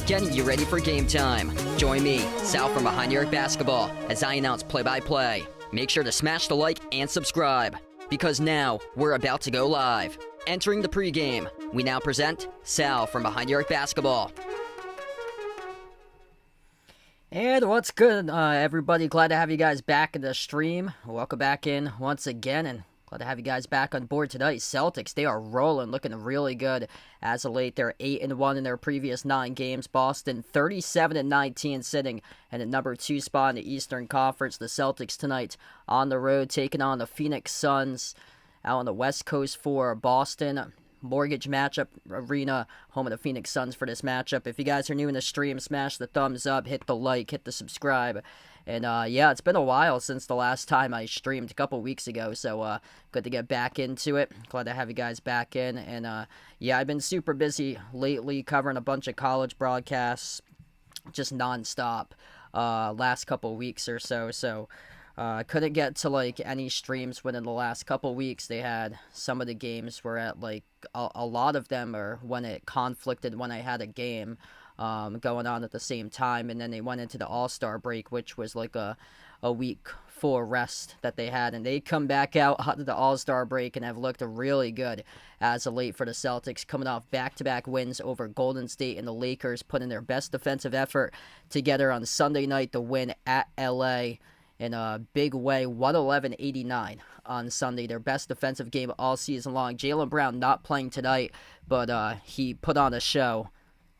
Getting you ready for game time. Join me, Sal from Behind Your Basketball, as I announce play-by-play. Make sure to smash the like and subscribe, because now we're about to go live. Entering the pregame, we now present Sal from Behind Your Basketball. And what's good, everybody? Glad to have you guys back in the stream. Welcome back in once again, and glad to have you guys back on board tonight. Celtics, they are rolling, looking really good as of late. They're 8-1 in their previous 9 games. Boston 37-19, sitting at the number 2 spot in the Eastern Conference. The Celtics tonight on the road, taking on the Phoenix Suns out on the West Coast for Boston. Mortgage matchup arena, home of the Phoenix Suns for this matchup. If you guys are new in the stream, smash the thumbs up, hit the like, hit the subscribe. And yeah, it's been a while since the last time I streamed, a couple weeks ago, so good to get back into it. Glad to have you guys back in. And yeah, I've been super busy lately covering a bunch of college broadcasts, just nonstop, last couple weeks or so. So couldn't get to like any streams within the last couple weeks. They had some of the games were at like a lot of them, or when it conflicted when I had a game going on at the same time, and then they went into the All-Star break, which was like a week full rest that they had, and they come back out of the All-Star break and have looked really good as of late for the Celtics, coming off back-to-back wins over Golden State and the Lakers, putting their best defensive effort together on Sunday night to win at LA in a big way, 111-89 on Sunday. Their best defensive game all season long. Jaylen Brown not playing tonight, but he put on a show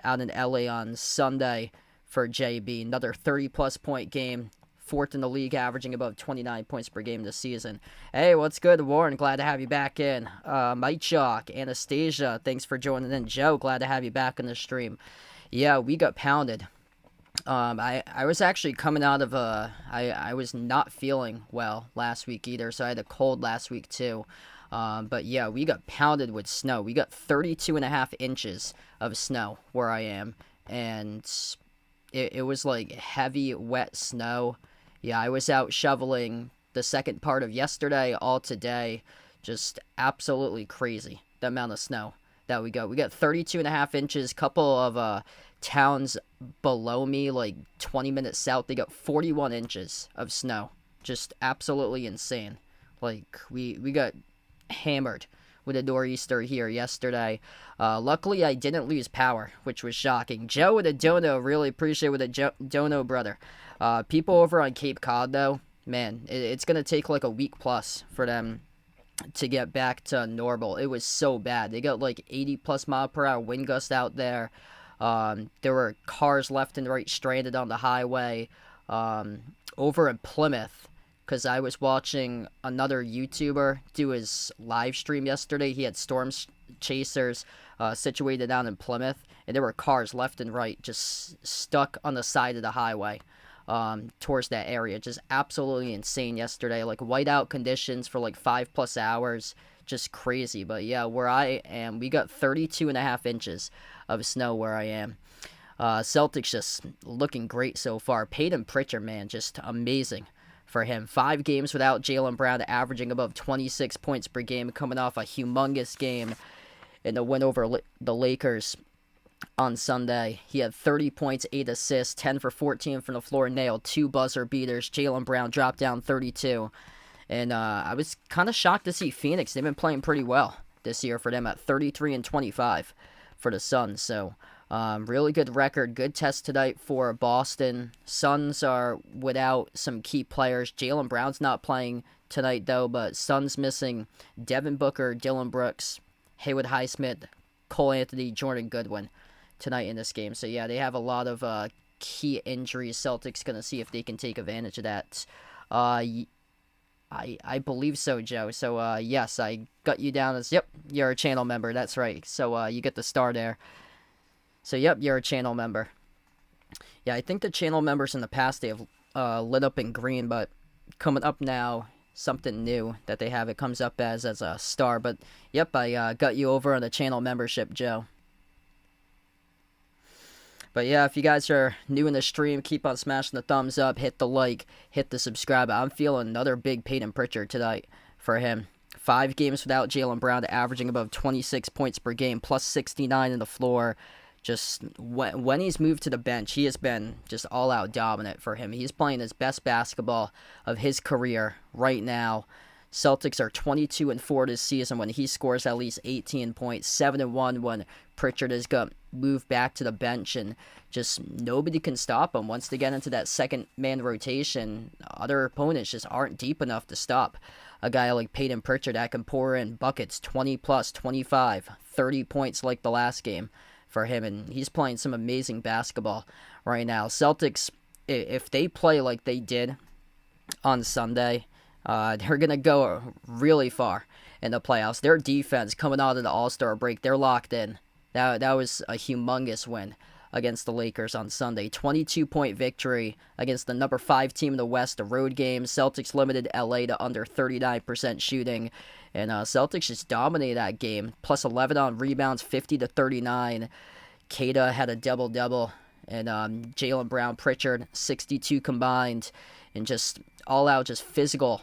out in LA on Sunday for JB. Another 30-plus point game, 4th in the league, averaging above 29 points per game this season. Hey, what's good, Warren? Glad to have you back in. Mike Chalk, Anastasia, thanks for joining in. Joe, glad to have you back in the stream. Yeah, we got pounded. I was actually coming out of I was not feeling well last week either, so I had a cold last week too. But yeah, we got pounded with snow. We got 32.5 inches of snow where I am, and it was like heavy, wet snow. Yeah, I was out shoveling the second part of yesterday, all today. Just absolutely crazy, the amount of snow that we got. We got 32.5 inches, couple of towns below me, like 20 minutes south, they got 41 inches of snow. Just absolutely insane. Like, we got hammered with a nor'easter here yesterday. Luckily, I didn't lose power, which was shocking. Joe with a dono, really appreciate with a dono, brother. People over on Cape Cod, though, man, it's going to take like a week plus for them to get back to normal. It was so bad. They got like 80-plus mile per hour wind gusts out there. There were cars left and right stranded on the highway. Over in Plymouth, because I was watching another YouTuber do his live stream yesterday. He had storm chasers situated down in Plymouth, and there were cars left and right just stuck on the side of the highway towards that area. Just absolutely insane yesterday. Like whiteout conditions for like 5+ hours. Just crazy. But yeah, where I am, we got 32.5 inches of snow where I am. Celtics just looking great so far. Peyton Pritchard, man, just amazing for him. 5 games without Jaylen Brown, averaging above 26 points per game, coming off a humongous game in the win over the Lakers on Sunday. He had 30 points, 8 assists, 10 for 14 from the floor, nailed 2 buzzer beaters. Jaylen Brown dropped down 32. And I was kind of shocked to see Phoenix. They've been playing pretty well this year for them at 33-25 for the Suns. So really good record. Good test tonight for Boston. Suns are without some key players. Jaylen Brown's not playing tonight, though, but Suns missing Devin Booker, Dylan Brooks, Haywood Highsmith, Cole Anthony, Jordan Goodwin tonight in this game. So, yeah, they have a lot of key injuries. Celtics going to see if they can take advantage of that. I believe so, Joe. So, yes, I got you down as, yep, you're a channel member. That's right. So, you get the star there. So, yep, you're a channel member. Yeah, I think the channel members in the past, they have lit up in green, but coming up now, something new that they have, it comes up as a star. But, yep, I got you over on the channel membership, Joe. But yeah, if you guys are new in the stream, keep on smashing the thumbs up, hit the like, hit the subscribe. I'm feeling another big Peyton Pritchard tonight for him. 5 games without Jaylen Brown, averaging above 26 points per game, plus 69 in the floor. Just when he's moved to the bench, he has been just all-out dominant for him. He's playing his best basketball of his career right now. Celtics are 22-4 this season when he scores at least 18 points, 7-1 when Pritchard has got moved back to the bench, and just nobody can stop him. Once they get into that second-man rotation, other opponents just aren't deep enough to stop a guy like Peyton Pritchard that can pour in buckets, 20+, 25, 30 points like the last game for him, and he's playing some amazing basketball right now. Celtics, if they play like they did on Sunday, they're going to go really far in the playoffs. Their defense coming out of the All-Star break, they're locked in. That was a humongous win against the Lakers on Sunday. 22-point victory against the number 5 team in the West, a road game. Celtics limited LA to under 39% shooting. And Celtics just dominated that game. Plus 11 on rebounds, 50-39. Kata had a double-double. And Jaylen Brown, Pritchard, 62 combined. And just all-out, just physical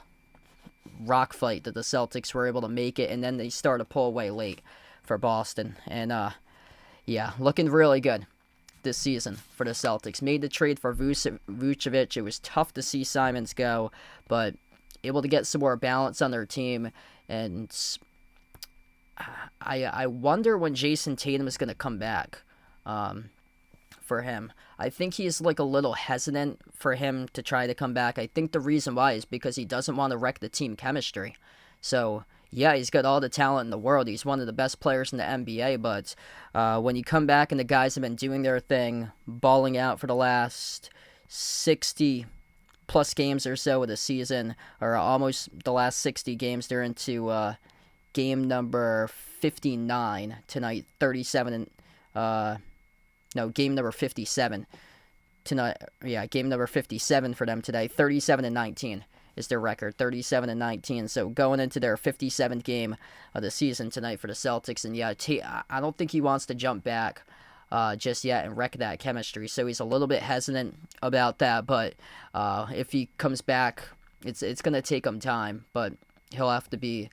rock fight that the Celtics were able to make it, and then they started to pull away late for Boston. And yeah, looking really good this season for the Celtics. Made the trade for Vucevic. It was tough to see Simons go, but able to get some more balance on their team. And I wonder when Jason Tatum is going to come back for him. I think he's like a little hesitant for him to try to come back. I think the reason why is because he doesn't want to wreck the team chemistry. So, yeah, he's got all the talent in the world. He's one of the best players in the NBA, but when you come back and the guys have been doing their thing, balling out for the last 60-plus games or so of the season, or almost the last 60 games, they're into game number 59 tonight, 37 and... game number 57 tonight. Yeah, game number 57 for them today. 37-19 is their record. 37-19. So going into their 57th game of the season tonight for the Celtics. And yeah, I don't think he wants to jump back just yet and wreck that chemistry. So he's a little bit hesitant about that. But if he comes back, it's going to take him time. But he'll have to be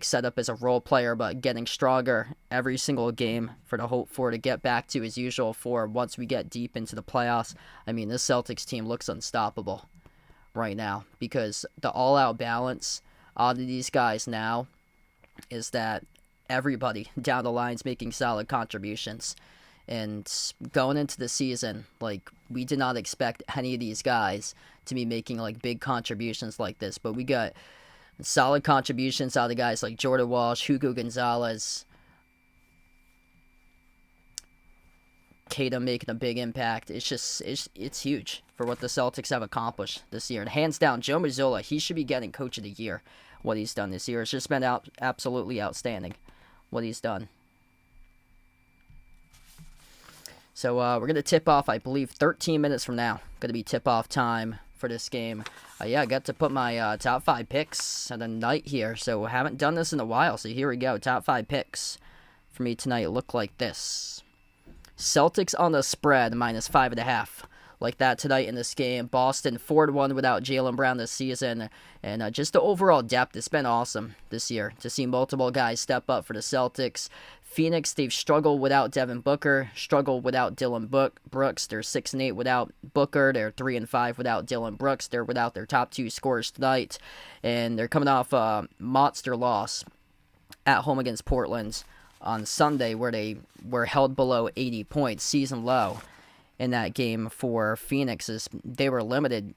set up as a role player, but getting stronger every single game for the hope for to get back to his usual form once we get deep into the playoffs. I mean, this Celtics team looks unstoppable right now because the all-out balance out of these guys now is that everybody down the line's making solid contributions. And going into the season, we did not expect any of these guys to be making big contributions like this, but we got solid contributions out of guys like Jordan Walsh, Hugo Gonzalez, Kata making a big impact. It's huge for what the Celtics have accomplished this year. And hands down, Joe Mazzulla, he should be getting Coach of the Year. What he's done this year. It's just been absolutely outstanding what he's done. So we're going to tip off, I believe, 13 minutes from now. Going to be tip-off time for this game. Yeah, I got to put my top 5 picks of the night here, so haven't done this in a while, so here we go. Top 5 picks for me tonight look like this. Celtics on the spread, minus 5.5. Like that tonight in this game. Boston 4-1 without Jaylen Brown this season. And just the overall depth, it's been awesome this year to see multiple guys step up for the Celtics. Phoenix, they've struggled without Devin Booker, struggled without Dylan Brooks. They're 6-8 without Booker. They're 3-5 without Dylan Brooks. They're without their top 2 scorers tonight. And they're coming off a monster loss at home against Portland on Sunday where they were held below 80 points, season low in that game for Phoenix. As they were limited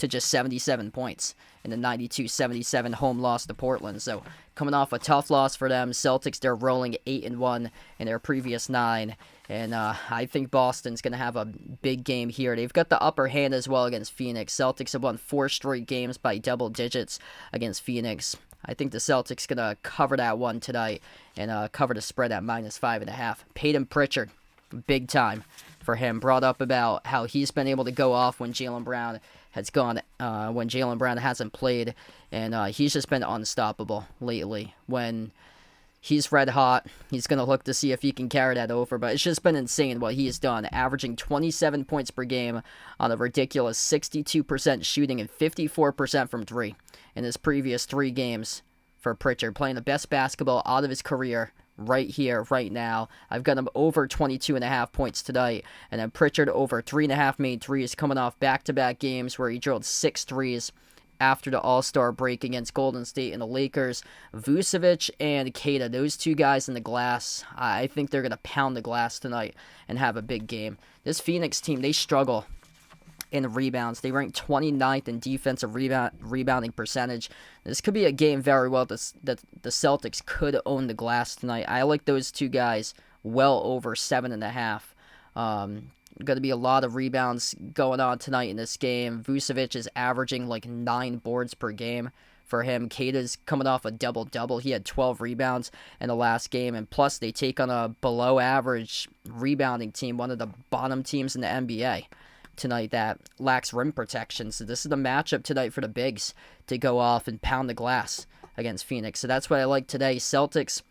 to just 77 points in the 92-77 home loss to Portland. So coming off a tough loss for them, Celtics, they're rolling 8-1 in their previous 9. And I think Boston's going to have a big game here. They've got the upper hand as well against Phoenix. Celtics have won 4 straight games by double digits against Phoenix. I think the Celtics going to cover that one tonight and cover the spread at -5.5. Peyton Pritchard, big time for him. Brought up about how he's been able to go off when Jaylen Brown has gone, when Jaylen Brown hasn't played. And he's just been unstoppable lately. When he's red hot, he's going to look to see if he can carry that over. But it's just been insane what he has done, averaging 27 points per game on a ridiculous 62% shooting and 54% from 3 in his previous 3 games for Pritchard. Playing the best basketball out of his career right here, right now. I've got him over 22.5 points tonight. And then Pritchard over 3.5 made threes, coming off back-to-back games where he drilled 6 threes after the All-Star break against Golden State and the Lakers. Vucevic and Keita, those 2 guys in the glass, I think they're going to pound the glass tonight and have a big game. This Phoenix team, they struggle in rebounds. They rank 29th in defensive rebounding percentage. This could be a game very well that the Celtics could own the glass tonight. I like those 2 guys well over 7.5. Going to be a lot of rebounds going on tonight in this game. Vucevic is averaging like 9 boards per game for him. Keita's coming off a double-double. He had 12 rebounds in the last game. And plus, they take on a below-average rebounding team, one of the bottom teams in the NBA tonight that lacks rim protection. So this is the matchup tonight for the bigs to go off and pound the glass against Phoenix. So that's what I like today. Celtics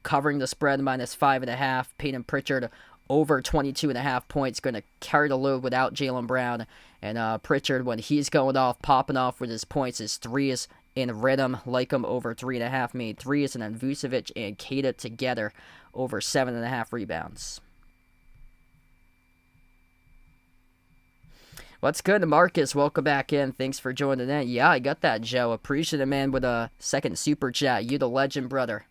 covering the spread -5.5. Peyton Pritchard over 22.5 points, going to carry the load without Jaylen Brown. And Pritchard, when he's going off, popping off with his points, his threes in rhythm, like him over 3.5 made threes. And then Vucevic and Keita together over 7.5 rebounds. What's good, Marcus? Welcome back in. Thanks for joining in. Yeah, I got that, Joe. Appreciate it, man, with a second super chat. You the legend, brother.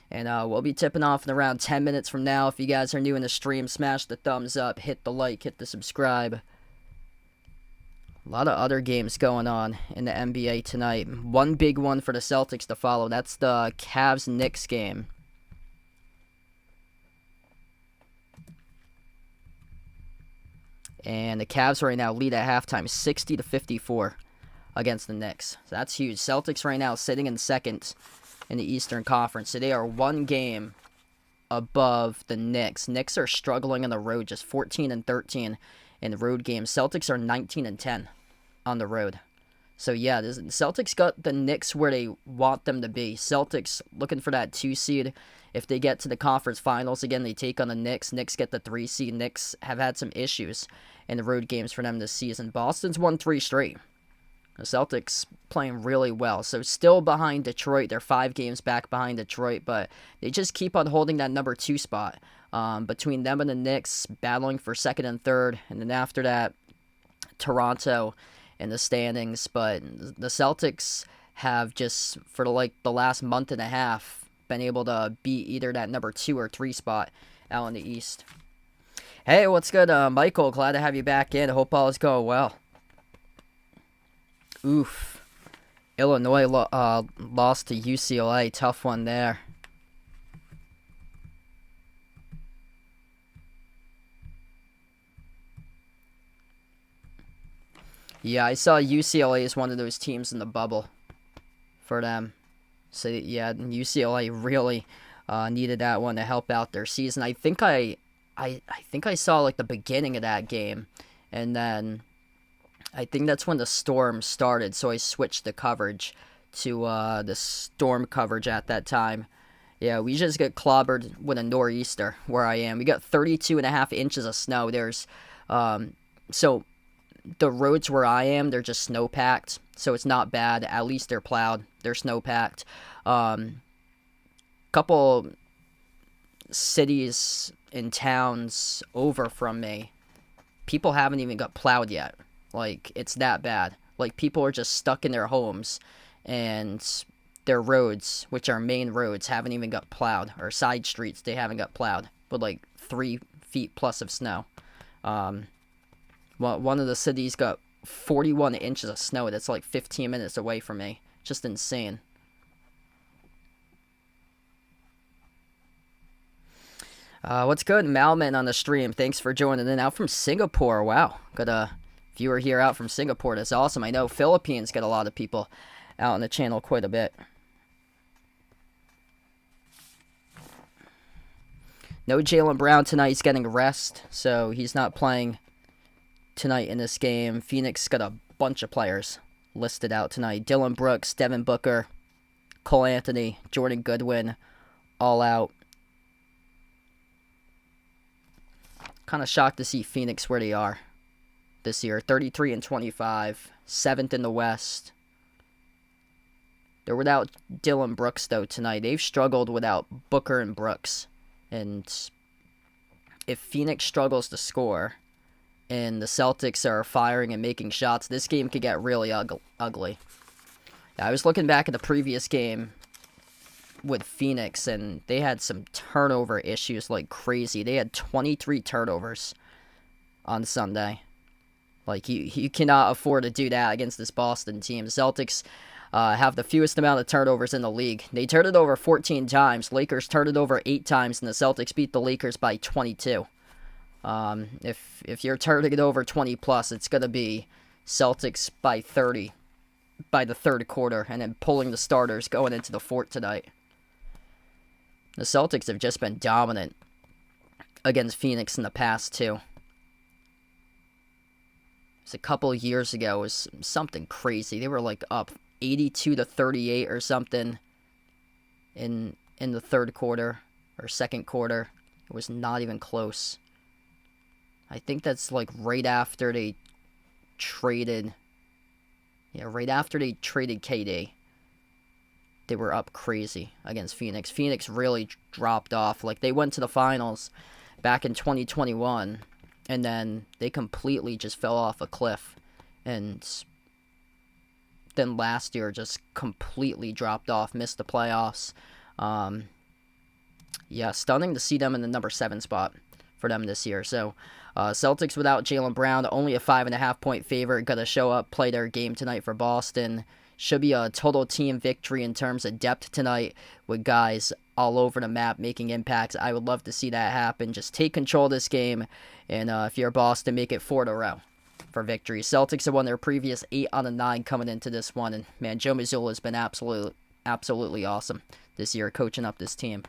And we'll be tipping off in around 10 minutes from now. If you guys are new in the stream, smash the thumbs up, hit the like, hit the subscribe. A lot of other games going on in the NBA tonight. One big one for the Celtics to follow. That's the Cavs-Knicks game. And the Cavs right now lead at halftime 60-54 against the Knicks. So that's huge. Celtics right now sitting in second in the Eastern Conference. So they are 1 game above the Knicks. Knicks are struggling on the road, just 14-13 in the road games. Celtics are 19-10 on the road. So yeah, the Celtics got the Knicks where they want them to be. Celtics looking for that 2 seed. If they get to the conference finals again, they take on the Knicks. Knicks get the 3 seed. Knicks have had some issues in the road games for them this season. Boston's won 3 straight. The Celtics playing really well. So still behind Detroit. They're 5 games back behind Detroit, but they just keep on holding that number 2 spot. Between them and the Knicks, battling for 2nd and 3rd. And then after that, Toronto in the standings. But the Celtics have just, for the last month and a half, been able to beat either that number 2 or 3 spot out in the East. Hey, what's good, Michael? Glad to have you back in. Hope all is going well. Oof. Illinois lost to UCLA. Tough one there. Yeah, I saw UCLA as one of those teams in the bubble for them. So yeah, UCLA really needed that one to help out their season. I think I saw like the beginning of that game, and then I think that's when the storm started. So I switched the coverage to the storm coverage at that time. Yeah, we just get clobbered with a nor'easter where I am. We got 32.5 inches of snow. There's so the roads where I am, they're just snow packed, so it's not bad. At least they're plowed. They're snow packed. Couple cities and towns over from me, people haven't even got plowed yet. Like, it's that bad. Like, people are just stuck in their homes, and their roads, which are main roads, haven't even got plowed, or side streets, they haven't got plowed with like 3 feet plus of snow. One of the cities got 41 inches of snow. That's like 15 minutes away from me. Just insane. What's good, Malman on the stream? Thanks for joining in. Out from Singapore. Wow. Got a viewer here out from Singapore. That's awesome. I know Philippines get a lot of people out on the channel quite a bit. No Jaylen Brown tonight. He's getting rest, so he's not playing tonight in this game. Phoenix got a bunch of players listed out tonight. Dylan Brooks, Devin Booker, Cole Anthony, Jordan Goodwin, all out. Kind of shocked to see Phoenix where they are this year. 33-25, 7th in the West. They're without Dylan Brooks, though, tonight. They've struggled without Booker and Brooks. And if Phoenix struggles to score and the Celtics are firing and making shots, this game could get really ugly. I was looking back at the previous game with Phoenix, and they had some turnover issues like crazy. They had 23 turnovers on Sunday. Like, you cannot afford to do that against this Boston team. The Celtics have the fewest amount of turnovers in the league. They turned it over 14 times. Lakers turned it over 8 times, and the Celtics beat the Lakers by 22. If you're turning it over 20 plus, it's going to be Celtics by 30 by the third quarter, and then pulling the starters going into the fourth tonight. The Celtics have just been dominant against Phoenix in the past, too. It was a couple of years ago. It was something crazy. They were like up 82-38 or something in the third quarter or second quarter. It was not even close. I think that's like right after they traded. Yeah, right after they traded KD. They were up crazy against Phoenix. Phoenix really dropped off. Like, they went to the finals back in 2021, and then they completely just fell off a cliff. And then last year just completely dropped off, missed the playoffs. Yeah, stunning to see them in the number 7 spot for them this year. So, Celtics without Jaylen Brown, only a 5.5-point favorite. Got to show up, play their game tonight for Boston. Should be a total team victory in terms of depth tonight with guys all over the map making impacts. I would love to see that happen. Just take control of this game, and if you're Boston, make it 4 in a row for victory. Celtics have won their previous 8 out of 9 coming into this one, and man, Joe Mazzulla has been absolutely awesome this year coaching up this team.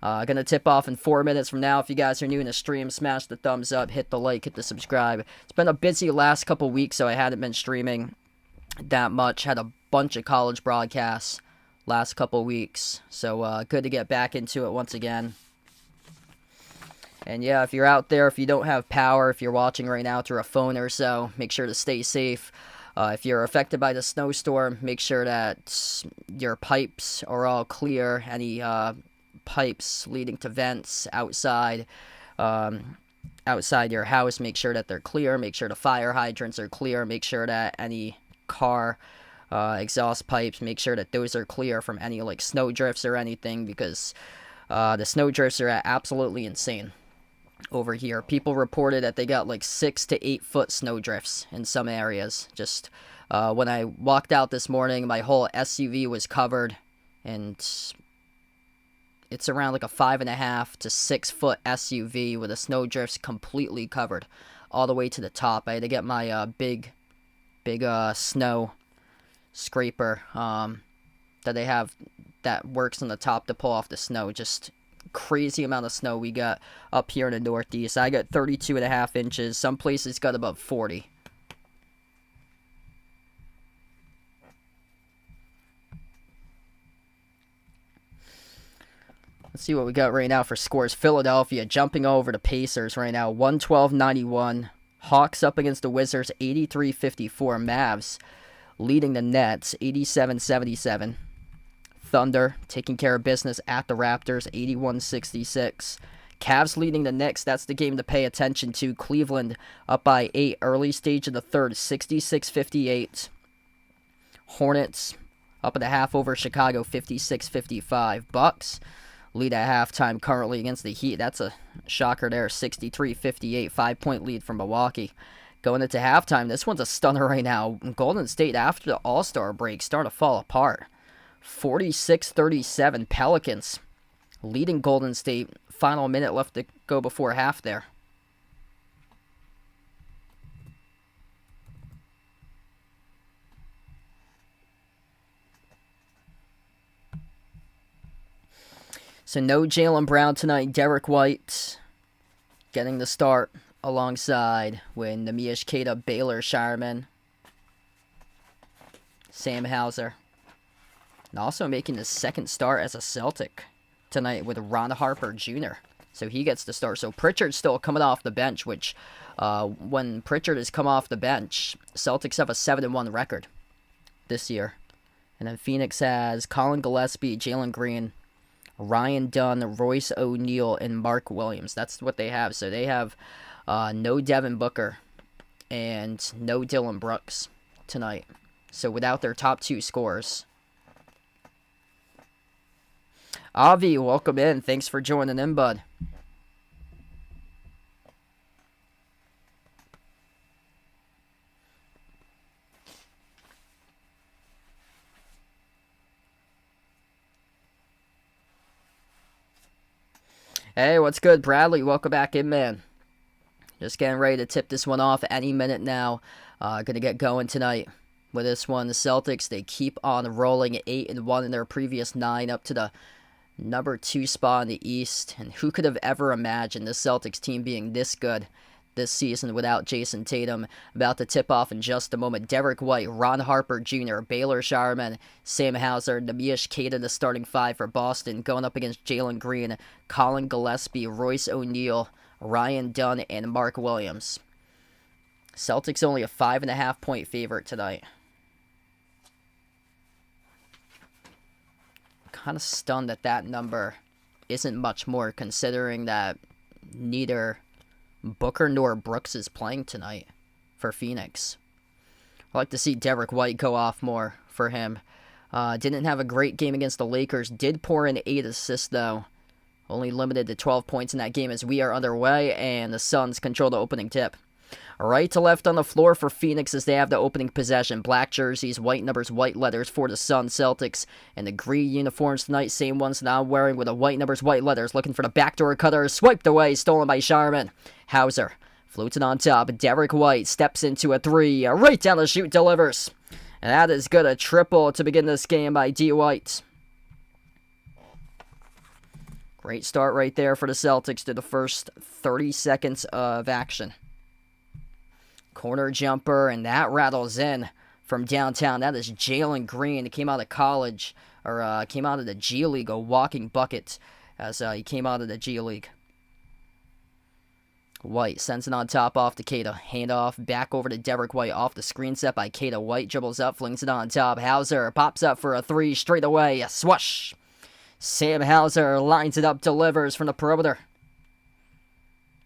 Gonna tip off in 4 minutes from now. If you guys are new in the stream, smash the thumbs up, hit the like, hit the subscribe. It's been a busy last couple weeks, so I hadn't been streaming that much. Had a bunch of college broadcasts last couple weeks, so good to get back into it once again. And yeah, if you're out there, if you don't have power, if you're watching right now through a phone or so, make sure to stay safe. If you're affected by the snowstorm, make sure that your pipes are all clear. Any pipes leading to vents outside your house, make sure that they're clear. Make sure the fire hydrants are clear. Make sure that any car exhaust pipes, make sure that those are clear from any like snow drifts or anything, because the snow drifts are absolutely insane over here. People reported that they got like 6 to 8 foot snow drifts in some areas. Just when I walked out this morning, my whole SUV was covered, and it's around like a 5.5 to 6 foot SUV with the snow drifts completely covered all the way to the top. I had to get my big snow scraper that they have that works on the top to pull off the snow. Just crazy amount of snow we got up here in the Northeast. I got 32.5 inches. Some places got about 40. Let's see what we got right now for scores. Philadelphia jumping over the Pacers right now, 112-91. Hawks up against the Wizards, 83-54. Mavs leading the Nets, 87-77. Thunder taking care of business at the Raptors, 81-66. Cavs leading the Knicks. That's the game to pay attention to. Cleveland up by 8 early stage of the third, 66-58. Hornets up at the half over Chicago, 56-55. Bucks lead at halftime currently against the Heat. That's a shocker there, 63-58. 5-point lead from Milwaukee. Going into halftime, this one's a stunner right now. Golden State, after the All-Star break, starting to fall apart. 46-37, Pelicans leading Golden State. Final minute left to go before half there. So no Jaylen Brown tonight. Derek White getting the start alongside with Neemias Queta, Baylor Shireman, Sam Hauser. And also making his second start as a Celtic tonight with Ron Harper Jr. So he gets the start. So Pritchard's still coming off the bench, which when Pritchard has come off the bench, Celtics have a 7-1 record this year. And then Phoenix has Colin Gillespie, Jalen Green, Ryan Dunn, Royce O'Neal, and Mark Williams. That's what they have. So they have no Devin Booker and no Dylan Brooks tonight. So without their top two scorers. Avi, welcome in. Thanks for joining in, bud. Hey, what's good, Bradley? Welcome back in, man. Just getting ready to tip this one off any minute now. Gonna get going tonight with this one. The Celtics, they keep on rolling at 8-1 in their previous 9, up to the number 2 spot in the East. And who could have ever imagined the Celtics team being this good this season without Jason Tatum? About to tip off in just a moment. Derek White, Ron Harper Jr., Baylor Shireman, Sam Hauser, Neemias Queta, the starting 5 for Boston, going up against Jalen Green, Colin Gillespie, Royce O'Neal, Ryan Dunn, and Mark Williams. Celtics only a 5.5-point favorite tonight. Kind of stunned that number isn't much more, considering that neither Booker nor Brooks is playing tonight for Phoenix. I'd like to see Derek White go off more for him. Didn't have a great game against the Lakers. Did pour in 8 assists, though. Only limited to 12 points in that game as we are underway, and the Suns control the opening tip. Right to left on the floor for Phoenix as they have the opening possession. Black jerseys, white numbers, white letters for the Suns. Celtics and the green uniforms tonight, same ones now wearing with the white numbers, white letters. Looking for the backdoor cutter, swiped away, stolen by Shireman. Hauser floating on top. Derek White steps into a 3, right down the chute, delivers. And that is good, a triple to begin this game by D. White. Great start right there for the Celtics to the first 30 seconds of action. Corner jumper, and that rattles in from downtown. That is Jalen Green. He came out of college, or came out of the G League, a walking bucket as he came out of the G League. White sends it on top off to Queta. Handoff back over to Derek White off the screen set by Queta. White dribbles up, flings it on top. Hauser pops up for a 3 straight away. A swoosh. Sam Hauser lines it up, delivers from the perimeter.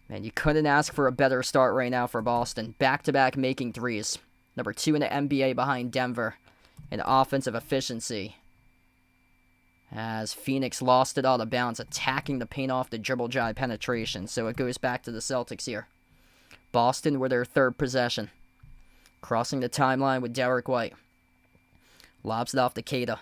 Man, you couldn't ask for a better start right now for Boston. Back-to-back making 3s. Number 2 in the NBA behind Denver in offensive efficiency. As Phoenix lost it out of bounds, attacking the paint off the dribble drive penetration. So it goes back to the Celtics here. Boston with their third possession. Crossing the timeline with Derek White. Lobs it off to Queta.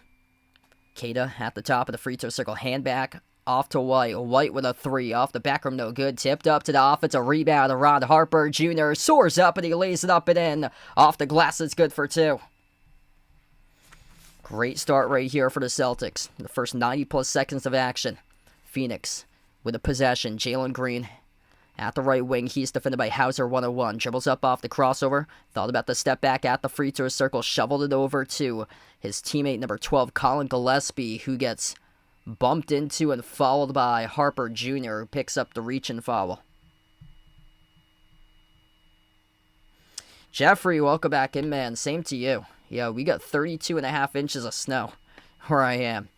Queta at the top of the free throw circle. Hand back off to White. White with a 3 off the back rim, no good. Tipped up to the offensive rebound. Ron Harper Jr. soars up and he lays it up and in. Off the glass, it's good for 2. Great start right here for the Celtics. The first 90-plus seconds of action. Phoenix with a possession. Jalen Green at the right wing. He's defended by Hauser 101. Dribbles up off the crossover. Thought about the step back at the free throw circle. Shoveled it over to his teammate number 12, Colin Gillespie, who gets bumped into and fouled by Harper Jr., who picks up the reach and foul. Jeffrey, welcome back in, man. Same to you. Yeah, we got 32.5 inches of snow where I am.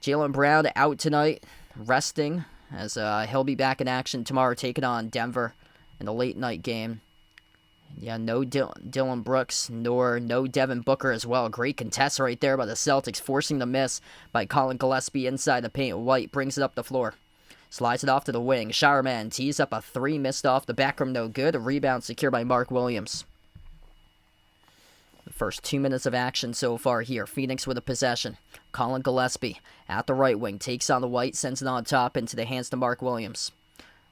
Jaylen Brown out tonight, resting, as he'll be back in action tomorrow, taking on Denver in the late night game. Yeah, no Dylan Brooks, nor no Devin Booker as well. Great contest right there by the Celtics, forcing the miss by Colin Gillespie inside the paint. White brings it up the floor. Slides it off to the wing. Showerman tees up a three, missed off the back rim, no good. A rebound secured by Mark Williams. The first 2 minutes of action so far here. Phoenix with a possession. Colin Gillespie at the right wing. Takes on the White, sends it on top into the hands to Mark Williams.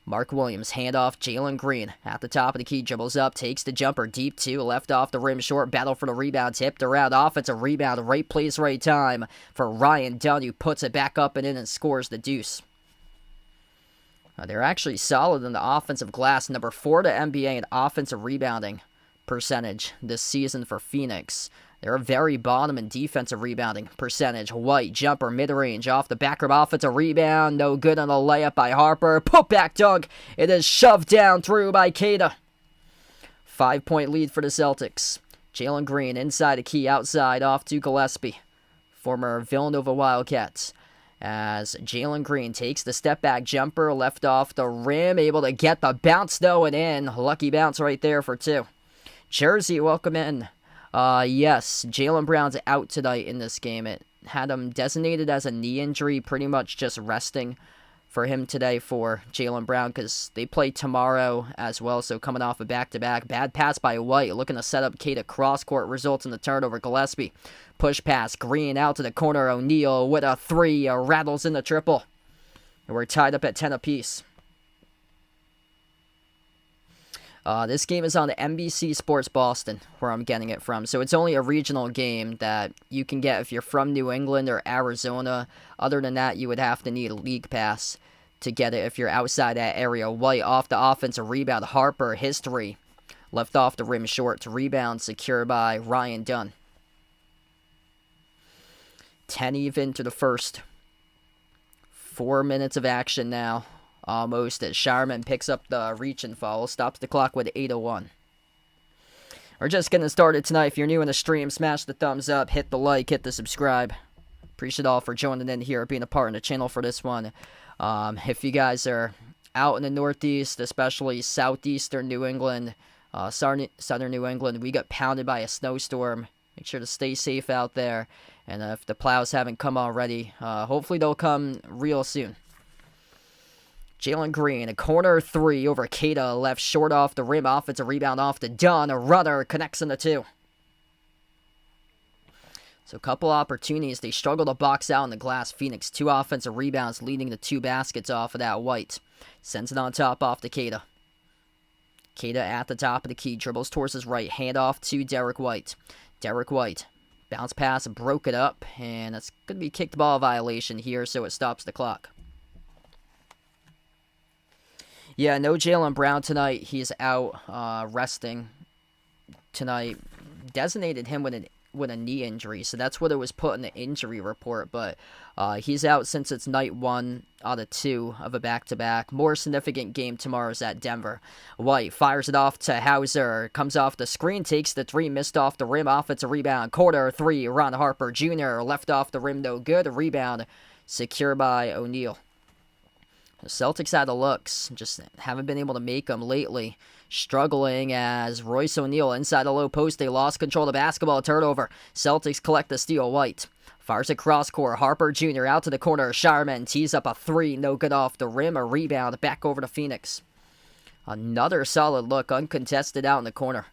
Mark Williams, handoff, Jalen Green at the top of the key, dribbles up, takes the jumper, deep two, left off the rim, short, battle for the rebound, tipped around, offensive rebound, right place, right time for Ryan Dunn, who puts it back up and in and scores the deuce. They're actually solid in the offensive glass, number 4 to NBA in offensive rebounding percentage this season for Phoenix. They're very bottom in defensive rebounding percentage. White, jumper, mid-range, off the back rim, offensive rebound, no good on the layup by Harper. Put-back dunk, it is shoved down through by Queta. 5-point lead for the Celtics. Jalen Green inside the key, outside, off to Gillespie, former Villanova Wildcats. As Jalen Green takes the step-back jumper, left off the rim, able to get the bounce though and in. Lucky bounce right there for 2. Jersey, welcome in. Yes, Jaylen Brown's out tonight in this game. It had him designated as a knee injury, pretty much just resting for him today for Jaylen Brown because they play tomorrow as well, so coming off a back-to-back. Bad pass by White, looking to set up Queta cross-court, results in the turnover. Gillespie, push pass, Green out to the corner, O'Neal with a 3, rattles in the triple. And we're tied up at 10 apiece. This game is on NBC Sports Boston, where I'm getting it from. So it's only a regional game that you can get if you're from New England or Arizona. Other than that, you would have to need a league pass to get it if you're outside that area. White off the offensive rebound. Harper, history. Left off the rim short to rebound, secured by Ryan Dunn. 10 even to the first. 4 minutes of action now. Almost as Showerman picks up the reach and foul, stops the clock with 8:01. We're just getting started tonight. If you're new in the stream, smash the thumbs up, hit the like, hit the subscribe. Appreciate all for joining in here, being a part of the channel for this one. If you guys are out in the Northeast, especially southeastern New England, southern New England, we got pounded by a snowstorm. Make sure to stay safe out there. And if the plows haven't come already, hopefully they'll come real soon. Jalen Green, a corner 3 over Queta, left short off the rim, offensive rebound off to Dunn, a runner, connects in the 2. So a couple opportunities, they struggle to box out in the glass. Phoenix, 2 offensive rebounds, leading to 2 baskets off of that. White sends it on top off to Queta. Queta at the top of the key, dribbles towards his right, hand off to Derek White. Derek White, bounce pass, broke it up, and that's going to be kicked ball violation here, so it stops the clock. Yeah, no Jaylen Brown tonight. He's out resting tonight. Designated him with a knee injury, so that's what it was put in the injury report. But he's out since it's night 1 out of 2 of a back-to-back. More significant game tomorrow is at Denver. White fires it off to Hauser. Comes off the screen, takes the 3, missed off the rim. Offensive rebound, corner 3. Ron Harper Jr. left off the rim, no good. A rebound secured by O'Neal. The Celtics had the looks, just haven't been able to make them lately. Struggling as Royce O'Neal inside the low post. They lost control of the basketball. Turnover. Celtics collect the steal. White fires across court. Harper Jr. out to the corner. Showerman tees up a 3. No good off the rim. A rebound back over to Phoenix. Another solid look. Uncontested out in the corner.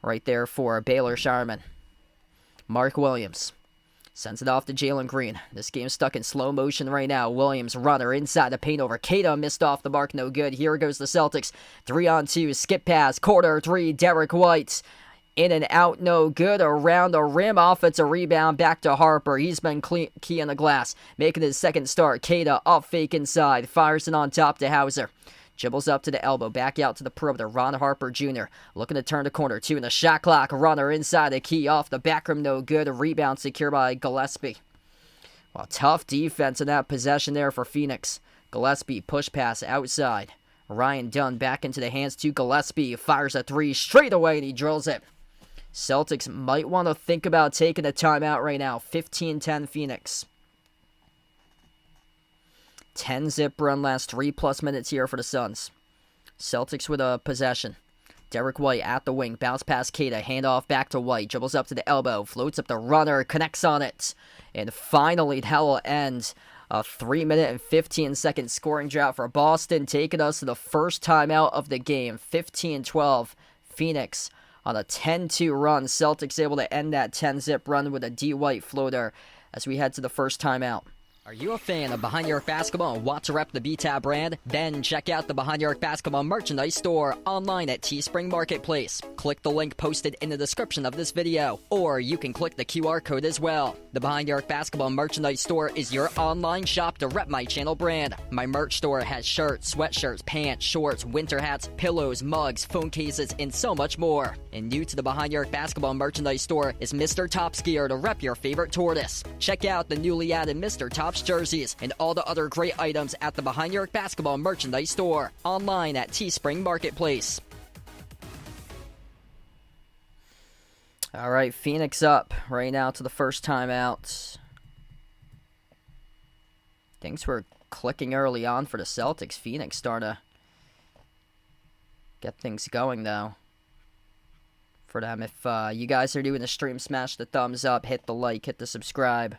Right there for Baylor Showerman. Mark Williams sends it off to Jalen Green. This game's stuck in slow motion right now. Williams, runner, inside the paint over Queta. Missed off the mark, no good. Here goes the Celtics. 3-on-2, skip pass, corner 3, Derek White. In and out, no good. Around the rim, offensive rebound, back to Harper. He's been key on the glass, making his second start. Queta, up fake inside, fires it on top to Hauser. Dribbles up to the elbow, back out to the perimeter. Ron Harper Jr. looking to turn the corner. 2 in the shot clock. Runner inside the key, off the back rim, no good. A rebound secured by Gillespie. Well, tough defense in that possession there for Phoenix. Gillespie, push pass outside. Ryan Dunn back into the hands to Gillespie. Fires a 3 straight away, and he drills it. Celtics might want to think about taking a timeout right now. 15-10 Phoenix. 10-zip run last 3+ minutes here for the Suns. Celtics with a possession. Derek White at the wing. Bounce past Queta. Handoff back to White. Dribbles up to the elbow. Floats up the runner. Connects on it. And finally, that will end A 3-minute and 15-second scoring drought for Boston, taking us to the first timeout of the game. 15-12, Phoenix on a 10-2 run. Celtics able to end that 10-zip run with a D. White floater as we head to the first timeout. Are you a fan of Behind Your Arc Basketball and want to rep the BTAB brand? Then check out the Behind Your Arc Basketball merchandise store online at Teespring Marketplace. Click the link posted in the description of this video, or you can click the QR code as well. The Behind Your Arc Basketball merchandise store is your online shop to rep my channel brand. My merch store has shirts, sweatshirts, pants, shorts, winter hats, pillows, mugs, phone cases, and so much more. And new to the Behind Your Arc Basketball merchandise store is Mr. Top's gear to rep your favorite tortoise. Check out the newly added Mr. Top's jerseys and all the other great items at the Behind Your Arc Basketball merchandise store online at Teespring Marketplace. All right, Phoenix up right now to the first timeout. Things were clicking early on for the Celtics. Phoenix starting to get things going, though, for them. If you guys are doing the stream, smash the thumbs up, hit the like, hit the subscribe.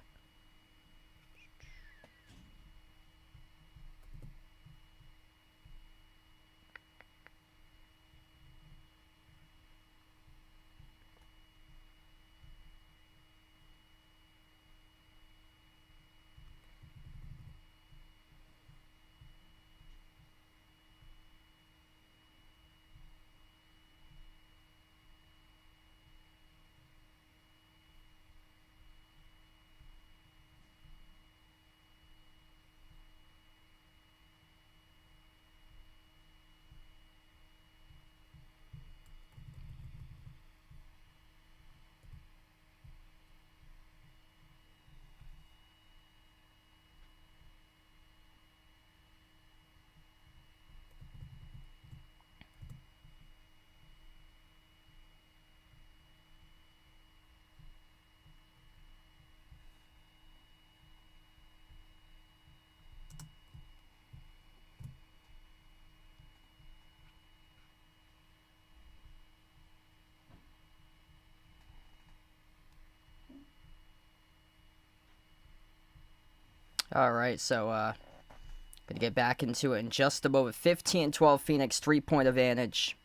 All right, so going to get back into it in just a moment. 15-12 Phoenix, 3-point advantage.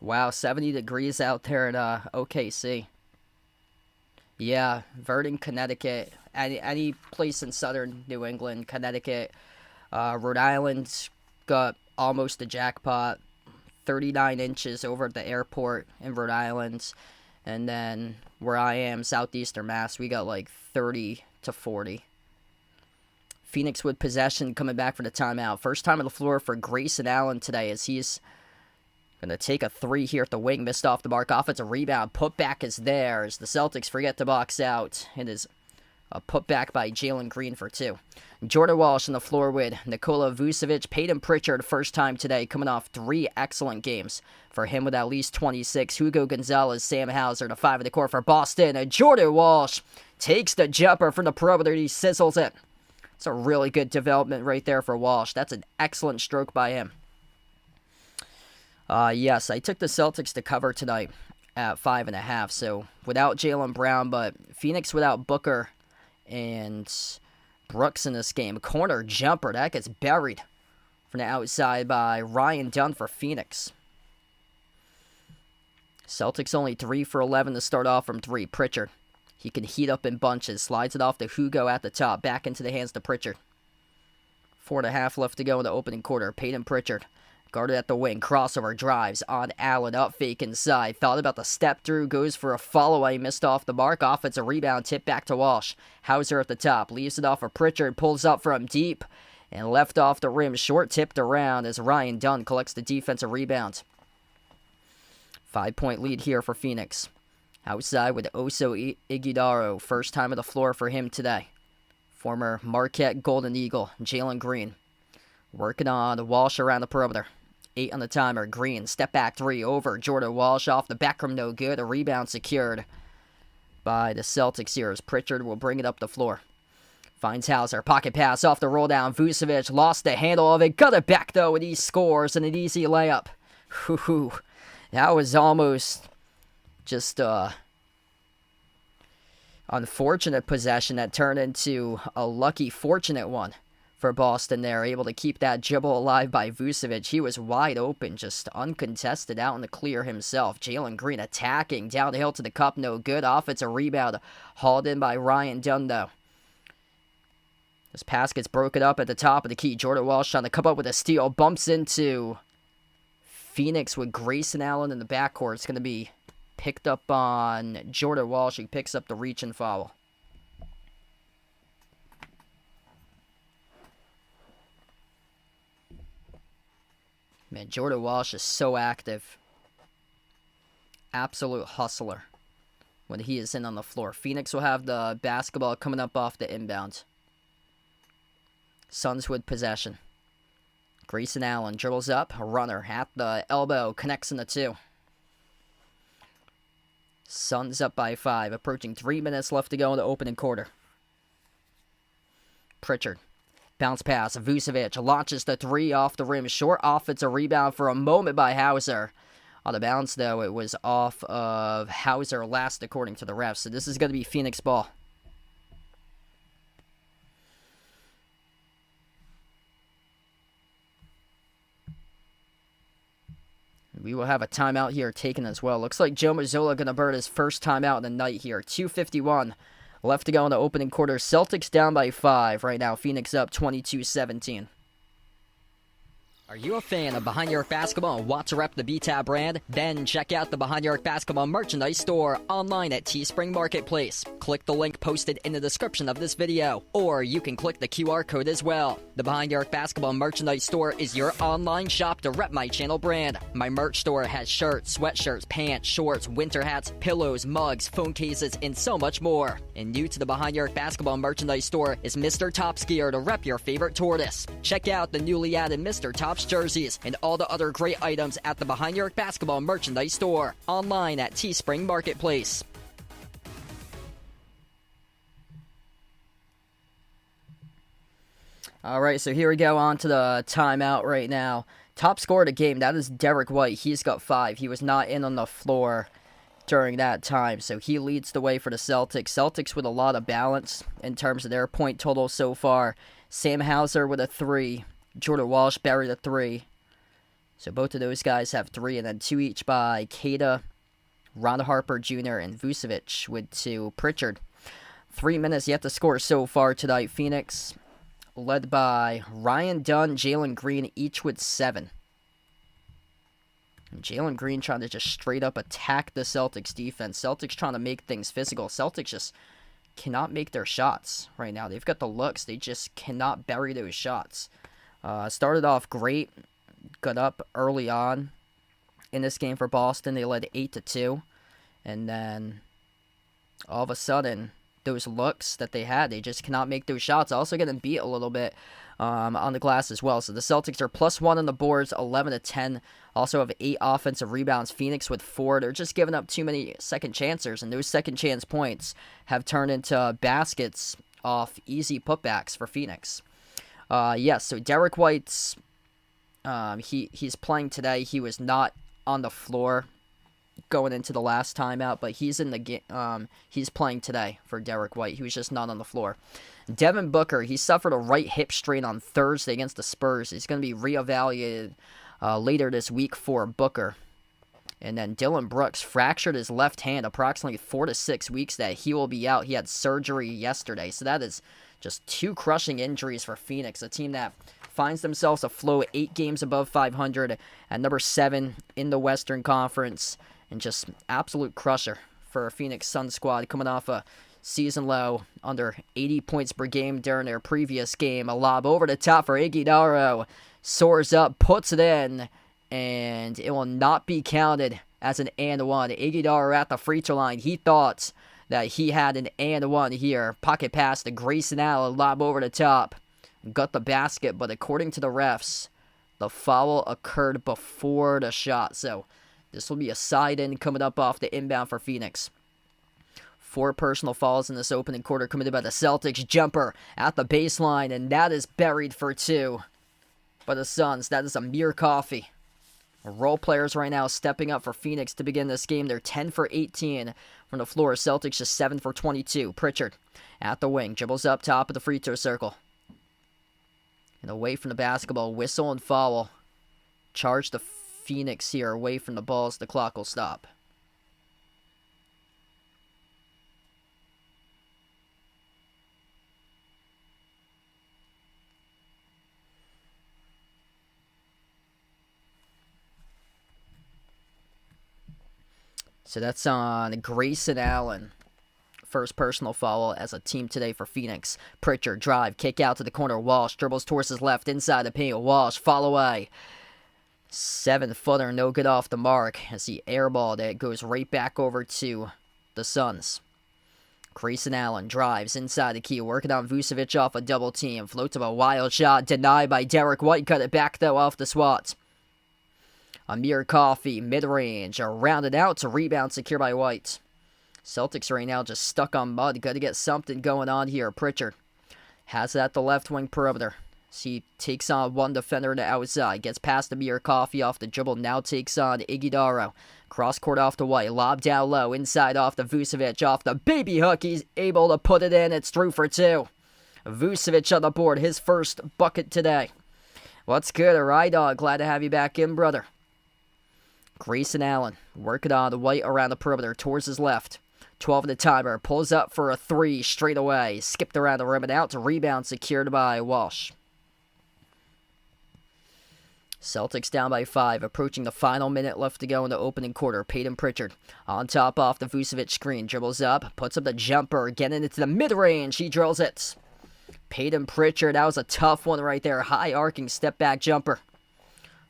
Wow, 70 degrees out there in OKC. Yeah, Verdon, Connecticut, any place in southern New England, Connecticut. Rhode Island got almost a jackpot. 39 inches over at the airport in Rhode Island. And then where I am, southeastern Mass, we got like 30 to 40. Phoenix with possession coming back for the timeout. First time on the floor for Grayson Allen today as he's going to take a three here at the wing. Missed off the mark. Offensive rebound. Putback is there as the Celtics forget to box out. It is a putback by Jalen Green for two. Jordan Walsh on the floor with Nikola Vucevic. Peyton Pritchard first time today, coming off 3 excellent games for him with at least 26. Hugo Gonzalez, Sam Hauser to 5 of the court for Boston. And Jordan Walsh takes the jumper from the perimeter. He sizzles it. It's a really good development right there for Walsh. That's an excellent stroke by him. Yes, I took the Celtics to cover tonight at 5.5. So without Jaylen Brown, but Phoenix without Booker and Brooks in this game. Corner jumper, that gets buried from the outside by Ryan Dunn for Phoenix. Celtics only 3 for 11 to start off from 3. Pritchard, he can heat up in bunches. Slides it off to Hugo at the top. Back into the hands to Pritchard. 4.5 left to go in the opening quarter. Peyton Pritchard, guarded at the wing. Crossover, drives on Allen. Up fake inside. Thought about the step through. Goes for a follow-away. Missed off the mark. Offensive rebound. Tip back to Walsh. Hauser at the top. Leaves it off for Pritchard. Pulls up from deep. And left off the rim. Short tipped around as Ryan Dunn collects the defensive rebound. 5-point lead here for Phoenix. Outside with Oso Igudaro. First time on the floor for him today. Former Marquette Golden Eagle, Jalen Green. Working on Walsh around the perimeter. 8 on the timer. Green, step back 3 over. Jordan Walsh off the back rim, no good. A rebound secured by the Celtics here as Pritchard will bring it up the floor. Finds Hauser. Pocket pass off the roll down. Vucevic lost the handle of it. Got it back though, and he scores and an easy layup. That was almost just unfortunate possession that turned into a lucky, fortunate one for Boston there. Able to keep that dribble alive by Vucevic. He was wide open, just uncontested out in the clear himself. Jalen Green attacking down the hill to the cup. No good. Offensive rebound hauled in by Ryan Dunn, though. This pass gets broken up at the top of the key. Jordan Walsh trying to come up with a steal. Bumps into Phoenix with Grayson Allen in the backcourt. It's going to be picked up on Jordan Walsh. He picks up the reach and foul. Man, Jordan Walsh is so active. Absolute hustler when he is in on the floor. Phoenix will have the basketball coming up off the inbound. Suns with possession. Grayson Allen dribbles up. A runner at the elbow. Connects in the 2. Suns up by 5. Approaching 3 minutes left to go in the opening quarter. Pritchard. Bounce pass. Vucevic launches the 3 off the rim. Short offensive rebound for a moment by Hauser. On the bounce, though, it was off of Hauser last, according to the refs. So this is going to be Phoenix ball. We will have a timeout here taken as well. Looks like Joe Mazzola going to burn his first timeout of the night here. 2:51 left to go in the opening quarter. Celtics down by 5 right now. Phoenix up 22-17. Are you a fan of Behind Your Arc Basketball and want to rep the BTAB brand? Then check out the Behind Your Arc Basketball merchandise store online at Teespring Marketplace. Click the link posted in the description of this video, or you can click the QR code as well. The Behind Your Arc Basketball merchandise store is your online shop to rep my channel brand. My merch store has shirts, sweatshirts, pants, shorts, winter hats, pillows, mugs, phone cases, and so much more. And new to the Behind Your Arc Basketball merchandise store is Mr. Top's gear to rep your favorite tortoise. Check out the newly added Mr. Top's jerseys and all the other great items at the Behind Your Arc Basketball merchandise store online at Teespring Marketplace. All right, so here we go on to the timeout right now. Top scorer of the game, that is Derek White. He's got 5. He was not in on the floor during that time, so he leads the way for the Celtics. Celtics with a lot of balance in terms of their point total so far. Sam Hauser with a 3. Jordan Walsh buried a 3. So both of those guys have 3, and then 2 each by Kada, Ron Harper Jr., and Vucevic with 2. Pritchard, 3 minutes yet to score so far tonight. Phoenix led by Ryan Dunn, Jalen Green, each with 7. Jalen Green trying to just straight up attack the Celtics defense. Celtics trying to make things physical. Celtics just cannot make their shots right now. They've got the looks. They just cannot bury those shots. Started off great. Got up early on in this game for Boston. They led 8-2. And then all of a sudden, those looks that they had, they just cannot make those shots. Also getting beat a little bit on the glass as well. So the Celtics are +1 on the boards, 11-10. Also have 8 offensive rebounds. Phoenix with 4. They're just giving up too many second chancers, and those second chance points have turned into baskets off easy putbacks for Phoenix. Yes, so Derek White's he's playing today. He was not on the floor going into the last timeout, but he's in the game. He's playing today for Derek White. He was just not on the floor. Devin Booker, he suffered a right hip strain on Thursday against the Spurs. He's going to be reevaluated later this week for Booker. And then Dylan Brooks fractured his left hand, approximately 4 to 6 weeks that he will be out. He had surgery yesterday, so that is just 2 crushing injuries for Phoenix, a team that finds themselves afloat 8 games above 500 at number 7 in the Western Conference, and just absolute crusher for a Phoenix Suns squad coming off a season low under 80 points per game during their previous game. A lob over the top for Iguodala, soars up, puts it in, and it will not be counted as an and one. Iguodala at the free throw line. He thought that he had an and one here. Pocket pass to Grayson Allen, lob over the top. Got the basket, but according to the refs, the foul occurred before the shot. So this will be a side in coming up off the inbound for Phoenix. 4 personal fouls in this opening quarter committed by the Celtics. Jumper at the baseline, and that is buried for 2 by the Suns. That is Amir Coffey. Role players right now stepping up for Phoenix to begin this game. They're 10 for 18 from the floor. Celtics just 7 for 22. Pritchard at the wing. Dribbles up top of the free throw circle. And away from the basketball. Whistle and foul. Charge the Phoenix here away from the balls. The clock will stop. So that's on Grayson Allen. First personal foul as a team today for Phoenix. Pritchard, drive, kick out to the corner. Walsh dribbles towards his left, inside the paint. Walsh, fall away. 7-footer, no good off the mark. As the air ball that goes right back over to the Suns. Grayson Allen drives inside the key, working on Vucevic off a double team. Floats up a wild shot, denied by Derek White. Cut it back, though, off the swat. Amir Coffey, mid-range, rounded out to rebound, secure by White. Celtics right now just stuck on mud. Got to get something going on here. Pritchard has it at the left wing perimeter. So he takes on one defender on the outside. Gets past Amir Coffey off the dribble. Now takes on Iguodala. Cross court off to White. Lob down low. Inside off to Vucevic. Off the baby hook. He's able to put it in. It's through for two. Vucevic on the board. His first bucket today. What's good, Rydog? Glad to have you back in, brother. Grayson Allen working on the White around the perimeter towards his left. 12 in the timer. Pulls up for a three straight away. Skipped around the rim and out to rebound secured by Walsh. Celtics down by 5, approaching the final minute left to go in the opening quarter. Peyton Pritchard on top off the Vucevic screen. Dribbles up, puts up the jumper, getting into the mid-range. He drills it. Peyton Pritchard, that was a tough one right there. High arcing step back jumper.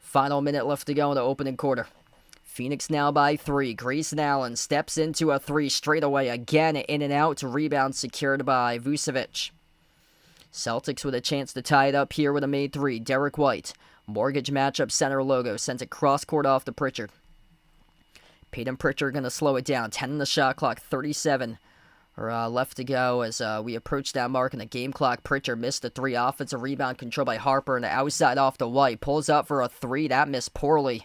Final minute left to go in the opening quarter. Phoenix now by 3. Grayson Allen steps into a 3 straight away. Again, in and out to rebound secured by Vucevic. Celtics with a chance to tie it up here with a made 3. Derek White. Mortgage matchup center logo. Sends it cross court off to Pritchard. Peyton Pritchard going to slow it down. 10 on the shot clock. 37 left to go as we approach that mark in the game clock. Pritchard missed the 3. Offensive rebound control by Harper. And the outside off to White. Pulls up for a 3. That missed poorly.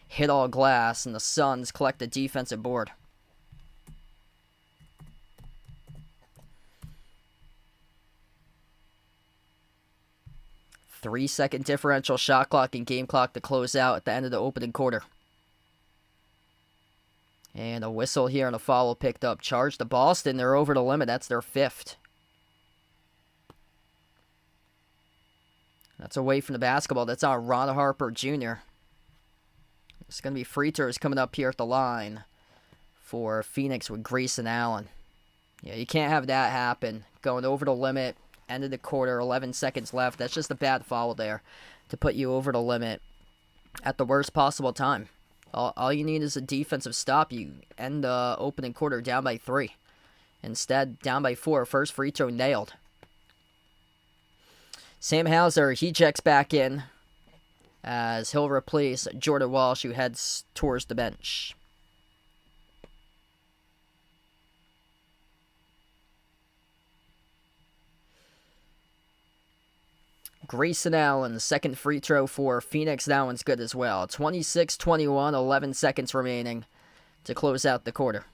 Hit all glass, and the Suns collect the defensive board. Three-second differential shot clock and game clock to close out at the end of the opening quarter. And a whistle here and a foul picked up. Charge to Boston. They're over the limit. That's their 5th. That's away from the basketball. That's on Ron Harper Jr. It's going to be free throws coming up here at the line for Phoenix with Grayson Allen. Yeah, you can't have that happen. Going over the limit, end of the quarter, 11 seconds left. That's just a bad foul there to put you over the limit at the worst possible time. All you need is a defensive stop. You end the opening quarter down by 3. Instead, down by 4. First free throw nailed. Sam Hauser, he checks back in, as he'll replace Jordan Walsh, who heads towards the bench. Grayson Allen, second free throw for Phoenix. That one's good as well. 26-21, 11 seconds remaining to close out the quarter.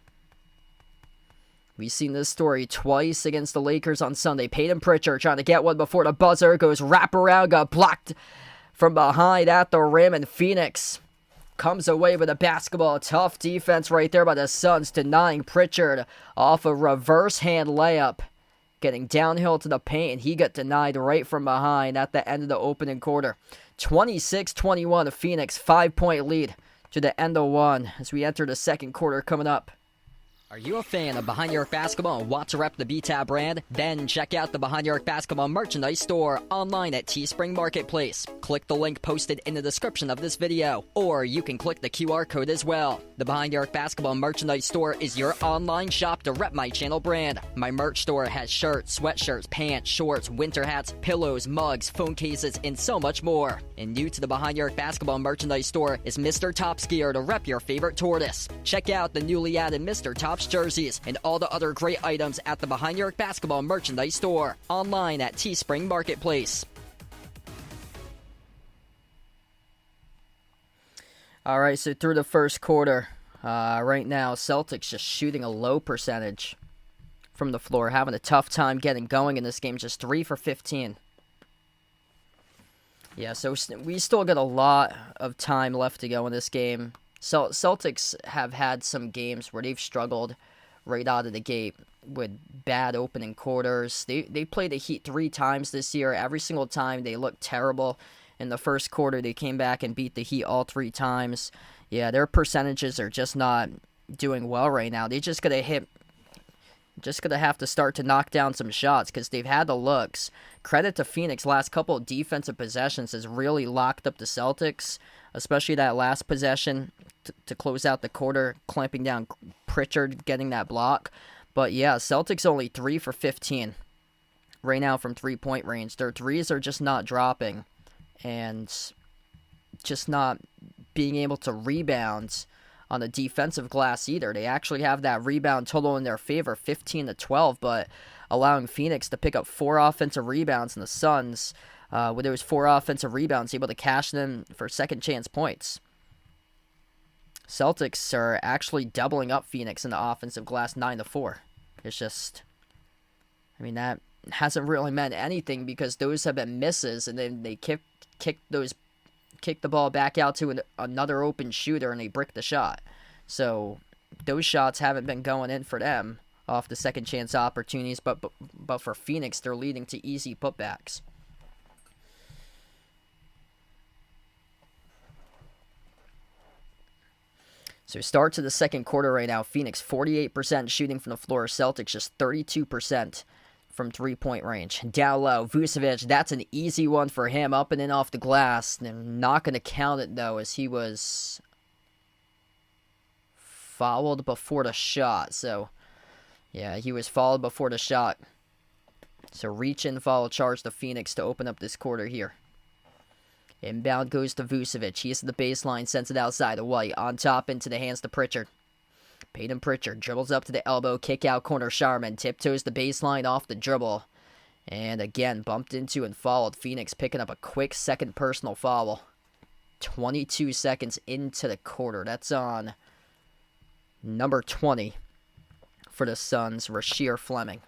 We've seen this story twice against the Lakers on Sunday. Peyton Pritchard trying to get one before the buzzer. Goes wraparound, got blocked from behind at the rim, and Phoenix comes away with a basketball. Tough defense right there by the Suns, denying Pritchard off a reverse hand layup. Getting downhill to the paint, and he got denied right from behind at the end of the opening quarter. 26-21, Phoenix, 5-point lead to the end of one as we enter the second quarter coming up. Are you a fan of Behind Your Arc Basketball and want to rep the BTAB brand? Then check out the Behind Your Arc Basketball merchandise store online at Teespring Marketplace. Click the link posted in the description of this video, or you can click the QR code as well. The Behind Your Arc Basketball merchandise store is your online shop to rep my channel brand. My merch store has shirts, sweatshirts, pants, shorts, winter hats, pillows, mugs, phone cases, and so much more. And new to the Behind Your Arc Basketball merchandise store is Mr. Top Skier to rep your favorite tortoise. Check out the newly added Mr. Top jerseys and all the other great items at the Behind Your Arc Basketball merchandise store online at Teespring Marketplace. All right, so through the first quarter, right now, Celtics just shooting a low percentage from the floor, having a tough time getting going in this game, just 3 for 15. Yeah, so we still got a lot of time left to go in this game. Celtics have had some games where they've struggled right out of the gate with bad opening quarters. They played the Heat 3 times this year. Every single time they looked terrible. In the first quarter, they came back and beat the Heat all 3 times. Yeah, their percentages are just not doing well right now. They just gotta have to start to knock down some shots because they've had the looks. Credit to Phoenix, last couple of defensive possessions has really locked up the Celtics, especially that last possession to close out the quarter, clamping down Pritchard, getting that block. But yeah, Celtics only 3 for 15 right now from three-point range. Their threes are just not dropping and just not being able to rebound on the defensive glass either. They actually have that rebound total in their favor, 15-12, but allowing Phoenix to pick up 4 offensive rebounds, and the Suns, with those 4 offensive rebounds, able to cash them for second chance points. Celtics are actually doubling up Phoenix in the offensive glass, 9-4. It's just, I mean, that hasn't really meant anything because those have been misses, and then they kick the ball back out to another open shooter, and they brick the shot. So those shots haven't been going in for them off the second chance opportunities, but for Phoenix, they're leading to easy putbacks. So start to the second quarter right now. Phoenix 48% shooting from the floor. Celtics just 32% from three-point range. Down low, Vucevic, that's an easy one for him, up and in off the glass. They're not going to count it, though, as he was fouled before the shot. So, yeah, he was fouled before the shot. So reach in, foul charge to Phoenix to open up this quarter here. Inbound goes to Vucevic. He's at the baseline, sends it outside to White. On top, into the hands to Pritchard. Peyton Pritchard dribbles up to the elbow, kick out corner. Sharman tiptoes the baseline off the dribble. And again, bumped into and fouled. Phoenix picking up a quick second personal foul. 22 seconds into the quarter. That's on number 20 for the Suns, Rasheer Fleming.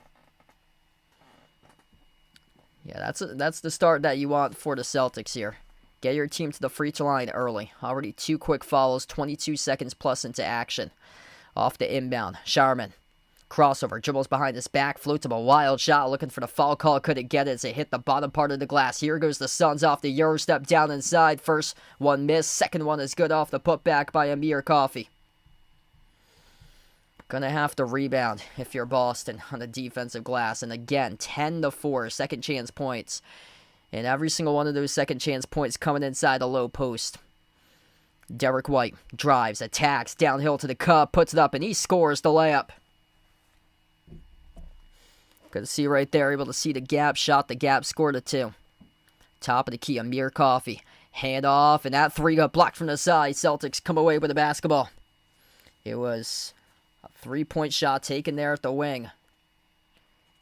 Yeah, that's the start that you want for the Celtics here. Get your team to the free throw line early. Already 2 quick fouls, 22 seconds plus into action. Off the inbound. Sharman. Crossover. Dribbles behind his back. Floats up a wild shot. Looking for the foul call. Couldn't get it as it hit the bottom part of the glass. Here goes the Suns off the Euro step down inside. First one missed. Second one is good off the putback by Amir Coffey. Gonna have to rebound if you're Boston on the defensive glass. And again, 10-4. Second chance points. And every single one of those second chance points coming inside the low post. Derek White drives, attacks, downhill to the cup, puts it up, and he scores the layup. Good to see right there, able to see the gap, shot the gap, scored a 2. Top of the key, Amir Coffey. Hand off, and that 3 got blocked from the side. Celtics come away with the basketball. It was a 3-point shot taken there at the wing.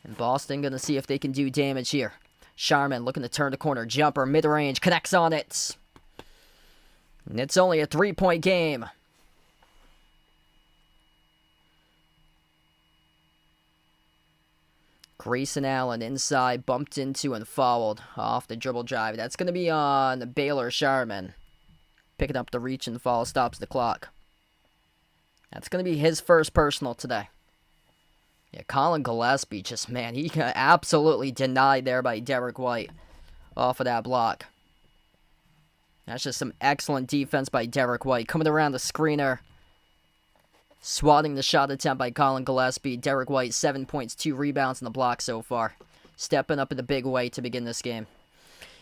And Boston going to see if they can do damage here. Sharman looking to turn the corner. Jumper, mid-range, connects on it. And it's only a 3-point game. Grayson Allen inside, bumped into and fouled off the dribble drive. That's going to be on Baylor Sharman. Picking up the reach and foul, stops the clock. That's going to be his first personal today. Yeah, Colin Gillespie just, man, he got absolutely denied there by Derek White off of that block. That's just some excellent defense by Derek White. Coming around the screener. Swatting the shot attempt by Colin Gillespie. Derek White, 7 points, 2 rebounds in the block so far. Stepping up in a big way to begin this game.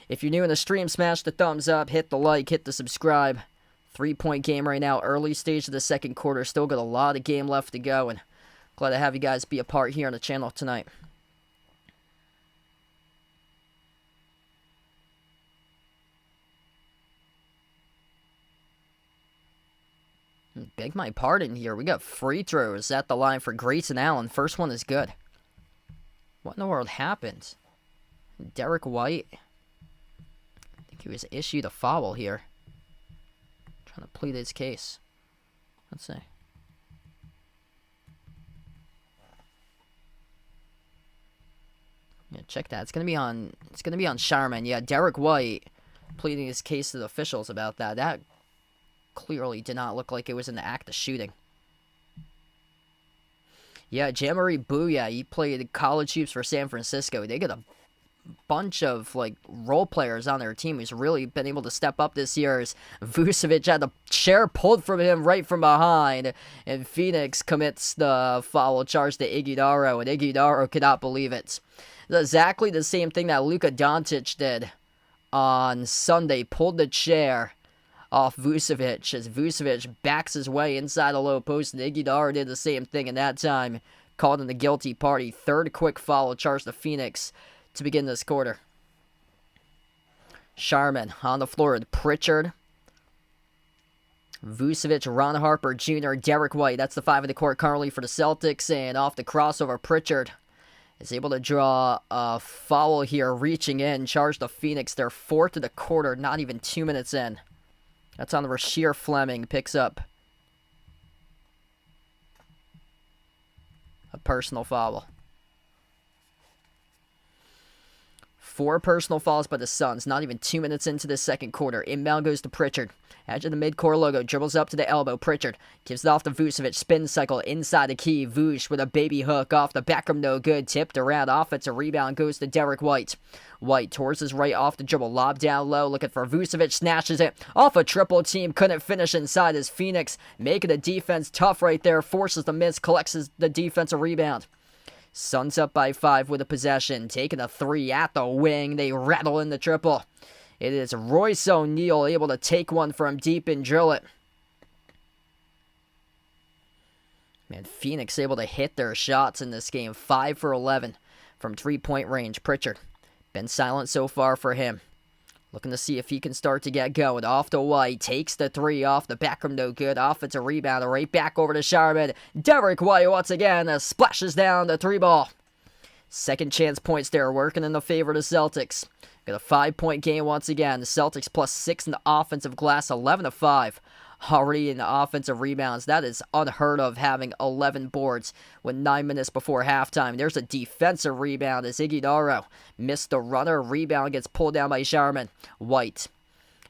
If you're new in the stream, smash the thumbs up, hit the like, hit the subscribe. 3-point game right now, early stage of the second quarter. Still got a lot of game left to go, and glad to have you guys be a part here on the channel tonight. Beg my pardon here. We got free throws at the line for Grayson Allen. First one is good. What in the world happened? Derek White. I think he was issued a foul here. Trying to plead his case. Let's see. Yeah, check that. It's gonna be on. It's gonna be on Sharman. Yeah, Derek White pleading his case to the officials about that. That clearly did not look like it was an act of shooting. Yeah, Jamari Booyah, he played college hoops for San Francisco. They got a bunch of role players on their team who's really been able to step up this year. As Vucevic had the chair pulled from him right from behind, and Phoenix commits the foul charge to Iguodala, and Iguodala could not believe it. It's exactly the same thing that Luka Doncic did on Sunday. Pulled the chair off Vucevic as Vucevic backs his way inside the low post, and Iguodala did the same thing, and that time called in the guilty party. Third quick foul charge to Phoenix to begin this quarter. Sharman on the floor with Pritchard, Vucevic, Ron Harper Jr., Derek White. That's the five of the court currently for the Celtics, and off the crossover, Pritchard is able to draw a foul here, reaching in, charge to Phoenix. They're fourth of the quarter, not even 2 minutes in. That's on the Rasheer Fleming, picks up a personal foul. 4 personal fouls by the Suns, not even 2 minutes into the second quarter. Inbound goes to Pritchard. Edge of the midcourt logo, dribbles up to the elbow. Pritchard gives it off to Vucevic. Spin cycle inside the key. Vuce with a baby hook off the Beckham, no good. Tipped around. Offensive rebound goes to Derek White. White towards his right off the dribble. Lob down low, looking for Vucevic. Snatches it off a triple team. Couldn't finish inside as Phoenix, making the defense tough right there. Forces the miss, collects the defensive rebound. Suns up by 5 with a possession. Taking a 3 at the wing. They rattle in the triple. It is Royce O'Neal able to take one from deep and drill it. Man, Phoenix able to hit their shots in this game. 5 for 11 from 3-point range. Pritchard been silent so far for him. Looking to see if he can start to get going. Off to White. Takes the 3 off the Beckham. No good. Offensive rebound. Right back over to Sharman. Derek White once again splashes down the 3 ball. Second chance points there. Working in the favor of the Celtics. Got a 5-point game once again. The Celtics plus 6 in the offensive glass. 11-5. Already in the offensive rebounds. That is unheard of, having 11 boards with 9 minutes before halftime. There's a defensive rebound as Iguodala missed the runner. Rebound gets pulled down by Sharman. White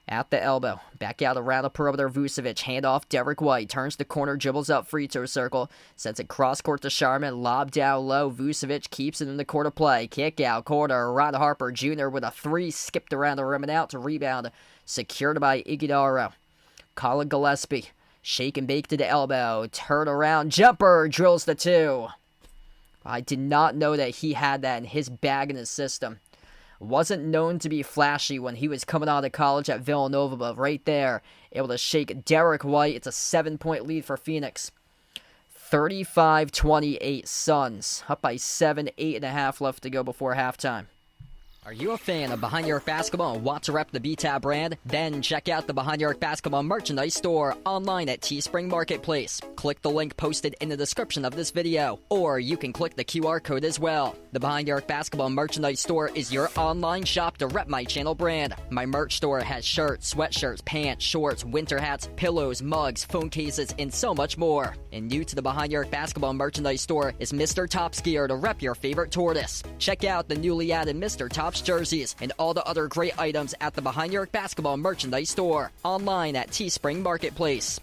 at the elbow. Back out around the perimeter. Vucevic. Handoff. Derek White. Turns the corner. Dribbles up free throw circle. Sends it cross court to Sharman. Lob down low. Vucevic keeps it in the court of play. Kick out corner. Ron Harper Jr. with a 3. Skipped around the rim and out to rebound. Secured by Iguodala. Colin Gillespie, shake and bake to the elbow, turn around, jumper, drills the 2. I did not know that he had that in his bag in his system. Wasn't known to be flashy when he was coming out of college at Villanova, but right there, able to shake Derek White. It's a 7-point lead for Phoenix. 35-28 Suns, up by 7, 8.5 left to go before halftime. Are you a fan of Behind Your Arc Basketball and want to rep the BTAB brand? Then check out the Behind Your Arc Basketball merchandise store online at Teespring Marketplace. Click the link posted in the description of this video, or you can click the QR code as well. The Behind Your Arc Basketball merchandise store is your online shop to rep my channel brand. My merch store has shirts, sweatshirts, pants, shorts, winter hats, pillows, mugs, phone cases, and so much more. And new to the Behind Your Arc Basketball merchandise store is Mr. Top's gear to rep your favorite tortoise. Check out the newly added Mr. Top's jerseys and all the other great items at the Behind Your Arc Basketball merchandise store online at Teespring Marketplace.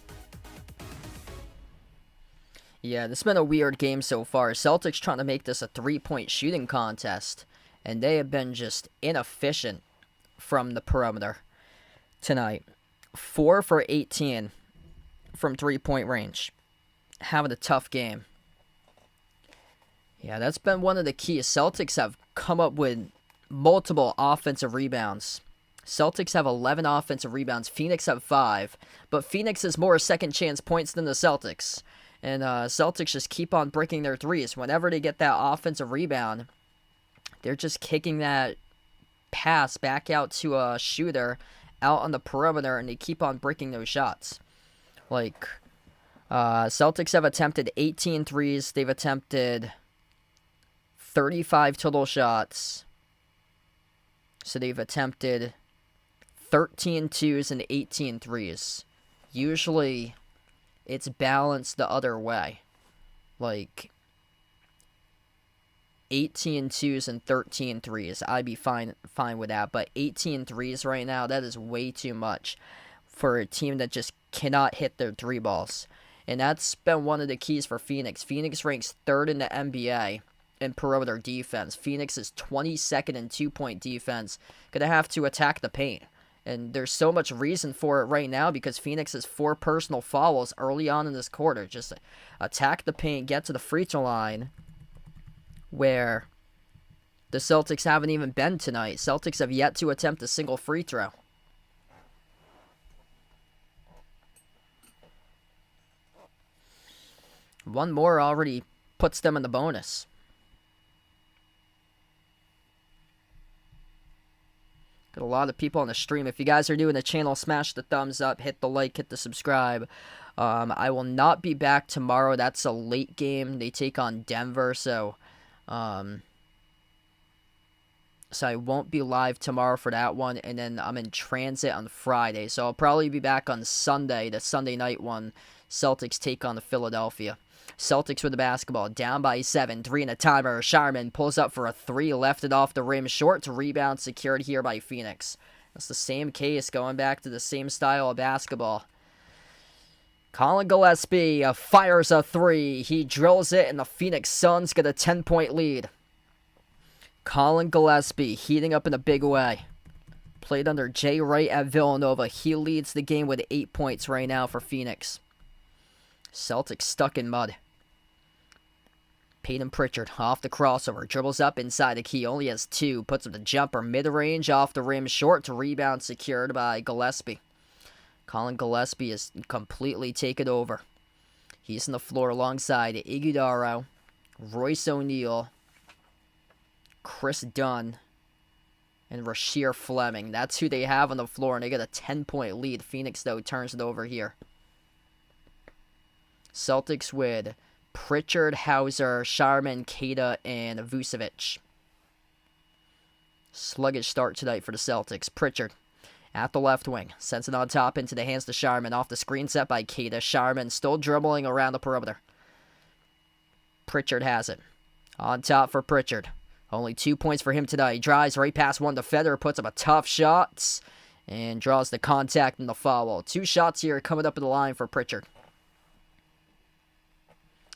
Yeah, this has been a weird game so far. Celtics trying to make this a 3-point shooting contest, and they have been just inefficient from the perimeter tonight. 4 for 18 from 3-point range. Having a tough game. Yeah, that's been one of the keys. Celtics have come up with multiple offensive rebounds. Celtics have 11 offensive rebounds. Phoenix have 5. But Phoenix has more second chance points than the Celtics. And Celtics just keep on breaking their threes. Whenever they get that offensive rebound, they're just kicking that pass back out to a shooter out on the perimeter, and they keep on breaking those shots. Celtics have attempted 18 threes. They've attempted 35 total shots. So they've attempted 13 twos and 18 threes. Usually, it's balanced the other way. Like, 18 twos and 13 threes. I'd be fine with that. But 18 threes right now, that is way too much for a team that just cannot hit their three balls. And that's been one of the keys for Phoenix. Phoenix ranks 3rd in the NBA in perimeter defense. Phoenix is 22nd in two-point defense. Gonna have to attack the paint. And there's so much reason for it right now because Phoenix has 4 personal fouls early on in this quarter. Just attack the paint, get to the free throw line, where the Celtics haven't even been tonight. Celtics have yet to attempt a single free throw. One more already puts them in the bonus. Got a lot of people on the stream. If you guys are new in the channel, smash the thumbs up, hit the like, hit the subscribe. I will not be back tomorrow. That's a late game. They take on Denver, so I won't be live tomorrow for that one, and then I'm in transit on Friday, so I'll probably be back on Sunday, the Sunday night one. Celtics take on the Philadelphia. Celtics with the basketball, down by 7, 3 in a timer. Sharman pulls up for a 3, left it off the rim, short to rebound, secured here by Phoenix. That's the same case, going back to the same style of basketball. Colin Gillespie fires a 3. He drills it, and the Phoenix Suns get a 10-point lead. Colin Gillespie heating up in a big way. Played under Jay Wright at Villanova. He leads the game with 8 points right now for Phoenix. Celtics stuck in mud. Peyton Pritchard off the crossover. Dribbles up inside the key. Only has 2. Puts up the jumper mid-range off the rim. Short to rebound secured by Gillespie. Colin Gillespie is completely taken over. He's on the floor alongside Iguodaro, Royce O'Neal, Chris Dunn, and Rasheer Fleming. That's who they have on the floor, and they get a 10-point lead. Phoenix, though, turns it over here. Celtics with Pritchard, Hauser, Sharman, Keita, and Vucevic. Sluggish start tonight for the Celtics. Pritchard at the left wing. Sends it on top into the hands to Sharman. Off the screen set by Keita. Sharman still dribbling around the perimeter. Pritchard has it. On top for Pritchard. Only 2 points for him tonight. He drives right past one defender. Puts up a tough shot. And draws the contact and the foul. 2 shots here coming up in the line for Pritchard.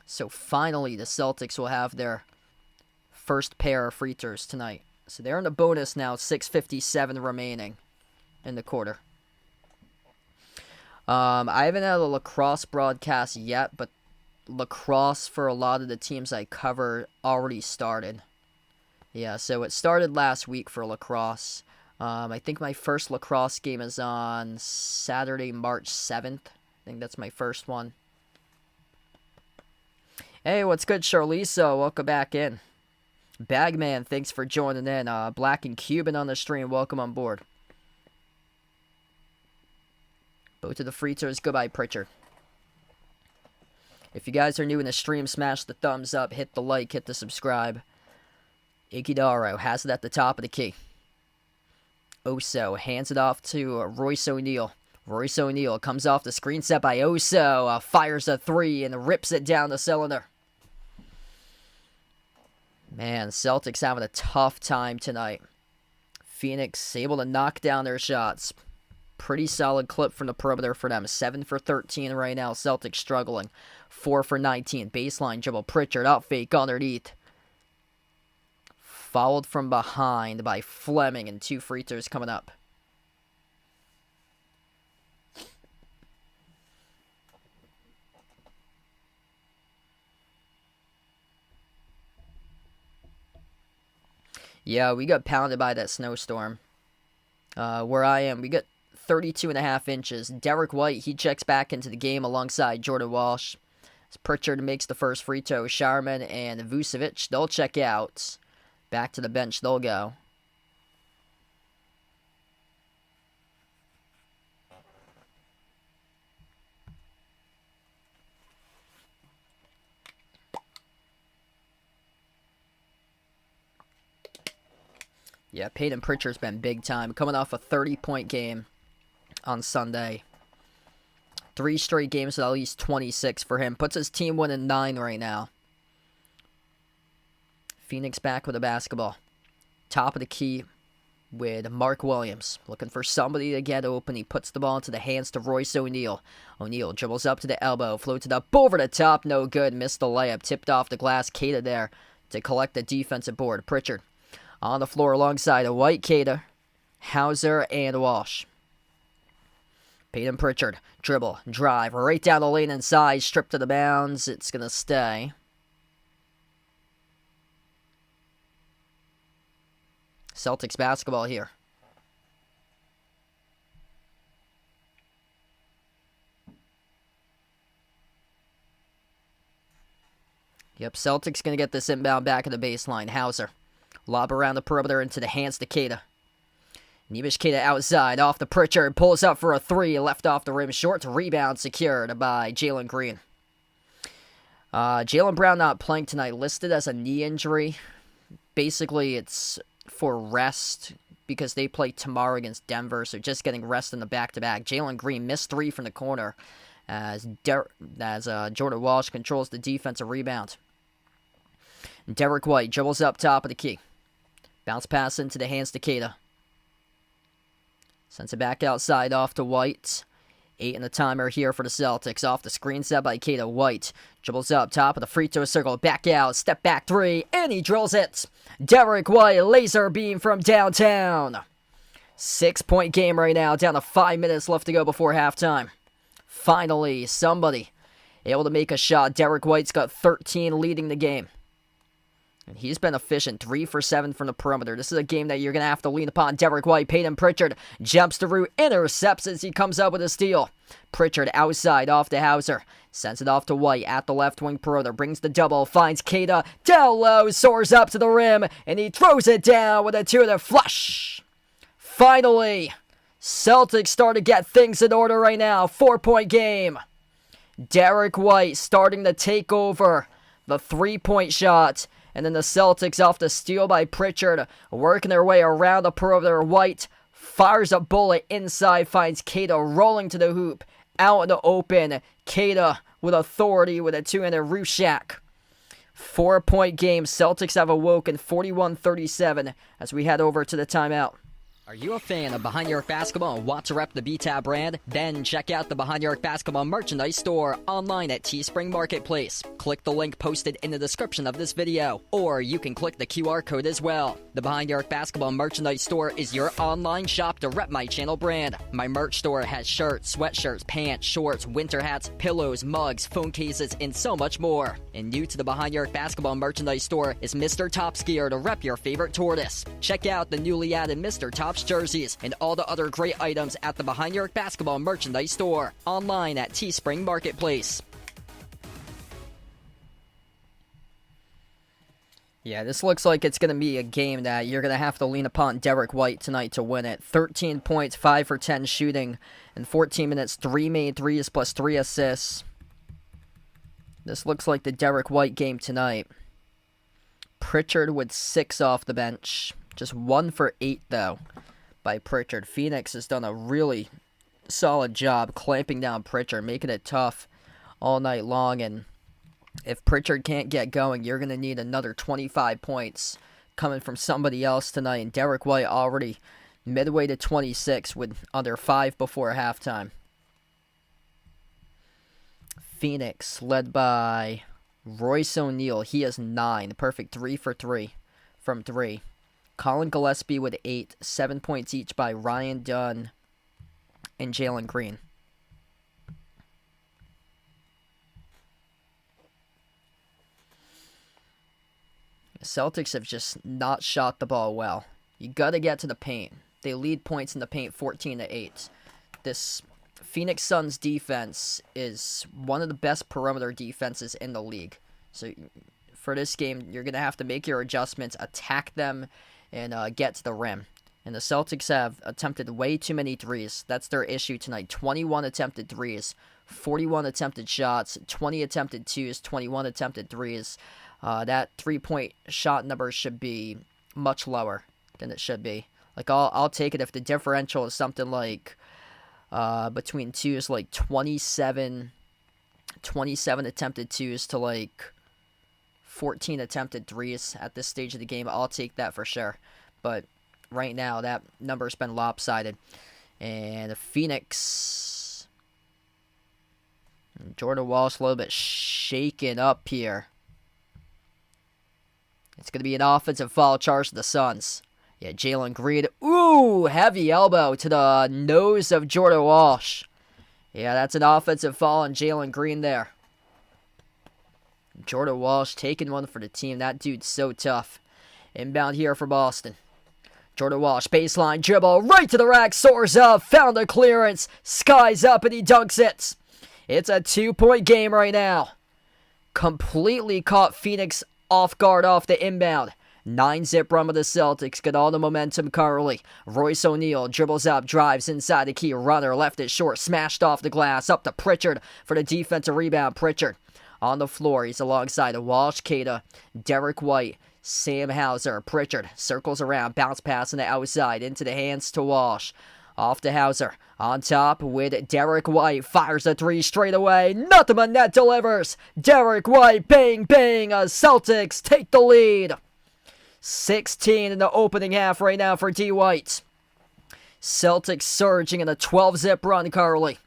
So finally, the Celtics will have their first pair of free throws tonight. So they're in the bonus now, 6:57 remaining in the quarter. I haven't had a lacrosse broadcast yet, but lacrosse for a lot of the teams I cover already started. Yeah, so it started last week for lacrosse. I think my first lacrosse game is on Saturday, March 7th. I think that's my first one. Hey, what's good, Charliso? Welcome back in. Bagman, thanks for joining in. Black and Cuban on the stream, welcome on board. Both of the free throws go by Pritchard. If you guys are new in the stream, smash the thumbs up, hit the like, hit the subscribe. Iguodaro has it at the top of the key. Oso hands it off to Royce O'Neal. Royce O'Neal comes off the screen set by Oso, fires a 3 and rips it down the cylinder. Man, Celtics having a tough time tonight. Phoenix able to knock down their shots. Pretty solid clip from the perimeter for them. 7 for 13 right now. Celtics struggling. 4 for 19. Baseline dribble. Pritchard out fake underneath. Fouled from behind by Fleming, and 2 free throws coming up. Yeah, we got pounded by that snowstorm. Where I am, we got 32.5 inches. Derek White, he checks back into the game alongside Jordan Walsh. As Pritchard makes the first free throw, Sharman and Vucevic, they'll check out. Back to the bench they'll go. Yeah, Peyton Pritchard's been big time. Coming off a 30-point game on Sunday. 3 straight games with at least 26 for him. Puts his team winning 9 right now. Phoenix back with the basketball. Top of the key with Mark Williams. Looking for somebody to get open. He puts the ball into the hands to Royce O'Neal. O'Neal dribbles up to the elbow. Floats it up over the top. No good. Missed the layup. Tipped off the glass. Queta there to collect the defensive board. Pritchard on the floor alongside a White, Queta, Hauser, and Walsh. Peyton Pritchard. Dribble. Drive. Right down the lane inside. Stripped to the bounds. It's going to stay. Celtics basketball here. Yep, Celtics going to get this inbound back at the baseline. Hauser. Lob around the perimeter into the hands to Queta. Neemish Queta outside, off the Pritchard. Pulls up for a 3. Left off the rim short. Rebound secured by Jalen Green. Jaylen Brown not playing tonight. Listed as a knee injury. Basically, it's for rest because they play tomorrow against Denver, so just getting rest in the back-to-back. Jalen Green missed 3 from the corner as Jordan Walsh controls the defensive rebound. Derek White dribbles up top of the key. Bounce pass into the hands to Queta. Sends it back outside off to White. 8 in the timer here for the Celtics. Off the screen set by Queta. White dribbles up top of the free throw circle. Back out. Step back 3. And he drills it. Derek White. Laser beam from downtown. 6-point game right now. Down to 5 minutes left to go before halftime. Finally, somebody able to make a shot. Derek White's got 13 leading the game. And he's been efficient, 3 for 7 from the perimeter. This is a game that you're going to have to lean upon. Derek White, Peyton Pritchard, jumps the route, intercepts as he comes up with a steal. Pritchard outside, off to Hauser. Sends it off to White at the left wing perimeter. Brings the double, finds Queta. Down low, soars up to the rim, and he throws it down with a 2-2 flush. Finally, Celtics start to get things in order right now. 4-point game. Derek White starting to take over the 3-point shot. And then the Celtics off the steal by Pritchard, working their way around the perimeter. White fires a bullet inside, finds Queta rolling to the hoop. Out in the open, Queta with authority with a 2-handed Rushak. 4-point game. Celtics have awoken 41-37 as we head over to the timeout. Are you a fan of Behind Your Arc Basketball and want to rep the BTAB brand? Then check out the Behind Your Arc Basketball merchandise store online at Teespring Marketplace. Click the link posted in the description of this video, or you can click the QR code as well. The Behind Your Arc Basketball merchandise store is your online shop to rep my channel brand. My merch store has shirts, sweatshirts, pants, shorts, winter hats, pillows, mugs, phone cases, and so much more. And new to the Behind Your Arc Basketball merchandise store is Mr. Top's gear to rep your favorite tortoise. Check out the newly added Mr. Top's jerseys and all the other great items at the Behind Your Arc Basketball merchandise store online at Teespring Marketplace. Yeah, this looks like it's going to be a game that you're going to have to lean upon Derek White tonight to win it. 13 points, 5 for 10 shooting in 14 minutes, 3 made threes plus 3 assists. This looks like the Derek White game tonight. Pritchard with 6 off the bench. Just 1 for 8, though, by Pritchard. Phoenix has done a really solid job clamping down Pritchard, making it tough all night long. And if Pritchard can't get going, you're going to need another 25 points coming from somebody else tonight. And Derek White already midway to 26 with under 5 before halftime. Phoenix led by Royce O'Neal. He has 9. Perfect 3 for 3 from 3. Colin Gillespie with 8, 7 points each by Ryan Dunn and Jalen Green. The Celtics have just not shot the ball well. You got to get to the paint. They lead points in the paint 14-8. This Phoenix Suns defense is one of the best perimeter defenses in the league. So for this game, you're going to have to make your adjustments, attack them, and get to the rim. And the Celtics have attempted way too many threes. That's their issue tonight. 21 attempted threes, 41 attempted shots, 20 attempted twos, 21 attempted threes. That 3-point shot number should be much lower than it should be. Like, I'll take it if the differential is something like between twos, like 27 attempted twos to like 14 attempted threes at this stage of the game. I'll take that for sure. But right now, that number's been lopsided. And Phoenix, Jordan Walsh a little bit shaken up here. It's going to be an offensive foul charge to the Suns. Yeah, Jalen Green. Ooh, heavy elbow to the nose of Jordan Walsh. Yeah, that's an offensive foul on Jalen Green there. Jordan Walsh taking one for the team. That dude's so tough. Inbound here for Boston. Jordan Walsh, baseline dribble, right to the rack, soars up, found a clearance, skies up, and he dunks it. It's a 2-point game right now. Completely caught Phoenix off guard off the inbound. 9-zip run with the Celtics, got all the momentum currently. Royce O'Neal dribbles up, drives inside the key, runner, left it short, smashed off the glass, up to Pritchard for the defensive rebound. Pritchard on the floor, he's alongside of Walsh, Cada, Derek White, Sam Hauser. Pritchard circles around, bounce pass on the outside, into the hands to Walsh. Off to Hauser, on top with Derek White, fires a three straight away, nothing but net delivers. Derek White, bang, bang, Celtics take the lead. 16 in the opening half right now for D. White. Celtics surging in a 12-zip run currently.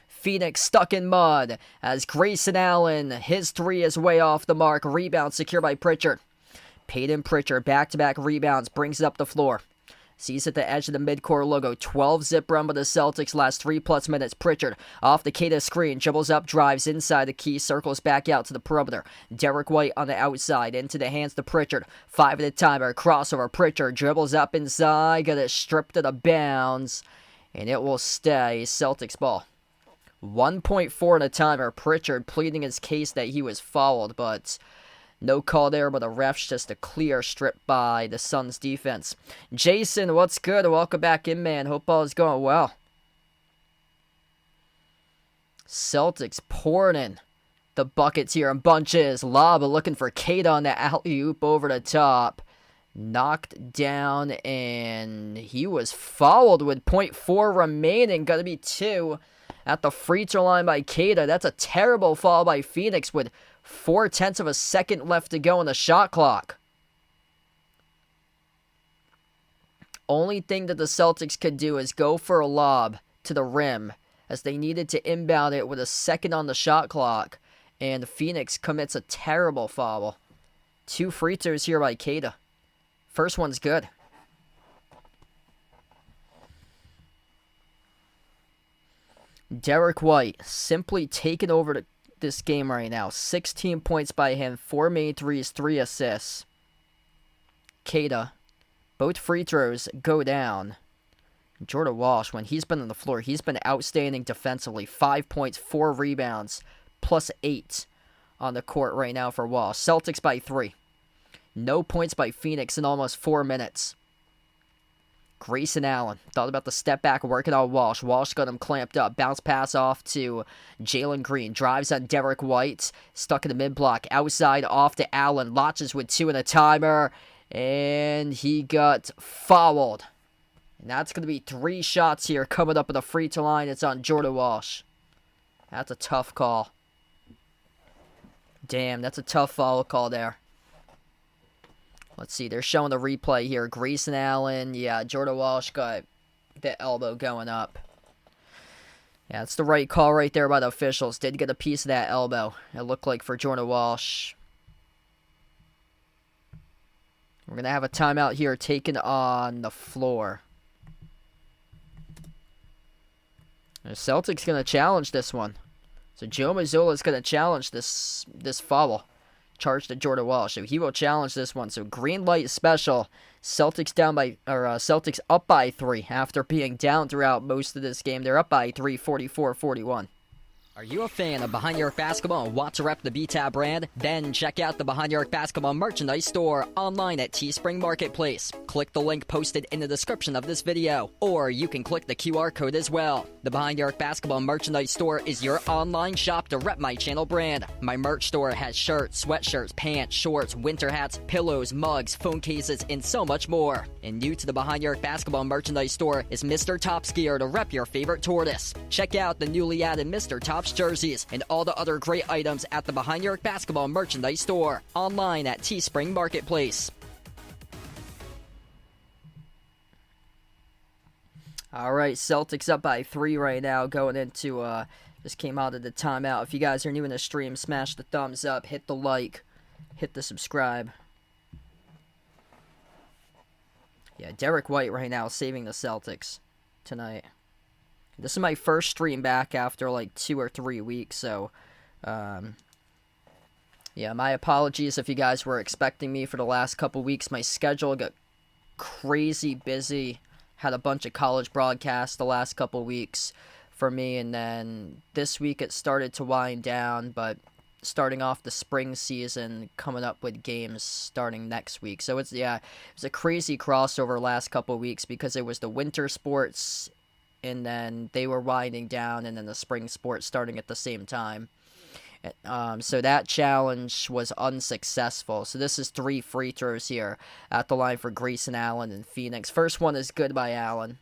Phoenix stuck in mud as Grayson Allen, his three is way off the mark. Rebound secured by Pritchard. Peyton Pritchard, back-to-back rebounds, brings it up the floor. Sees at the edge of the midcourt logo. 12-zip run by the Celtics last 3+ minutes. Pritchard off the Cada screen. Dribbles up, drives inside the key. Circles back out to the perimeter. Derek White on the outside. Into the hands to Pritchard. 5 at a timer. Crossover. Pritchard dribbles up inside. Got it stripped out of bounds. And it will stay Celtics ball. 1.4 in a timer. Pritchard pleading his case that he was fouled, but no call there, but a ref's just a clear strip by the Suns defense. Jason, what's good? Welcome back in, man. Hope all is going well. Celtics pouring in the buckets here in bunches. Lob looking for Cada on the alley-oop over the top. Knocked down, and he was fouled with 0.4 remaining. Got to be 2 at the free throw line by Cada. That's a terrible foul by Phoenix with 0.4 of a second left to go on the shot clock. Only thing that the Celtics could do is go for a lob to the rim, as they needed to inbound it with a second on the shot clock, and Phoenix commits a terrible foul. 2 free throws here by Cada. First one's good. Derek White simply taking over this game right now. 16 points by him, 4 made threes, 3 assists. Cada, both free throws go down. Jordan Walsh, when he's been on the floor, he's been outstanding defensively. 5 points, 4 rebounds, plus 8 on the court right now for Walsh. Celtics by 3. No points by Phoenix in almost 4 minutes. Grayson Allen thought about the step back, working on Walsh. Walsh got him clamped up. Bounce pass off to Jalen Green. Drives on Derek White. Stuck in the mid-block. Outside off to Allen. Launches with 2 in a timer. And he got fouled. And that's going to be 3 shots here coming up at the free throw line. It's on Jordan Walsh. That's a tough call. Damn, that's a tough foul call there. Let's see, they're showing the replay here. Grayson Allen, yeah, Jordan Walsh got the elbow going up. Yeah, it's the right call right there by the officials. Did get a piece of that elbow, it looked like, for Jordan Walsh. We're going to have a timeout here taken on the floor. The Celtics going to challenge this one. So Joe Mazzulla's going to challenge this foul charge to Jordan Walsh. So he will challenge this one. So green light special. Celtics Celtics up by 3 after being down throughout most of this game. They're up by 3, 44-41. Are you a fan of Behind Your Arc Basketball and want to rep the B-Tab brand? Then check out the Behind Your Arc Basketball merchandise store online at Teespring Marketplace. Click the link posted in the description of this video, or you can click the QR code as well. The Behind Your Arc Basketball merchandise store is your online shop to rep my channel brand. My merch store has shirts, sweatshirts, pants, shorts, winter hats, pillows, mugs, phone cases, and so much more. And new to the Behind Your Arc Basketball merchandise store is Mr. Top's gear to rep your favorite tortoise. Check out the newly added Mr. Top's jerseys and all the other great items at the Behind Your Arc Basketball merchandise store online at Teespring Marketplace. All right, Celtics up by 3 right now going into, just came out of the timeout. If you guys are new in the stream, smash the thumbs up, hit the like, hit the subscribe. Yeah, Derek White right now saving the Celtics tonight. This is my first stream back after like 2 or 3 weeks, so, yeah, my apologies if you guys were expecting me for the last couple weeks. My schedule got crazy busy. Had a bunch of college broadcasts the last couple weeks for me, and then this week it started to wind down, but starting off the spring season, coming up with games starting next week. So it's, yeah, it was a crazy crossover last couple weeks because it was the winter sports, and then they were winding down, and then the spring sports starting at the same time. So that challenge was unsuccessful. So this is 3 free throws here at the line for Grayson Allen and Phoenix. First one is good by Allen.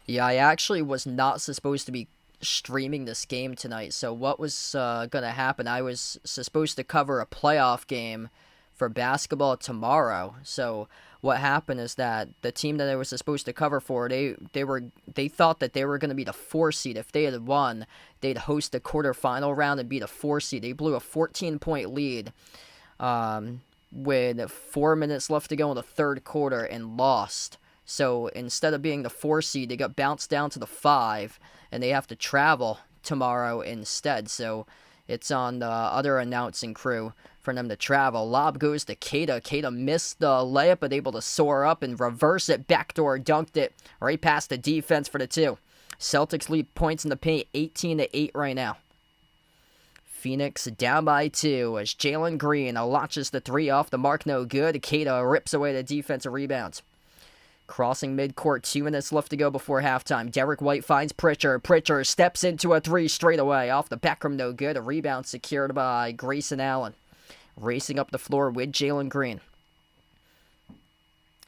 Yeah, I actually was not supposed to be streaming this game tonight. So what was going to happen? I was supposed to cover a playoff game for basketball tomorrow. So what happened is that the team that I was supposed to cover for, they thought that they were going to be the 4 seed. If they had won, they'd host the quarterfinal round and be the 4 seed. They blew a 14-point lead with 4 minutes left to go in the third quarter and lost. So instead of being the 4 seed, they got bounced down to the 5, and they have to travel tomorrow instead. So it's on the other announcing crew for them to travel. Lob goes to Keita. Keita missed the layup, but able to soar up and reverse it. Backdoor dunked it right past the defense for the 2. Celtics lead points in the paint 18-8 right now. Phoenix down by 2 as Jalen Green launches the 3 off the mark. No good. Keita rips away the defensive rebound. Crossing midcourt, 2 minutes left to go before halftime. Derek White finds Pritchard. Pritchard steps into a 3 straight away. Off the back rim, no good. A rebound secured by Grayson Allen. Racing up the floor with Jalen Green.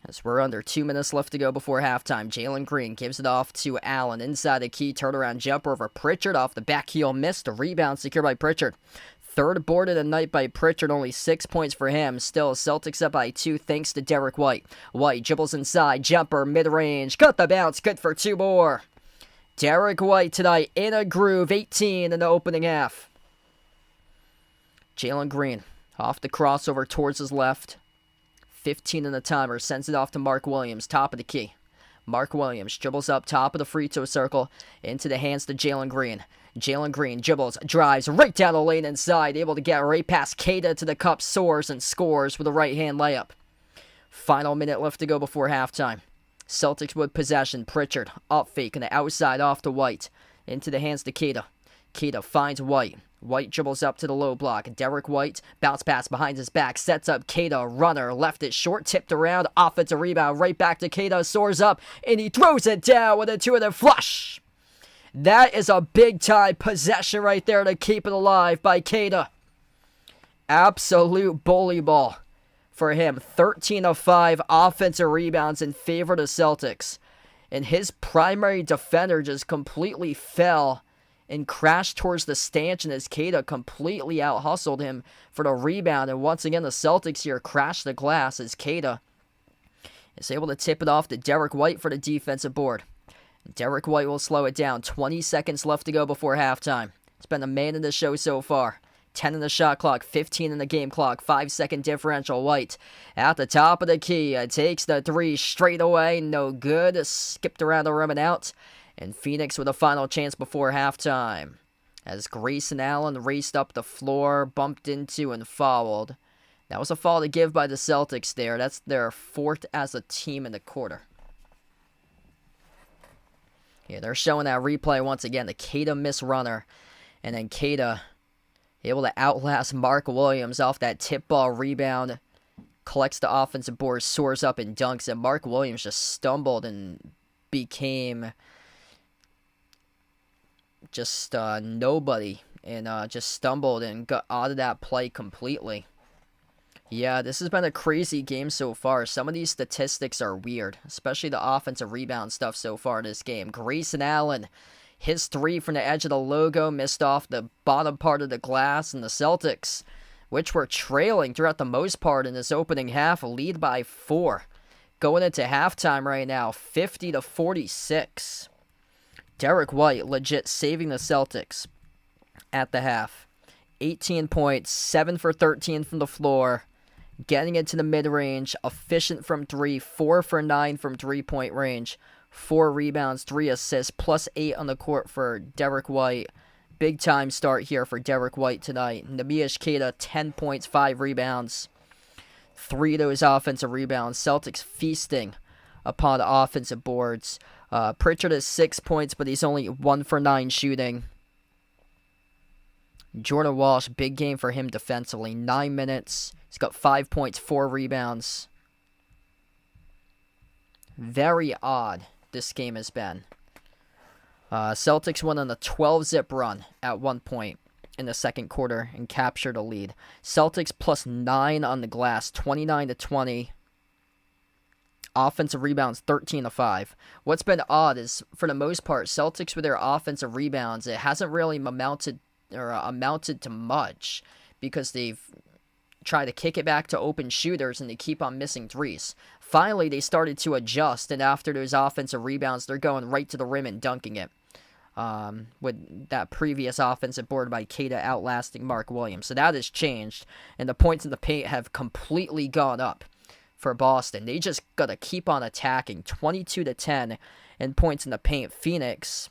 As we're under 2 minutes left to go before halftime, Jalen Green gives it off to Allen. Inside the key, turnaround jumper over Pritchard. Off the back heel, missed. A rebound secured by Pritchard. Third board of the night by Pritchard, only 6 points for him. Still, Celtics up by 2 thanks to Derek White. White dribbles inside, jumper, mid-range, cut the bounce, good for 2 more. Derek White tonight in a groove, 18 in the opening half. Jalen Green off the crossover towards his left. 15 in the timer, sends it off to Mark Williams, top of the key. Mark Williams dribbles up top of the free throw circle, into the hands to Jalen Green. Jalen Green dribbles, drives right down the lane inside, able to get right past Keita to the cup, soars and scores with a right-hand layup. Final minute left to go before halftime. Celtics with possession. Pritchard up fake on the outside off to White. Into the hands to Keita. Keita finds White. White dribbles up to the low block. Derek White, bounce pass behind his back, sets up Keita, runner, left it short, tipped around, offensive rebound, right back to Keita, soars up, and he throws it down with a 2-handed flush. That is a big-time possession right there to keep it alive by Keita. Absolute bully ball for him. 13 of 5 offensive rebounds in favor of the Celtics. And his primary defender just completely fell and crashed towards the stanchion as Keita completely out-hustled him for the rebound. And once again, the Celtics here crash the glass as Keita is able to tip it off to Derek White for the defensive board. Derek White will slow it down. 20 seconds left to go before halftime. He's been the man in the show so far. 10 in the shot clock, 15 in the game clock, 5-second differential. White at the top of the key. Takes the 3 straight away. No good. Skipped around the rim and out. And Phoenix with a final chance before halftime. As Grayson Allen raced up the floor, bumped into and fouled. That was a foul to give by the Celtics there. That's their 4th as a team in the quarter. Yeah, they're showing that replay once again. The Cada miss runner. And then Cada able to outlast Mark Williams off that tip ball rebound. Collects the offensive board, soars up and dunks. And Mark Williams just stumbled and became just nobody. And just stumbled and got out of that play completely. Yeah, this has been a crazy game so far. Some of these statistics are weird, especially the offensive rebound stuff so far in this game. Grayson Allen, his three from the edge of the logo, missed off the bottom part of the glass, and the Celtics, which were trailing throughout the most part in this opening half, lead by 4. Going into halftime right now, 50-46. Derek White legit saving the Celtics at the half. 18 points, 7 for 13 from the floor. Getting into the mid-range, efficient from 3, 4 for 9 from 3-point range, 4 rebounds, 3 assists, plus 8 on the court for Derek White. Big-time start here for Derek White tonight. Neemias Queta, 10 points, 5 rebounds, 3 of those offensive rebounds. Celtics feasting upon the offensive boards. Pritchard has 6 points, but he's only 1 for 9 shooting. Jordan Walsh, big game for him defensively. 9 minutes. He's got 5 points, 4 rebounds. Very odd this game has been. Celtics went on a 12-zip run at one point in the second quarter and captured a lead. Celtics plus 9 on the glass, 29-20. Offensive rebounds, 13-5. What's been odd is, for the most part, Celtics with their offensive rebounds, it hasn't really amounted to much because they've try to kick it back to open shooters, and they keep on missing threes. Finally, they started to adjust, and after those offensive rebounds, they're going right to the rim and dunking it. With that previous offensive board by Cada outlasting Mark Williams. So that has changed, and the points in the paint have completely gone up for Boston. They just got to keep on attacking. 22-10 in points in the paint. Phoenix,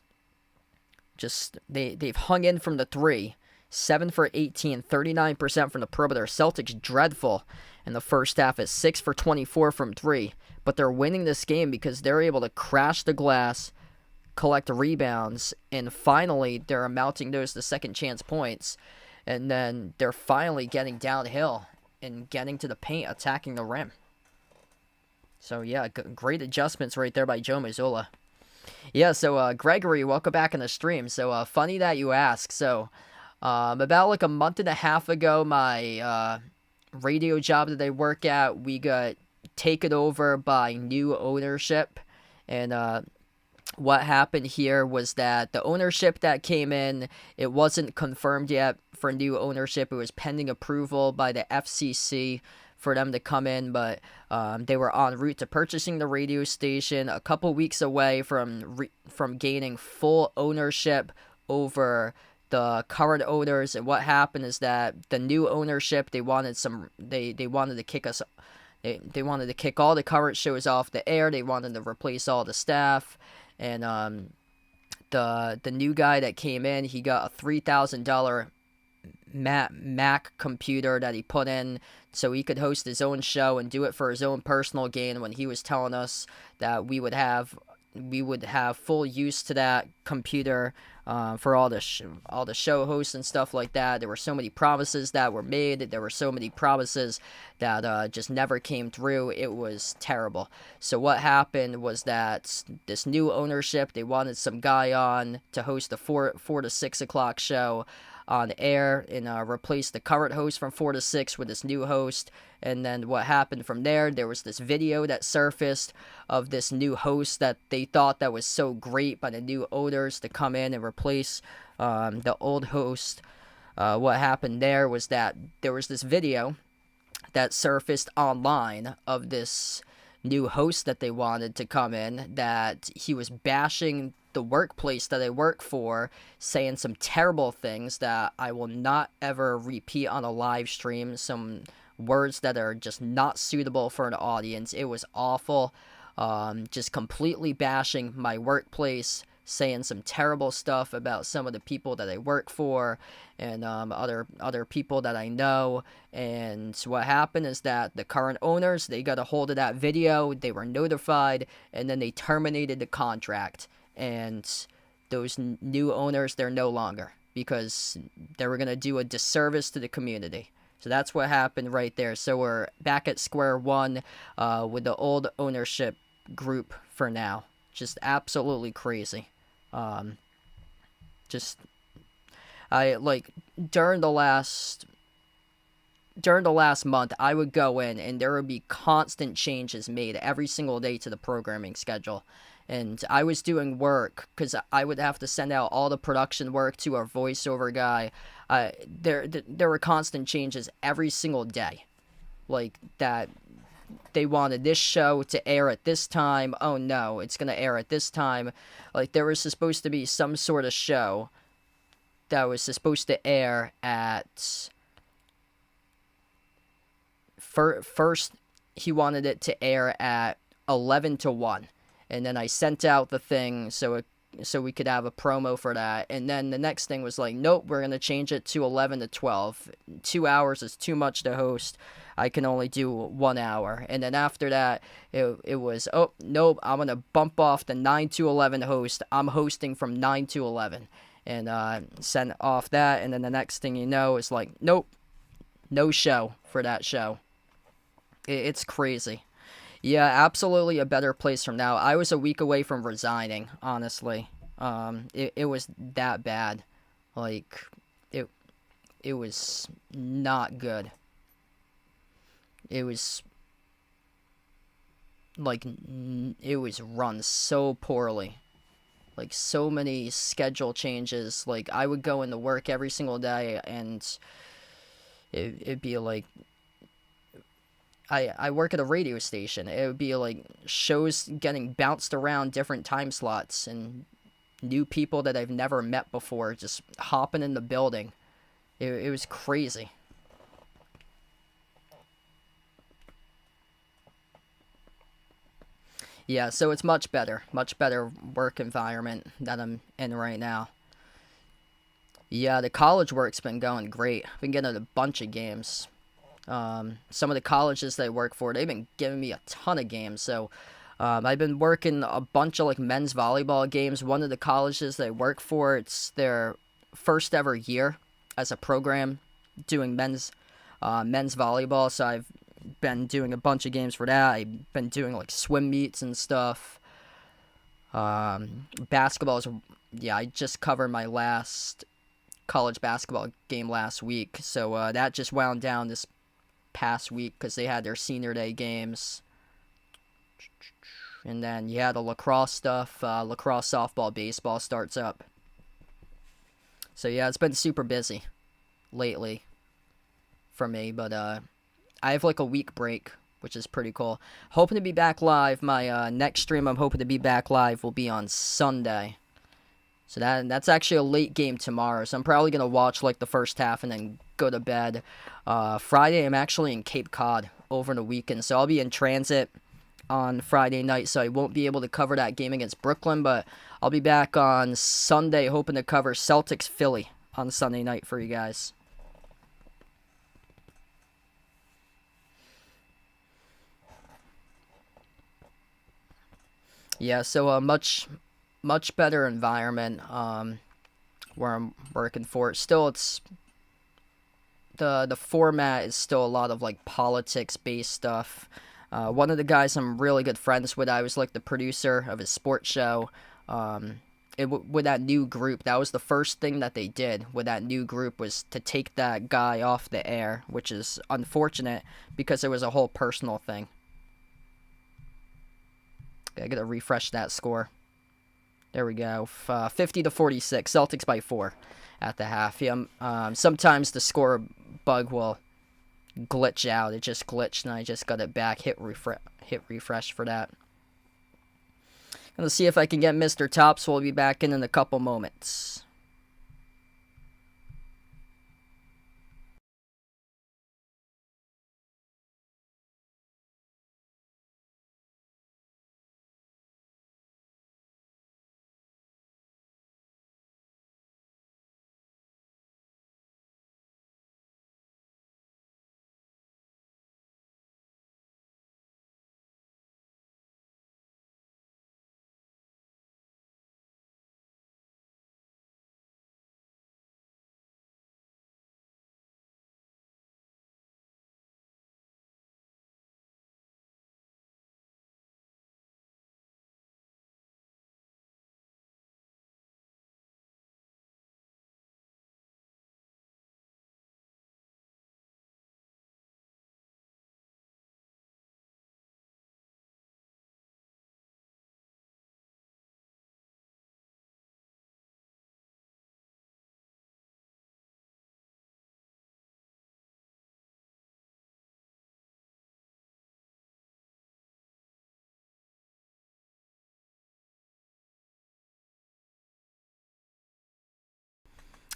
just they've hung in from the 3. 7 for 18, 39% from the perimeter. Celtics dreadful in the first half at 6 for 24 from 3. But they're winning this game because they're able to crash the glass, collect rebounds, and finally they're amounting those to second chance points. And then they're finally getting downhill and getting to the paint, attacking the rim. So yeah, great adjustments right there by Joe Mazzulla. Yeah, so Gregory, welcome back in the stream. So funny that you ask. So about like a month and a half ago, my radio job that I work at, we got taken over by new ownership. And what happened here was that the ownership that came in, it wasn't confirmed yet for new ownership. It was pending approval by the FCC for them to come in, but they were en route to purchasing the radio station, a couple weeks away from gaining full ownership over the current owners. And what happened is that the new ownership, they wanted to kick us. They wanted to kick all the current shows off the air. They wanted to replace all the staff. And the new guy that came in, he got a $3,000 Mac computer that he put in so he could host his own show and do it for his own personal gain, when he was telling us that we would have full use to that computer for all the show hosts and stuff like that. There were so many promises that were made. There were so many promises that just never came through. It was terrible. So what happened was that this new ownership, they wanted some guy on to host the 4 to 6 o'clock show on air and replace the current host from 4 to 6 with this new host. And then what happened from there was this video that surfaced of this new host that they thought that was so great by the new owners to come in and replace the old host. What happened there was that there was this video that surfaced online of this new host that they wanted to come in, that he was bashing the workplace that I work for, saying some terrible things that I will not ever repeat on a live stream, some words that are just not suitable for an audience. It was awful. Just completely bashing my workplace, saying some terrible stuff about some of the people that I work for and other people that I know. And so what happened is that the current owners, they got a hold of that video, they were notified, and then they terminated the contract. and those new owners, they're no longer, because they were going to do a disservice to the community. So that's what happened right there. So we're back at square one with the old ownership group for now. Just absolutely crazy. Just I like during the last month, I would go in and there would be constant changes made every single day to the programming schedule. And I was doing work because I would have to send out all the production work to our voiceover guy. There were constant changes every single day. Like that, they wanted this show to air at this time. Oh no, it's going to air at this time. Like there was supposed to be some sort of show that was supposed to air at... First, he wanted it to air at 11 to 1. And then I sent out the thing so we could have a promo for that. And then the next thing was like, nope, we're going to change it to 11 to 12. 2 hours is too much to host. I can only do 1 hour. And then after that, it was, oh, nope, I'm going to bump off the 9 to 11 host. I'm hosting from 9 to 11. And sent off that. And then the next thing you know is like, nope, no show for that show. It's crazy. Yeah, absolutely a better place from now. I was a week away from resigning, honestly. It was that bad. Like, it was not good. It was, like, it was run so poorly. Like, so many schedule changes. Like, I would go into work every single day, and it'd be like... I work at a radio station. It would be like shows getting bounced around different time slots and new people that I've never met before just hopping in the building. It was crazy. Yeah, so it's much better work environment that I'm in right now. Yeah, the college work's been going great. I've been getting a bunch of games. Some of the colleges that I work for, they've been giving me a ton of games. So I've been working a bunch of like men's volleyball games. One of the colleges that I work for, it's their first ever year as a program doing men's volleyball. So I've been doing a bunch of games for that. I've been doing like swim meets and stuff. Basketball is, yeah, I just covered my last college basketball game last week. So that just wound down this past week because they had their senior day games. And then yeah, the lacrosse stuff, lacrosse, softball, baseball starts up. So yeah, it's been super busy lately for me, but I have like a week break, which is pretty cool. Hoping to be back live. My next stream I'm hoping to be back live will be on Sunday. So that's actually a late game tomorrow. So I'm probably going to watch like the first half and then go to bed. Friday I'm actually in Cape Cod over the weekend. So I'll be in transit on Friday night. So I won't be able to cover that game against Brooklyn. But I'll be back on Sunday hoping to cover Celtics Philly on Sunday night for you guys. Yeah, so a much better environment where I'm working for. Still, it's the format is still a lot of like politics based stuff. One of the guys I'm really good friends with, I was like the producer of his sports show. With that new group, that was the first thing that they did with that new group was to take that guy off the air, which is unfortunate because it was a whole personal thing. I gotta refresh that score. There we go. 50 to 46. Celtics by 4 at the half. Yeah, sometimes the score bug will glitch out. It just glitched, and I just got it back. Hit refresh for that. Gonna see if I can get Mr. Tops. We'll be back in a couple moments.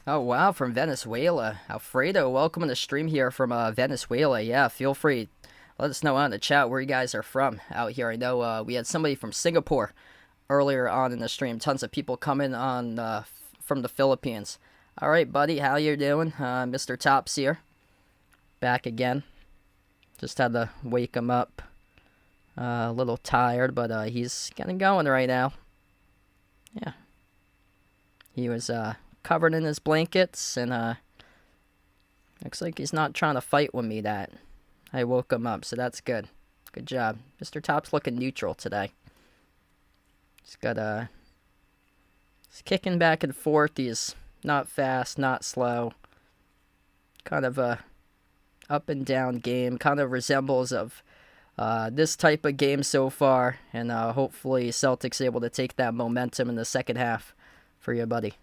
Oh, wow, from Venezuela. Alfredo, welcome to the stream here from Venezuela. Yeah, feel free. Let us know out in the chat where you guys are from out here. I know we had somebody from Singapore earlier on in the stream. Tons of people coming on from the Philippines. All right, buddy, how you doing? Mr. Tops here. Back again. Just had to wake him up. A little tired, but he's getting going right now. Yeah. He was covered in his blankets, and looks like he's not trying to fight with me that I woke him up, so that's good. Good job. Mr. Top's looking neutral today. He's kicking back and forth. He's not fast, not slow. Kind of a up and down game. Kind of resembles of this type of game so far, and hopefully Celtics able to take that momentum in the second half for you, buddy.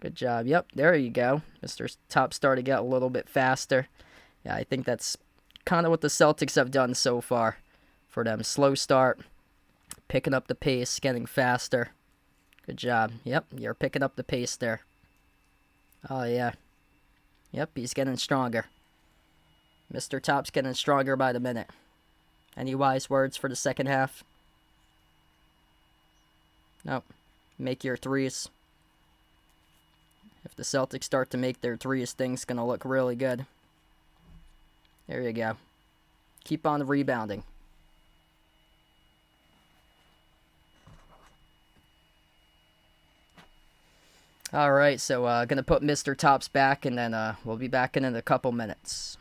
Good job. Yep, there you go. Mr. Top started to get a little bit faster. Yeah, I think that's kind of what the Celtics have done so far for them. Slow start, picking up the pace, getting faster. Good job. Yep, you're picking up the pace there. Oh, yeah. Yep, he's getting stronger. Mr. Top's getting stronger by the minute. Any wise words for the second half? Nope. Make your threes. If the Celtics start to make their threes, things going to look really good. There you go. Keep on rebounding. All right, so going to put Mr. Tops back, and then we'll be back in a couple minutes.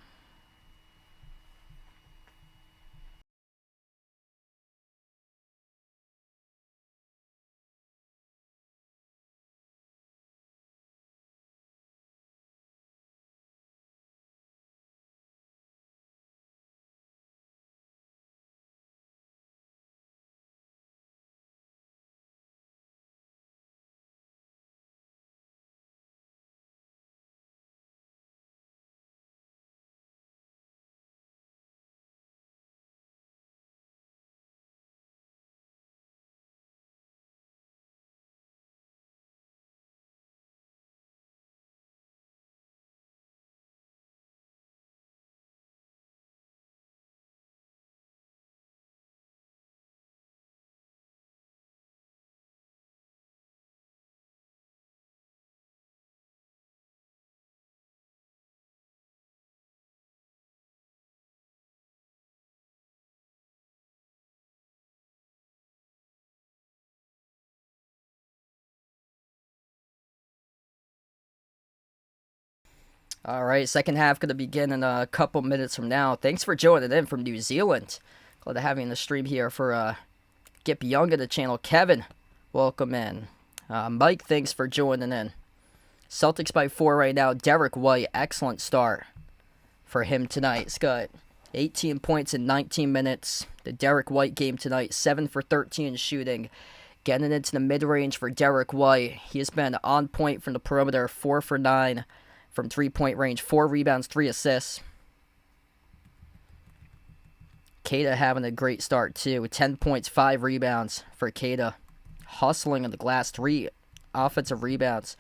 All right, second half going to begin in a couple minutes from now. Thanks for joining in from New Zealand. Glad to have you in the stream here for Get Young of the channel. Kevin, welcome in. Mike, thanks for joining in. Celtics by 4 right now. Derek White, excellent start for him tonight. He's got 18 points in 19 minutes. The Derek White game tonight, 7 for 13 shooting. Getting into the mid-range for Derek White. He has been on point from the perimeter, 4 for 9 from three-point range. 4 rebounds, 3 assists. Keita having a great start too. 10 points, 5 rebounds for Keita. Hustling on the glass, 3 offensive rebounds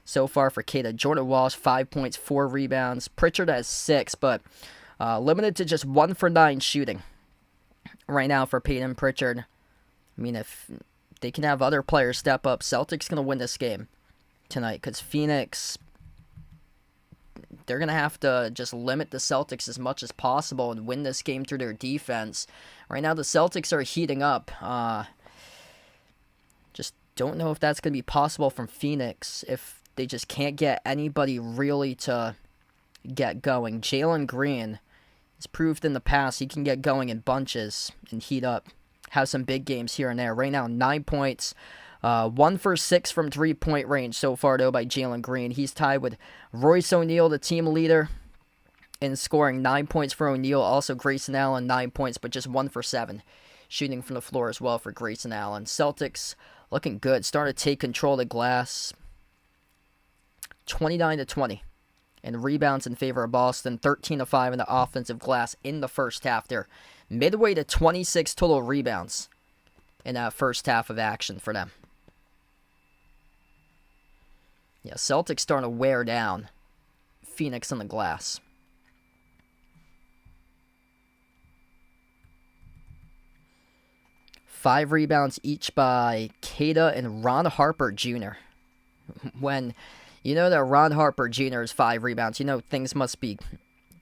so far for Keita. Jordan Walsh, 5 points, 4 rebounds. Pritchard has 6, but limited to just 1 for 9 shooting right now for Peyton Pritchard. I mean, if they can have other players step up, Celtics going to win this game tonight, because Phoenix, they're going to have to just limit the Celtics as much as possible and win this game through their defense. Right now, the Celtics are heating up. Just don't know if that's going to be possible from Phoenix if they just can't get anybody really to get going. Jalen Green has proved in the past he can get going in bunches and heat up. Have some big games here and there. Right now, 9 points. 1 for 6 from three-point range so far, though, by Jalen Green. He's tied with Royce O'Neal, the team leader, in scoring. 9 points for O'Neal. Also, Grayson Allen, 9 points, but just 1 for 7 shooting from the floor as well for Grayson Allen. Celtics looking good. Starting to take control of the glass. 29-20 in rebounds in favor of Boston. 13-5 in the offensive glass in the first half there. Midway to 26 total rebounds in that first half of action for them. Yeah, Celtics starting to wear down Phoenix on the glass. Five rebounds each by Kada and Ron Harper Jr. When you know that Ron Harper Jr. is 5 rebounds, you know things must be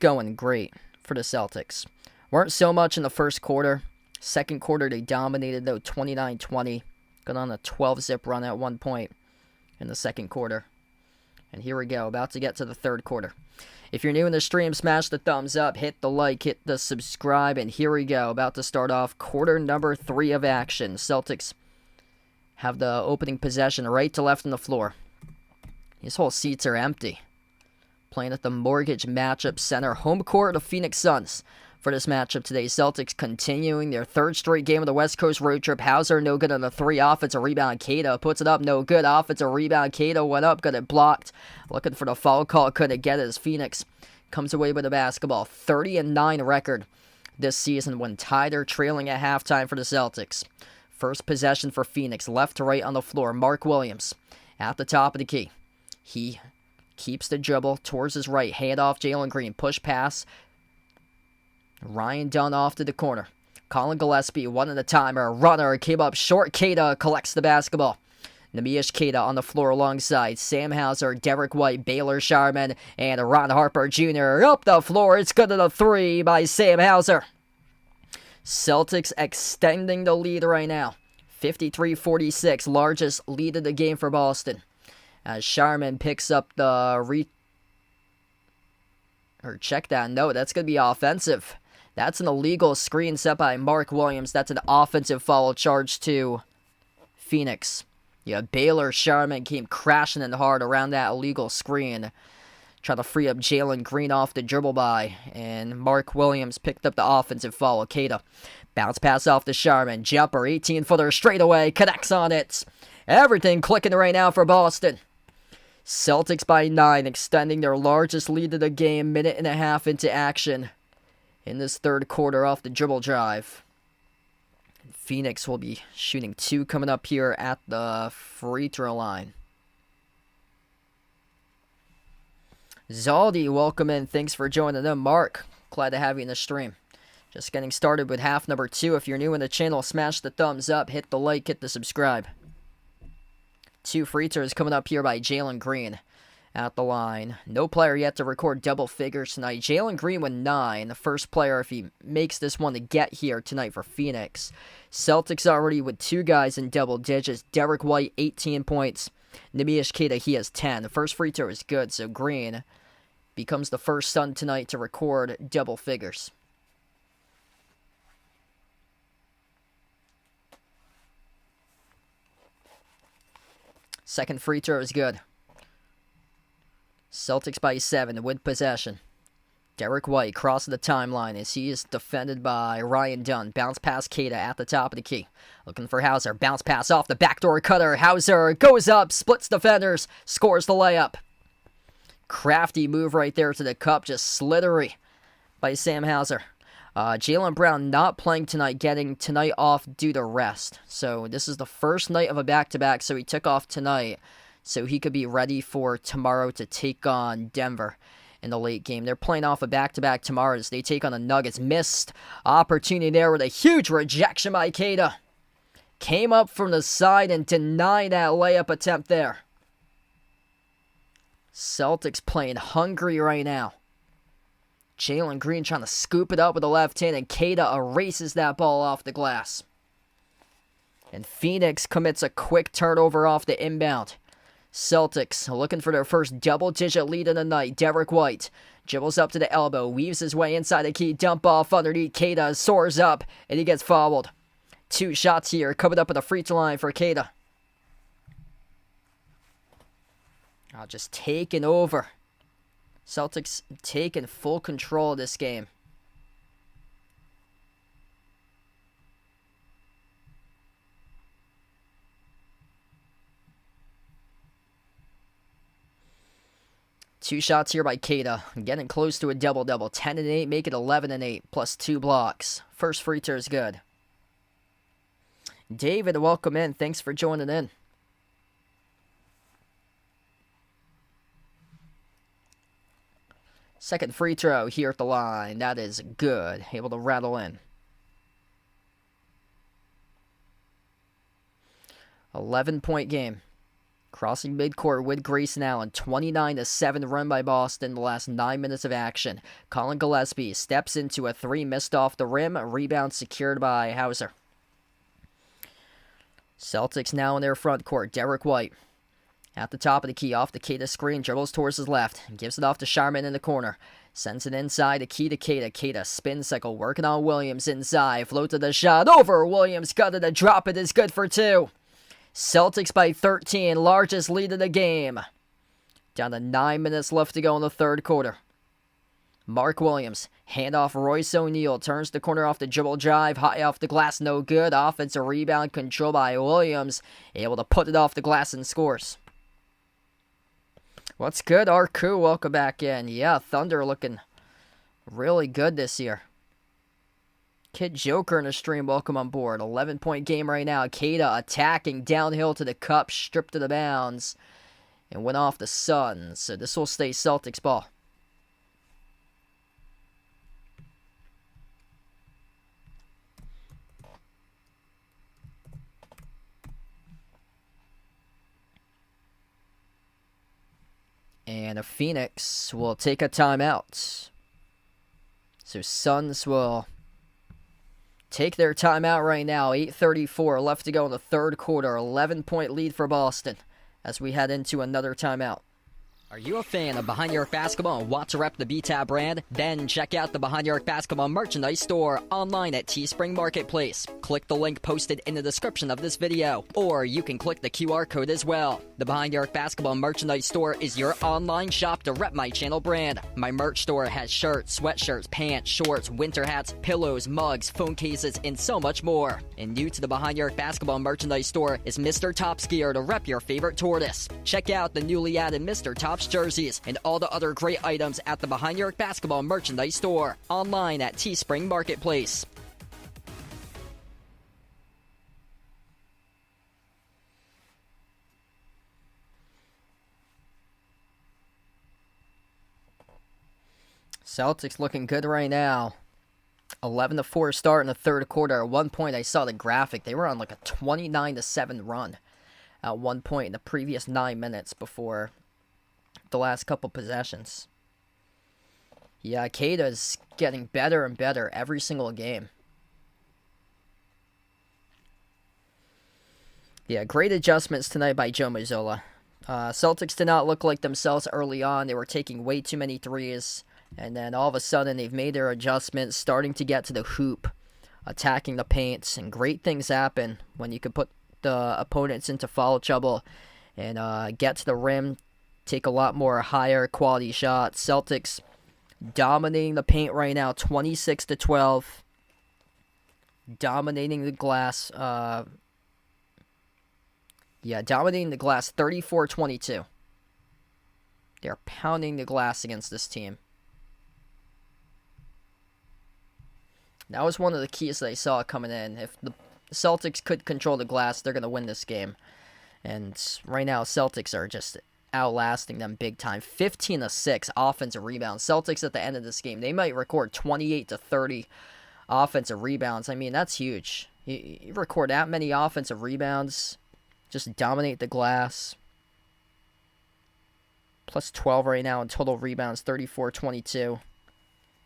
going great for the Celtics. Weren't so much in the first quarter. Second quarter, they dominated, though, 29-20. Got on a 12-zip run at one point in the second quarter. And here we go, about to get to the third quarter. If you're new in the stream, smash the thumbs up, hit the like, hit the subscribe, and here we go, about to start off quarter number 3 of action. Celtics have the opening possession right to left on the floor. These whole seats are empty. Playing at the Mortgage Matchup Center, home court of Phoenix Suns. For this matchup today, Celtics continuing their third straight game of the West Coast road trip. Hauser no good on the 3. Offensive rebound. Kada puts it up. No good. Offensive rebound. Kada went up. Got it blocked. Looking for the foul call. Couldn't get it as Phoenix comes away with the basketball. 30-9 record this season when tied or trailing at halftime for the Celtics. First possession for Phoenix. Left to right on the floor. Mark Williams at the top of the key. He keeps the dribble towards his right. Hand off Jalen Green. Push pass. Ryan Dunn off to the corner. Colin Gillespie, one at a time. A runner came up short. Kada collects the basketball. Neemias Queta on the floor alongside Sam Hauser, Derek White, Baylor Sharman, and Ron Harper Jr. Up the floor. It's good to the 3 by Sam Hauser. Celtics extending the lead right now. 53-46, largest lead of the game for Boston. As Sharman picks up the check that. No, that's going to be offensive. That's an illegal screen set by Mark Williams. That's an offensive foul charge to Phoenix. Yeah, Baylor Sharman came crashing in hard around that illegal screen. Trying to free up Jalen Green off the dribble by. And Mark Williams picked up the offensive foul. Kada bounce pass off to Sharman. Jumper, 18-footer straight away. Connects on it. Everything clicking right now for Boston. Celtics by 9, extending their largest lead of the game. Minute and a half into action in this third quarter off the dribble drive. Phoenix will be shooting 2 coming up here at the free throw line. Zaldi, welcome in. Thanks for joining in. Mark, glad to have you in the stream. Just getting started with half number 2. If you're new in the channel, smash the thumbs up, hit the like, hit the subscribe. 2 free throws coming up here by Jalen Green at the line. No player yet to record double figures tonight. Jalen Green with 9. The first player, if he makes this one, to get here tonight for Phoenix. Celtics already with 2 guys in double digits. Derek White, 18 points. Neemias Queta, he has 10. The first free throw is good, so Green becomes the first Sun tonight to record double figures. Second free throw is good. Celtics by 7 with possession. Derek White crossing the timeline as he is defended by Ryan Dunn. Bounce pass Kada at the top of the key. Looking for Hauser. Bounce pass off the backdoor cutter. Hauser goes up, splits defenders, scores the layup. Crafty move right there to the cup, just slithery by Sam Hauser. Jaylen Brown not playing tonight, getting tonight off due to rest. So this is the first night of a back-to-back, so he took off tonight so he could be ready for tomorrow to take on Denver in the late game. They're playing off a back-to-back tomorrow as they take on the Nuggets. Missed opportunity there with a huge rejection by Kada. Came up from the side and denied that layup attempt there. Celtics playing hungry right now. Jalen Green trying to scoop it up with the left hand, and Kada erases that ball off the glass. And Phoenix commits a quick turnover off the inbound. Celtics looking for their first double-digit lead of the night. Derek White dribbles up to the elbow, weaves his way inside the key, dump off underneath. Kada soars up, and he gets fouled. 2 shots here, coming up at the free throw line for Kada. Just taking over. Celtics taking full control of this game. Two shots here by Kada. Getting close to a double-double. 10-8, make it 11-8, plus 2 blocks. First free throw is good. David, welcome in. Thanks for joining in. Second free throw here at the line. That is good. Able to rattle in. 11-point game. Crossing midcourt with Grayson Allen. 29-7 run by Boston in the last 9 minutes of action. Colin Gillespie steps into a three, missed off the rim. A rebound secured by Hauser. Celtics now in their front court. Derek White at the top of the key, off the Keita screen, dribbles towards his left, gives it off to Sharman in the corner. Sends it inside, a key to Keita. Keita spin cycle, working on Williams inside. Floated the shot over. Williams got it. A drop. It is good for two. Celtics by 13, largest lead of the game. Down to 9 minutes left to go in the third quarter. Mark Williams, handoff Royce O'Neal, turns the corner off the dribble drive, high off the glass, no good. Offensive rebound control by Williams, able to put it off the glass and scores. What's good, Arku? Welcome back in. Yeah, Thunder looking really good this year. Kid Joker in the stream, welcome on board. 11-point game right now. Keita attacking downhill to the cup, stripped to the bounds, and went off the Suns. So this will stay Celtics ball. And Phoenix will take a timeout. So Suns will take their timeout right now. 8:34 left to go in the third quarter. 11-point lead for Boston as we head into another timeout. Are you a fan of Behind Your Arc Basketball and want to rep the BTAB brand? Then check out the Behind Your Arc Basketball merchandise store online at Teespring Marketplace. Click the link posted in the description of this video, or you can click the QR code as well. The Behind Your Arc Basketball merchandise store is your online shop to rep my channel brand. My merch store has shirts, sweatshirts, pants, shorts, winter hats, pillows, mugs, phone cases, and so much more. And new to the Behind Your Arc Basketball merchandise store is Mr. Top's gear to rep your favorite tortoise. Check out the newly added Mr. Top's jerseys and all the other great items at the Behind Your Arc Basketball merchandise store online at Teespring Marketplace. Celtics looking good right now. 11-4 start in the third quarter. At one point I saw the graphic. They were on like a 29-7 run at one point in the previous 9 minutes before the last couple possessions. Yeah, Keita's getting better and better every single game. Yeah, great adjustments tonight by Joe Mazzola. Celtics did not look like themselves early on. They were taking way too many threes. And then all of a sudden they've made their adjustments, starting to get to the hoop, attacking the paints. And great things happen when you can put the opponents into foul trouble and get to the rim, take a lot more higher quality shots. Celtics dominating the paint right now, 26-12. Dominating the glass. Dominating the glass, 34-22. They're pounding the glass against this team. That was one of the keys that I saw coming in. If the Celtics could control the glass, they're going to win this game. And right now, Celtics are just outlasting them big time. 15-6 offensive rebounds. Celtics at the end of this game, they might record 28-30 offensive rebounds. I mean, that's huge. You record that many offensive rebounds, just dominate the glass. Plus 12 right now in total rebounds, 34-22.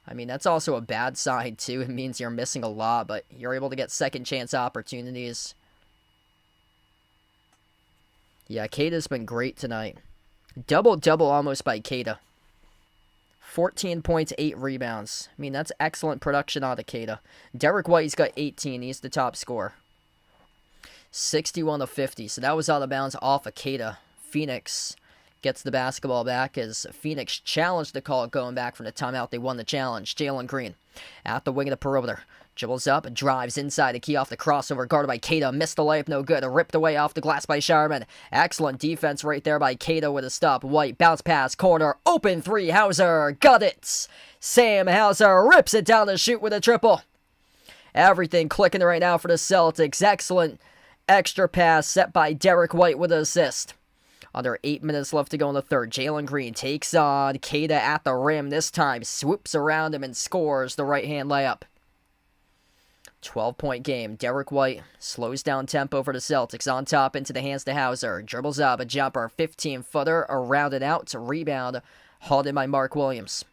I mean, that's also a bad side, too. It means you're missing a lot, but you're able to get second chance opportunities. Yeah, Keita's been great tonight. Double-double almost by Keita. 14 points, 8 rebounds. I mean, that's excellent production out of Keita. Derek White's got 18. He's the top scorer. 61-50. So that was out of bounds off of Keita. Phoenix gets the basketball back as Phoenix challenged the call going back from the timeout. They won the challenge. Jalen Green at the wing of the perimeter. Dribbles up and drives inside. A key off the crossover. Guarded by Keita. Missed the layup. No good. Ripped away off the glass by Sharman. Excellent defense right there by Keita with a stop. White bounce pass. Corner. Open three. Hauser. Got it. Sam Hauser rips it down to shoot with a triple. Everything clicking right now for the Celtics. Excellent extra pass set by Derek White with an assist. Under 8 minutes left to go in the third. Jalen Green takes on Queta at the rim. This time swoops around him and scores the right-hand layup. 12-point game. Derek White slows down tempo for the Celtics. On top into the hands to Hauser. Dribbles up a jumper. 15-footer around and out. Rebound hauled in by Mark Williams.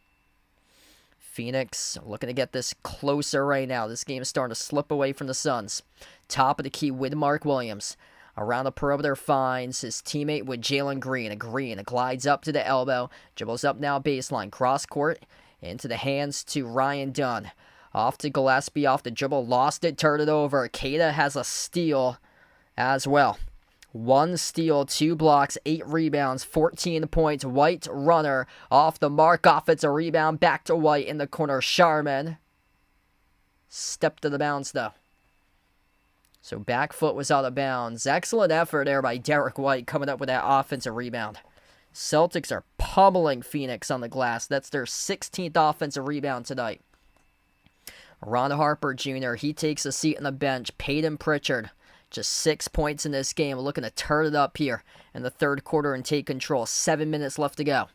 Phoenix looking to get this closer right now. This game is starting to slip away from the Suns. Top of the key with Mark Williams. Around the perimeter finds his teammate with Jalen Green. Green glides up to the elbow. Dribbles up now baseline. Cross court. Into the hands to Ryan Dunn. Off to Gillespie. Off the dribble. Lost it. Turned it over. Queta has a steal as well. 1 steal, 2 blocks, 8 rebounds, 14 points. White runner off the mark. Offensive rebound. Back to White in the corner. Sharman stepped to the bounds though. So back foot was out of bounds. Excellent effort there by Derek White coming up with that offensive rebound. Celtics are pummeling Phoenix on the glass. That's their 16th offensive rebound tonight. Ron Harper Jr., he takes a seat on the bench. Peyton Pritchard, just 6 points in this game. Looking to turn it up here in the third quarter and take control. 7 minutes left to go.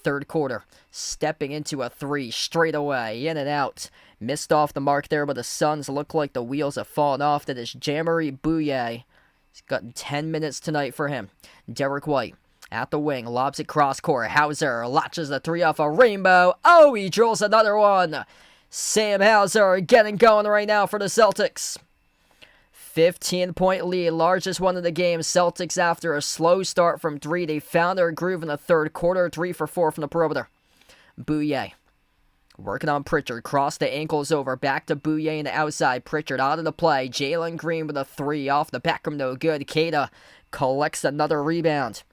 Third quarter, stepping into a 3 straight away, in and out. Missed off the mark there, but the Suns look like the wheels have fallen off. That is Jamari Bouye. He's got 10 minutes tonight for him. Derek White at the wing, lobs it cross court. Hauser launches the 3 off a rainbow. Oh, he drills another one. Sam Hauser getting going right now for the Celtics. 15-point lead, largest one of the game. Celtics, after a slow start from 3, they found their groove in the third quarter. 3 for 4 from the perimeter. Bouye working on Pritchard. Cross the ankles over. Back to Bouye in the outside. Pritchard out of the play. Jalen Green with a 3 off the back of no good. Queta collects another rebound.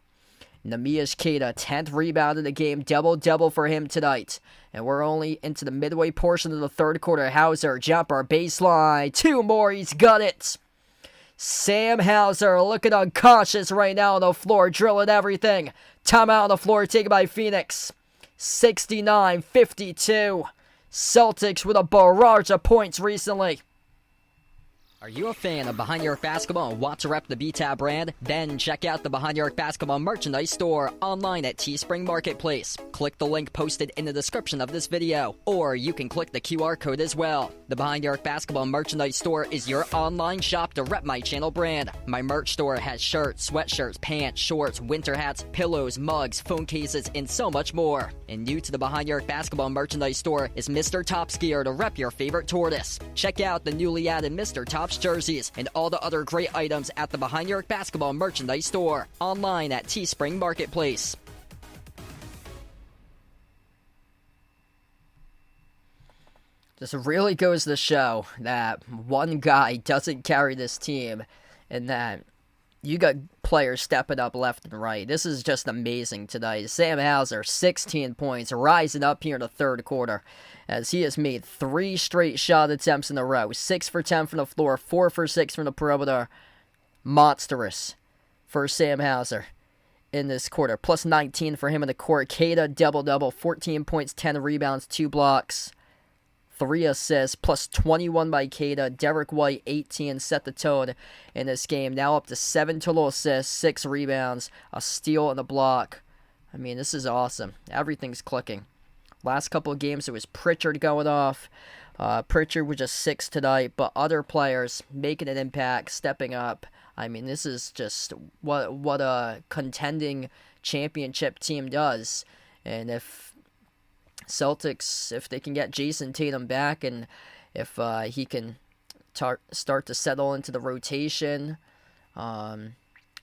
Neemias Queta, 10th rebound in the game. Double-double for him tonight. And we're only into the midway portion of the third quarter. Hauser, jumper, baseline. 2 more, he's got it. Sam Hauser looking unconscious right now on the floor, drilling everything. Timeout on the floor taken by Phoenix. 69-52. Celtics with a barrage of points recently. Are you a fan of Behind Your Arc Basketball and want to rep the BTAB brand? Then check out the Behind Your Arc Basketball merchandise store online at Teespring Marketplace. Click the link posted in the description of this video, or you can click the QR code as well. The Behind Your Arc Basketball merchandise store is your online shop to rep my channel brand. My merch store has shirts, sweatshirts, pants, shorts, winter hats, pillows, mugs, phone cases, and so much more. And new to the Behind Your Arc Basketball merchandise store is Mr. Top's gear to rep your favorite tortoise. Check out the newly added Mr. Top's jerseys and all the other great items at the Behind Your Arc Basketball merchandise store online at Teespring Marketplace. This really goes to show that one guy doesn't carry this team, and that you got players stepping up left and right. This is just amazing tonight. Sam Hauser, 16 points, rising up here in the third quarter, as he has made 3 straight shot attempts in a row. 6 for 10 from the floor, 4 for 6 from the perimeter. Monstrous for Sam Hauser in this quarter. Plus 19 for him in the court. Queta, double-double, 14 points, 10 rebounds, 2 blocks. 3 assists, plus 21 by Queta. Derek White, 18, set the tone in this game. Now up to 7 total assists, 6 rebounds, a steal and a block. I mean, this is awesome. Everything's clicking. Last couple of games, it was Pritchard going off. Pritchard was just 6 tonight, but other players making an impact, stepping up. I mean, this is just what a contending championship team does. And if Celtics, if they can get Jason Tatum back, and if he can start to settle into the rotation,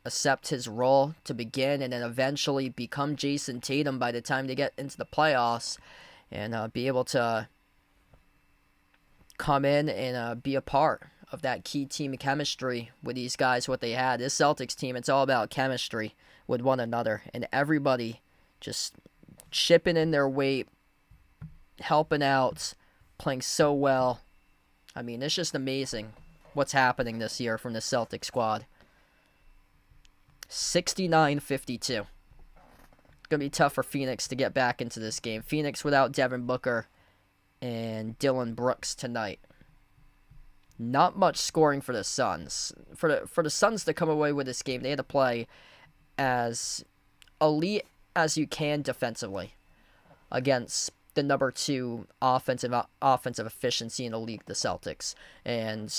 accept his role to begin, and then eventually become Jason Tatum by the time they get into the playoffs, and be able to come in and be a part of that key team chemistry with these guys, what they had. This Celtics team, it's all about chemistry with one another, and everybody just chipping in their weight, helping out, playing so well. I mean, it's just amazing what's happening this year from the Celtic squad. 69-52. Going to be tough for Phoenix to get back into this game. Phoenix without Devin Booker and Dylan Brooks tonight. Not much scoring for the Suns. For the Suns to come away with this game, they had to play as elite as you can defensively against the number 2 offensive efficiency in the league, the Celtics. And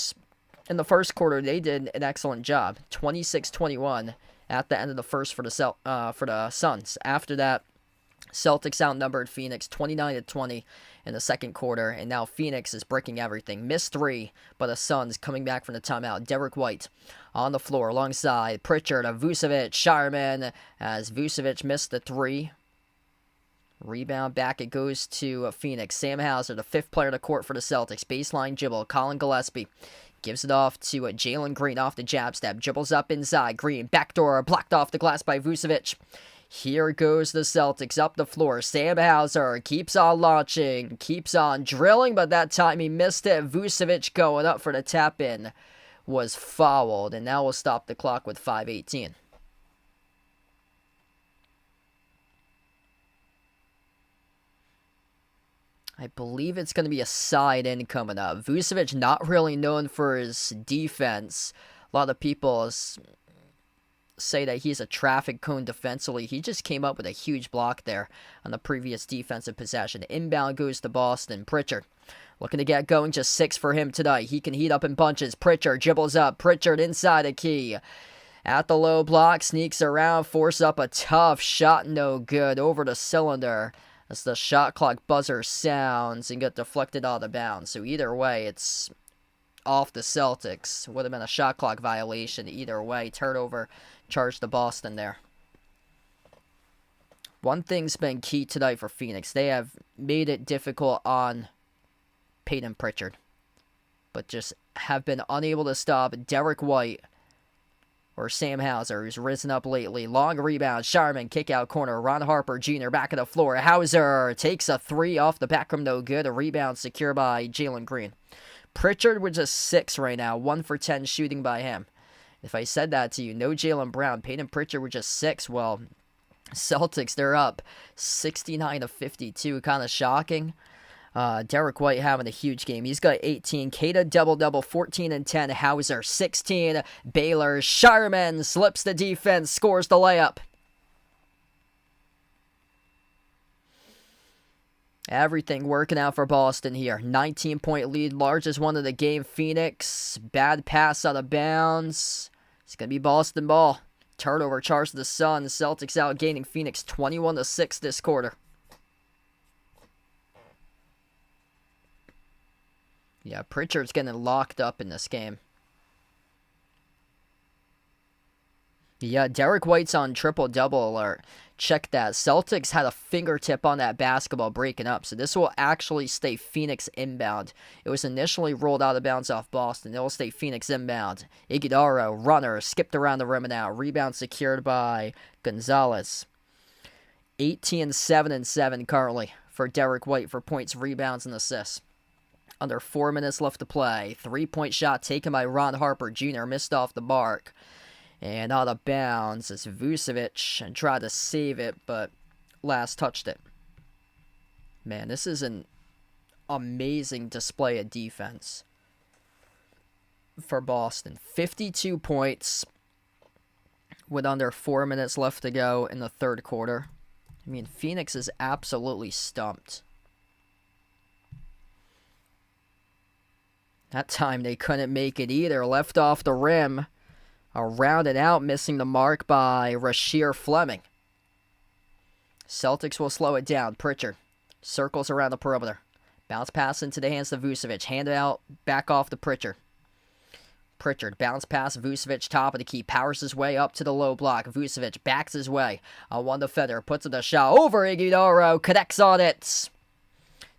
in the first quarter, they did an excellent job, 26-21 at the end of the first for the Suns. After that, Celtics outnumbered Phoenix 29-20 in the second quarter, and now Phoenix is breaking everything. Missed 3, but the Suns coming back from the timeout. Derek White on the floor alongside Pritchard, Vucevic, Sharman, as Vucevic missed the 3. Rebound back, it goes to Phoenix. Sam Hauser, the 5th player to the court for the Celtics. Baseline dribble, Colin Gillespie gives it off to Jalen Green off the jab step. Dribbles up inside. Green, backdoor, blocked off the glass by Vucevic. Here goes the Celtics up the floor. Sam Hauser keeps on launching, keeps on drilling, but that time he missed it. Vucevic going up for the tap-in was fouled, and now we'll stop the clock with 5:18. I believe it's going to be a side in coming up. Vucevic not really known for his defense. A lot of people say that he's a traffic cone defensively. He just came up with a huge block there on the previous defensive possession. Inbound goes to Boston. Pritchard looking to get going. Just 6 for him tonight. He can heat up in bunches. Pritchard dribbles up. Pritchard inside a key. At the low block, sneaks around, force up a tough shot. No good. Over the cylinder as the shot clock buzzer sounds and get deflected out of bounds. So either way, it's off the Celtics. Would have been a shot clock violation either way. Turnover charge to Boston there. One thing's been key tonight for Phoenix. They have made it difficult on Peyton Pritchard, but just have been unable to stop Derek White or Sam Hauser, who's risen up lately. Long rebound, Sharman, kick out corner. Ron Harper Jr. back of the floor. Hauser takes a 3 off the back rim, no good. A rebound secured by Jalen Green. Pritchard with just 6 right now, 1 for 10 shooting by him. If I said that to you, no Jaylen Brown, Peyton Pritchard with just 6, well, Celtics, they're up 69-52, kind of shocking. Derek White having a huge game. He's got 18. Kata double-double, 14 and 10. Hauser, 16. Baylor, Sharman slips the defense, scores the layup. Everything working out for Boston here. 19-point lead, largest one of the game. Phoenix, bad pass out of bounds. It's going to be Boston ball. Turnover charge to the Suns. Celtics outgaining Phoenix 21-6 this quarter. Yeah, Pritchard's getting locked up in this game. Yeah, Derek White's on triple-double alert. Check that. Celtics had a fingertip on that basketball breaking up, so this will actually stay Phoenix inbound. It was initially rolled out of bounds off Boston. It will stay Phoenix inbound. Iguodala, runner, skipped around the rim and out. Rebound secured by Gonzalez. 7 currently for Derek White for points, rebounds, and assists. Under 4 minutes left to play. 3-point shot taken by Ron Harper Jr. Missed off the mark. And out of bounds as Vucevic tried to save it, but last touched it. Man, this is an amazing display of defense for Boston. 52 points with under 4 minutes left to go in the third quarter. I mean, Phoenix is absolutely stumped. That time they couldn't make it either. Left off the rim. Around and out, missing the mark by Rasheer Fleming. Celtics will slow it down. Pritchard circles around the perimeter. Bounce pass into the hands of Vucevic. Hand it out, back off to Pritchard. Pritchard, bounce pass, Vucevic, top of the key, powers his way up to the low block. Vucevic backs his way on one defender, puts in the shot over Iguodala, connects on it.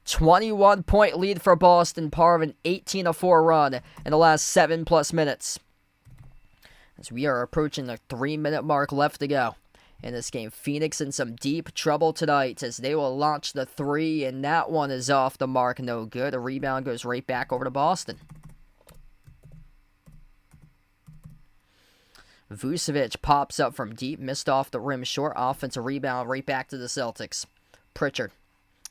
21-point lead for Boston, part of an 18-4 run in the last 7+ minutes. As we are approaching the 3-minute mark left to go in this game. Phoenix in some deep trouble tonight as they will launch the 3, and that one is off the mark, no good. A rebound goes right back over to Boston. Vucevic pops up from deep, missed off the rim, short offensive rebound right back to the Celtics. Pritchard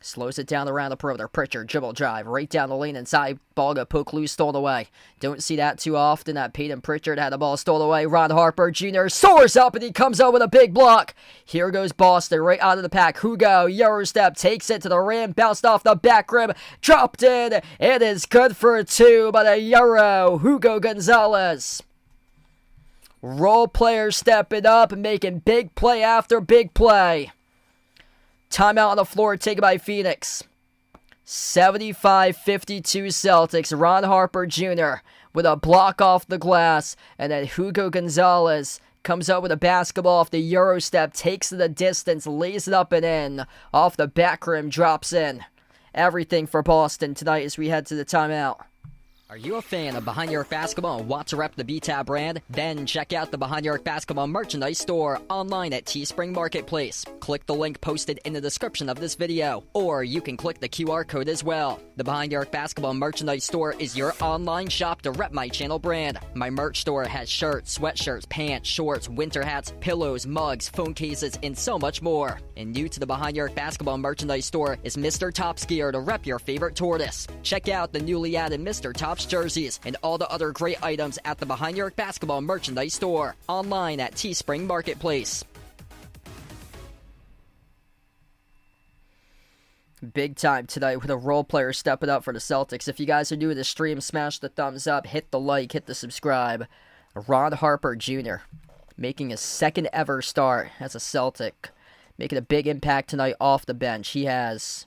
Slows it down around the perimeter. Pritchard, dribble drive, right down the lane inside. Ball got poked loose, stolen away. Don't see that too often, that Peyton Pritchard had the ball stolen away. Ron Harper Jr. soars up and he comes out with a big block. Here goes Boston, right out of the pack. Hugo, Euro step, takes it to the rim, bounced off the back rim, dropped in. It is good for 2 by the Euro, Hugo Gonzalez. Role players stepping up and making big play after big play. Timeout on the floor taken by Phoenix. 75-52 Celtics. Ron Harper Jr. with a block off the glass. And then Hugo Gonzalez comes out with a basketball off the Euro step. Takes to the distance. Lays it up and in. Off the back rim. Drops in. Everything for Boston tonight as we head to the timeout. Are you a fan of Behind Your Arc Basketball and want to rep the BTAB brand? Then check out the Behind Your Arc Basketball merchandise store online at Teespring Marketplace. Click the link posted in the description of this video, or you can click the QR code as well. The Behind Your Arc Basketball merchandise store is your online shop to rep my channel brand. My merch store has shirts, sweatshirts, pants, shorts, winter hats, pillows, mugs, phone cases, and so much more. And new to the Behind Your Arc Basketball merchandise store is Mr. Top's gear to rep your favorite tortoise. Check out the newly added Mr. Top's jerseys and all the other great items at the Behind Your Arc Basketball merchandise store online at Teespring Marketplace. Big time tonight with a role player stepping up for the Celtics. If you guys are new to the stream, smash the thumbs up, hit the like, hit the subscribe. Ron Harper Jr. making his second ever start as a Celtic, making a big impact tonight off the bench. He has,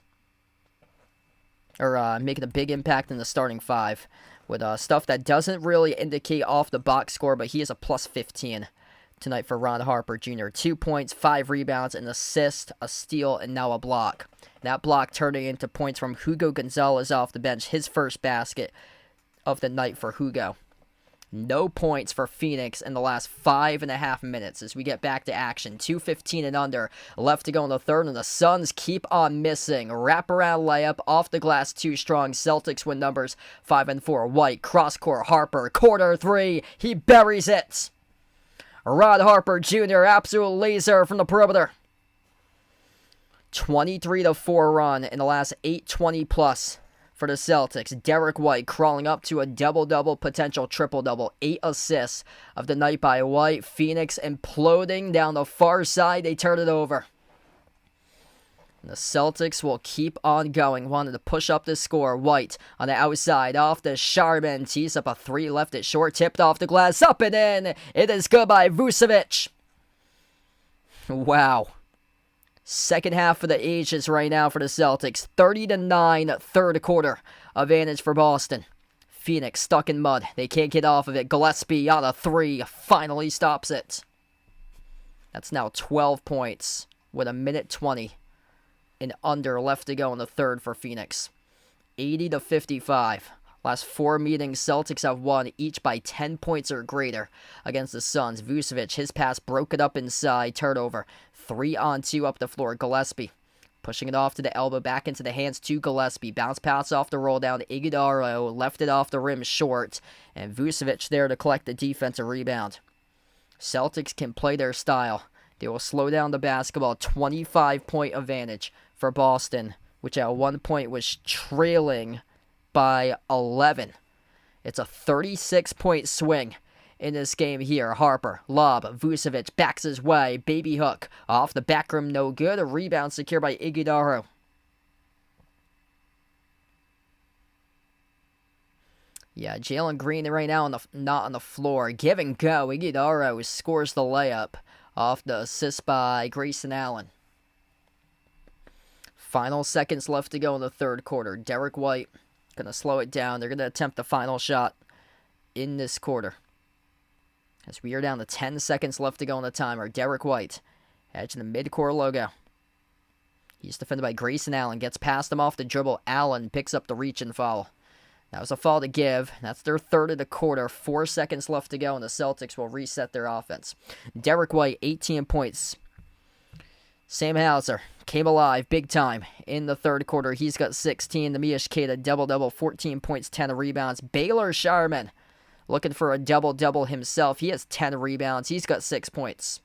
making a big impact in the starting 5 with stuff that doesn't really indicate off the box score, but he is a plus 15 tonight for Ron Harper Jr. 2 points, 5 rebounds, an assist, a steal, and now a block. That block turning into points from Hugo Gonzalez off the bench, his first basket of the night for Hugo. No points for Phoenix in the last 5.5 minutes as we get back to action. 2:15 and under left to go in the third, and the Suns keep on missing. Wraparound layup off the glass, too strong. Celtics win numbers 5-4. White, cross-court, Harper, corner 3. He buries it. Ron Harper Jr., absolute laser from the perimeter. 23-4 run in the last 8:20 plus for the Celtics. Derek White crawling up to a double-double, potential triple-double. 8 assists of the night by White. Phoenix imploding down the far side. They turn it over. And the Celtics will keep on going. Wanted to push up the score. White on the outside. Off the Sharman. Tees up a 3. Left it short. Tipped off the glass. Up and in. It is good by Vucevic. Wow. Second half for the ages right now for the Celtics. 30-9, third quarter. Advantage for Boston. Phoenix stuck in mud. They can't get off of it. Gillespie on a 3. Finally stops it. That's now 12 points with 1:20 and under left to go in the third for Phoenix. 80-55. Last 4 meetings, Celtics have won each by 10 points or greater against the Suns. Vucevic, his pass broke it up inside. Turnover. 3-on-2 up the floor. Gillespie pushing it off to the elbow, back into the hands to Gillespie. Bounce pass off the roll down. Iguodaro left it off the rim short. And Vucevic there to collect the defensive rebound. Celtics can play their style. They will slow down the basketball. 25-point advantage for Boston, which at one point was trailing by 11. It's a 36-point swing in this game here. Harper, lob, Vucevic backs his way, baby hook, off the back rim, no good. A rebound secured by Iguodaro. Yeah, Jalen Green right now not on the floor. Give and go. Iguodaro scores the layup off the assist by Grayson Allen. Final seconds left to go in the third quarter. Derek White going to slow it down. They're going to attempt the final shot in this quarter. As we are down to 10 seconds left to go in the timer. Derek White, edge in the mid-court logo. He's defended by Grayson Allen. Gets past him off the dribble. Allen picks up the reach and foul. That was a foul to give. That's their third of the quarter. 4 seconds left to go, and the Celtics will reset their offense. Derek White, 18 points. Sam Hauser came alive big time in the third quarter. He's got 16. The Miyashikata double-double, 14 points, 10 rebounds. Baylor Sharman looking for a double-double himself. He has 10 rebounds. He's got 6 points.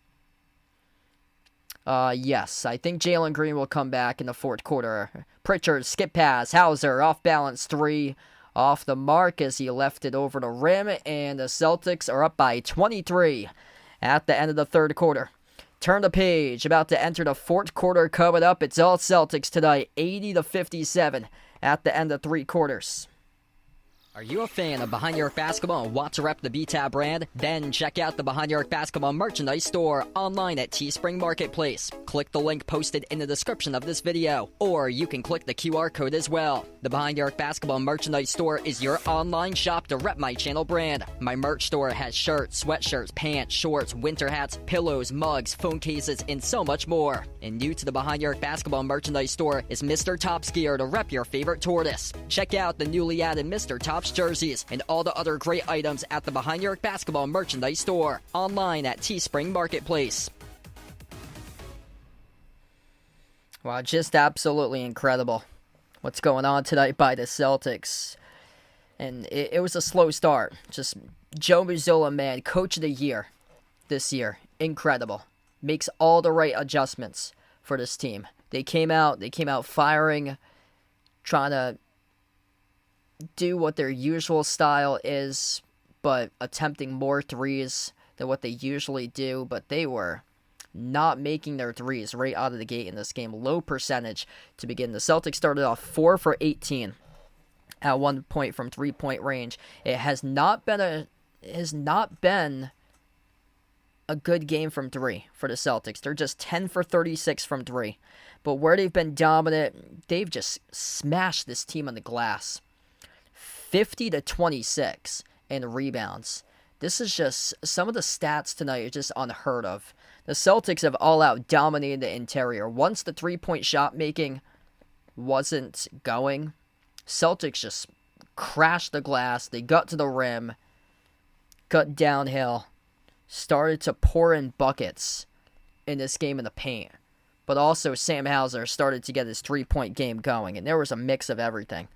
Yes, I think Jalen Green will come back in the fourth quarter. Pritchard, skip pass, Hauser, off balance three, off the mark as he left it over the rim, and the Celtics are up by 23 at the end of the third quarter. Turn the page, about to enter the fourth quarter coming up. It's all Celtics tonight, 80-57 at the end of three quarters. Are you a fan of Behind Your Arc Basketball and want to rep the BTAB brand? Then check out the Behind Your Arc Basketball merchandise store online at Teespring Marketplace. Click the link posted in the description of this video, or you can click the QR code as well. The Behind Your Arc Basketball merchandise store is your online shop to rep my channel brand. My merch store has shirts, sweatshirts, pants, shorts, winter hats, pillows, mugs, phone cases, and so much more. And new to the Behind Your Arc Basketball merchandise store is Mr. Top's gear to rep your favorite tortoise. Check out the newly added Mr. Top's jerseys and all the other great items at the Behind Your Arc Basketball merchandise store online at Teespring Marketplace. Wow, just absolutely incredible what's going on tonight by the Celtics. And it was a slow start. Just Joe Mazzulla, man, coach of the year this year. Incredible. Makes all the right adjustments for this team. They came out firing, trying to do what their usual style is, but attempting more threes than what they usually do. But they were not making their threes right out of the gate in this game. Low percentage to begin. The Celtics started off 4 for 18 at 1 point from 3-point range. It has not been a good game from three for the Celtics. They're just 10 for 36 from three. But where they've been dominant, they've just smashed this team on the glass. 50-26 in rebounds. This is just, some of the stats tonight are just unheard of. The Celtics have all out dominated the interior. Once the three-point shot making wasn't going, Celtics just crashed the glass. They got to the rim, got downhill, started to pour in buckets in this game in the paint. But also Sam Hauser started to get his three-point game going, and there was a mix of everything.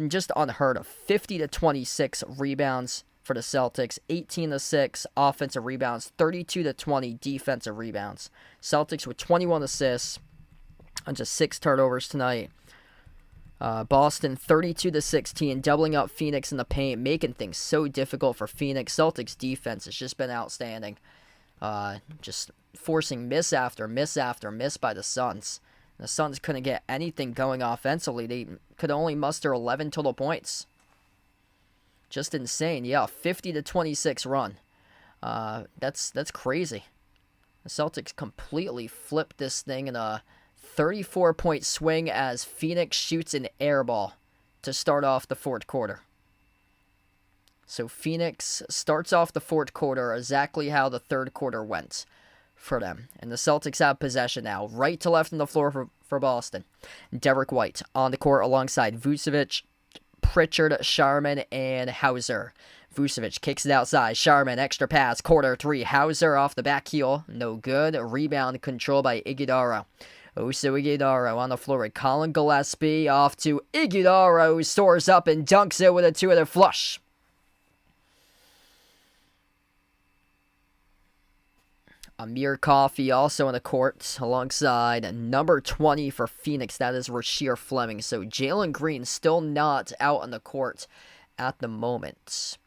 Just unheard of. 50-26 rebounds for the Celtics, 18-6 offensive rebounds, 32-20 defensive rebounds. Celtics with 21 assists and just 6 turnovers tonight. Boston 32-16, doubling up Phoenix in the paint, making things so difficult for Phoenix. Celtics defense has just been outstanding. Just forcing miss after miss after miss by the Suns. The Suns couldn't get anything going offensively. They could only muster 11 total points. Just insane. Yeah, 50-26 run. That's crazy. The Celtics completely flipped this thing in a 34-point swing as Phoenix shoots an air ball to start off the fourth quarter. So Phoenix starts off the fourth quarter exactly how the third quarter went for them. And the Celtics have possession now, right to left on the floor for Boston. Derek White on the court alongside Vucevic, Pritchard, Sharman, and Hauser. Vucevic kicks it outside. Sharman, extra pass, corner three. Hauser off the back heel, no good. Rebound controlled by Iguodala. Also Iguodala on the floor with Colin Gillespie off to Iguodala, who soars up and dunks it with a two-hitter flush. Amir Coffey also on the court alongside number 20 for Phoenix. That is Rasheer Fleming. So Jalen Green still not out on the court at the moment.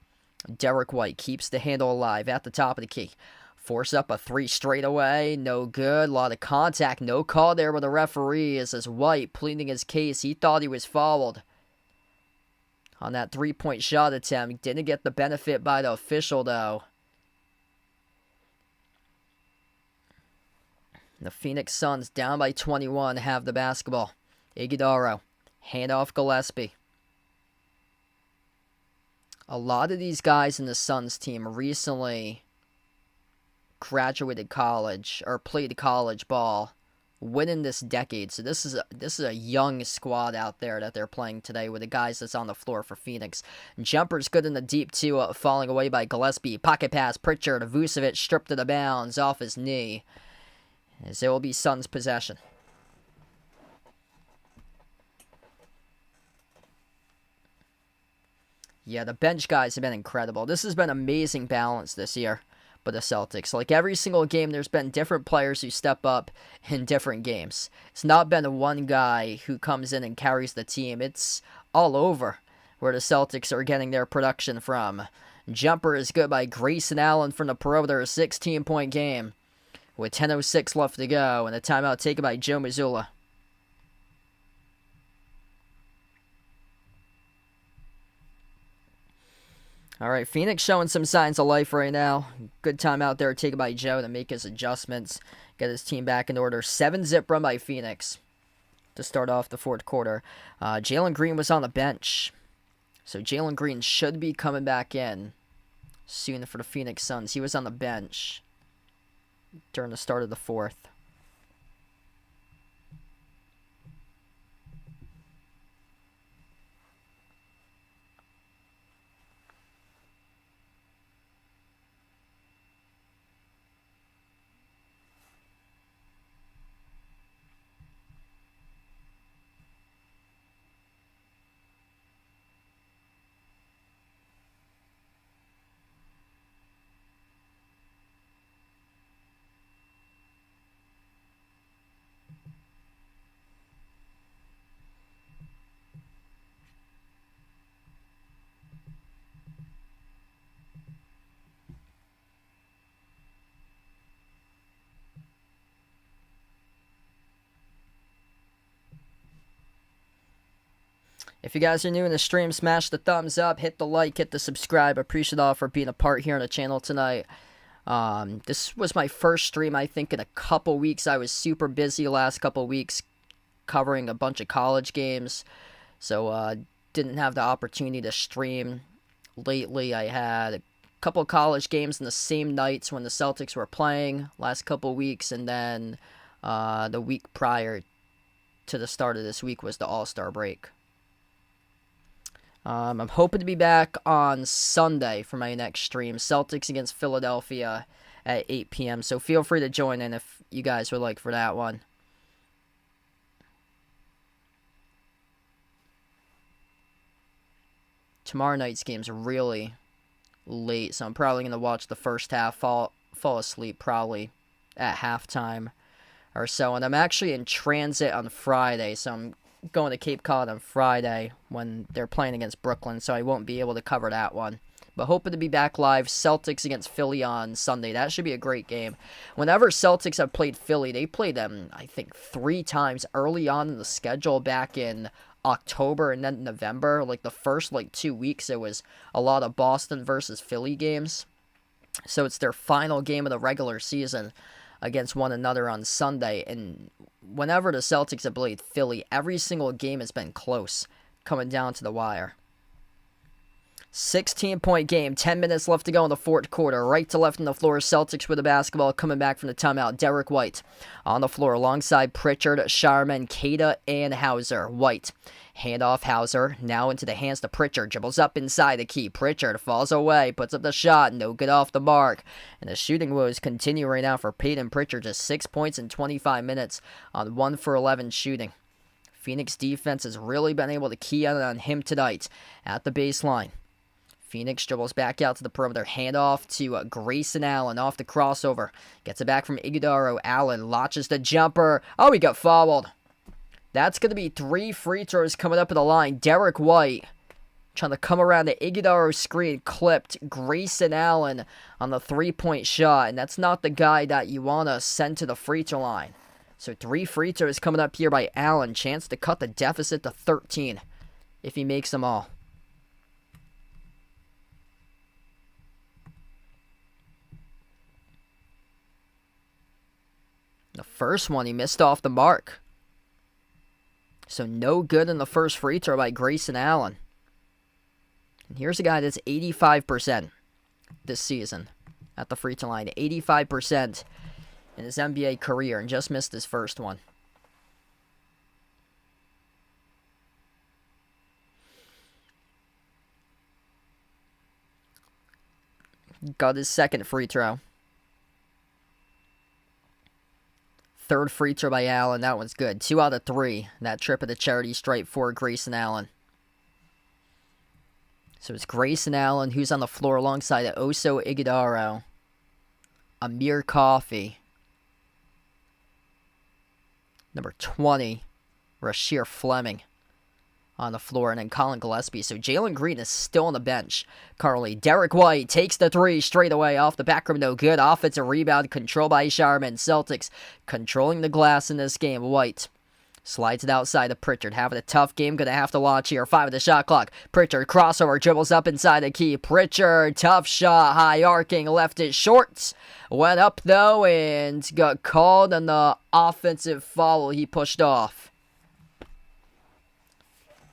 Derek White keeps the handle alive at the top of the key. Force up a three straight away. No good. A lot of contact. No call there with the referee as White pleading his case. He thought he was fouled on that three-point shot attempt. Didn't get the benefit by the official though. The Phoenix Suns, down by 21, have the basketball. Iguodala, handoff Gillespie. A lot of these guys in the Suns team recently graduated college or played college ball within this decade. So this is a young squad out there that they're playing today with the guys that's on the floor for Phoenix. Jumper's good in the deep too, falling away by Gillespie. Pocket pass, Pritchard, Vucevic stripped to the bounds off his knee. As it will be Suns possession. Yeah, the bench guys have been incredible. This has been amazing balance this year but the Celtics. Like every single game, there's been different players who step up in different games. It's not been one guy who comes in and carries the team. It's all over where the Celtics are getting their production from. Jumper is good by Grayson Allen from the perimeter, a 16-point game with 10:06 left to go, and a timeout taken by Joe Mazzulla. All right, Phoenix showing some signs of life right now. Good time out there taken by Joe to make his adjustments, get his team back in order. 7-zip run by Phoenix to start off the fourth quarter. Jalen Green was on the bench, so Jalen Green should be coming back in soon for the Phoenix Suns. He was on the bench during the start of the fourth. If you guys are new in the stream, smash the thumbs up, hit the like, hit the subscribe. Appreciate all for being a part here on the channel tonight. This was my first stream, I think, in a couple weeks. I was super busy the last couple weeks covering a bunch of college games, so didn't have the opportunity to stream. Lately, I had a couple college games in the same nights when the Celtics were playing last couple weeks, and then the week prior to the start of this week was the All-Star break. I'm hoping to be back on Sunday for my next stream. Celtics against Philadelphia at 8 p.m. So feel free to join in if you guys would like for that one. Tomorrow night's game's really late, so I'm probably going to watch the first half, fall asleep probably at halftime or so. And I'm actually in transit on Friday, so I'm going to Cape Cod on Friday when they're playing against Brooklyn, so I won't be able to cover that one. But hoping to be back live. Celtics against Philly on Sunday. That should be a great game. Whenever Celtics have played Philly, they played them, I think, 3 times early on in the schedule back in October and then November. Like the first 2 weeks, it was a lot of Boston versus Philly games. So it's their final game of the regular season against one another on Sunday, and whenever the Celtics have played Philly, every single game has been close, coming down to the wire. 16-point game, 10 minutes left to go in the fourth quarter. Right to left on the floor, Celtics with the basketball coming back from the timeout. Derek White on the floor alongside Pritchard, Sharman, Cada, and Hauser. White, handoff Hauser, now into the hands to Pritchard. Dribbles up inside the key. Pritchard falls away, puts up the shot, no good off the mark. And the shooting woes continue right now for Peyton Pritchard. Just 6 points in 25 minutes on 1 for 11 shooting. Phoenix defense has really been able to key out on him tonight at the baseline. Phoenix dribbles back out to the perimeter. Handoff to Grayson Allen off the crossover. Gets it back from Iguodaro. Allen launches the jumper. Oh, he got fouled. That's going to be 3 free throws coming up at the line. Derek White trying to come around the Iguodaro screen. Clipped Grayson Allen on the 3-point shot. And that's not the guy that you want to send to the free throw line. So 3 free throws coming up here by Allen. Chance to cut the deficit to 13 if he makes them all. The first one, he missed off the mark. So no good in the first free throw by Grayson Allen. And here's a guy that's 85% this season at the free throw line. 85% in his NBA career and just missed his first one. Got his second free throw. Third free throw by Allen. That one's good. 2 out of 3. That trip of the charity stripe for Grayson Allen. So it's Grayson Allen who's on the floor alongside Oso Iguodaro. Amir Coffey. Number 20, Rasheer Fleming on the floor, and then Colin Gillespie. So Jalen Green is still on the bench currently. Derek White takes the three straight away off the back rim. No good. Offensive rebound controlled by Sharman. Celtics controlling the glass in this game. White slides it outside to Pritchard. Having a tough game. Going to have to launch here. 5 of the shot clock. Pritchard crossover. Dribbles up inside the key. Pritchard, tough shot. High arcing. Left it short. Went up though and got called on the offensive foul he pushed off.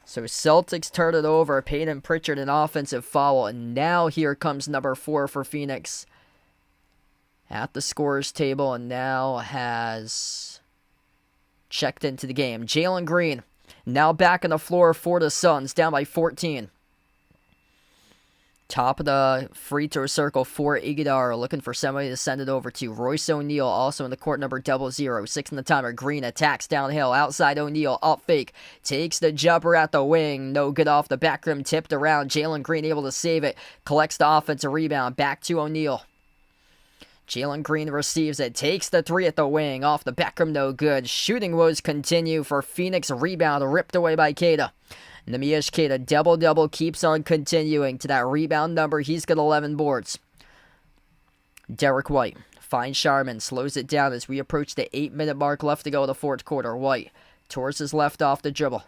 So Celtics turn it over. Peyton Pritchard an offensive foul. And now here comes number 4 for Phoenix at the scorer's table and now has checked into the game. Jalen Green now back on the floor for the Suns, down by 14. Top of the free throw circle for Iguodala, looking for somebody to send it over to. Royce O'Neal also in the court, number 00. 6 in the timer. Green attacks downhill. Outside O'Neal, up fake. Takes the jumper at the wing. No good off the back rim. Tipped around. Jalen Green able to save it. Collects the offensive rebound. Back to O'Neal. Jalen Green receives it. Takes the three at the wing. Off the back rim, no good. Shooting woes continue for Phoenix. Rebound ripped away by Queta. Neemias Queta, double-double, keeps on continuing to that rebound number. He's got 11 boards. Derek White finds Sharman, slows it down as we approach the 8-minute mark left to go in the fourth quarter. White towards his left off the dribble.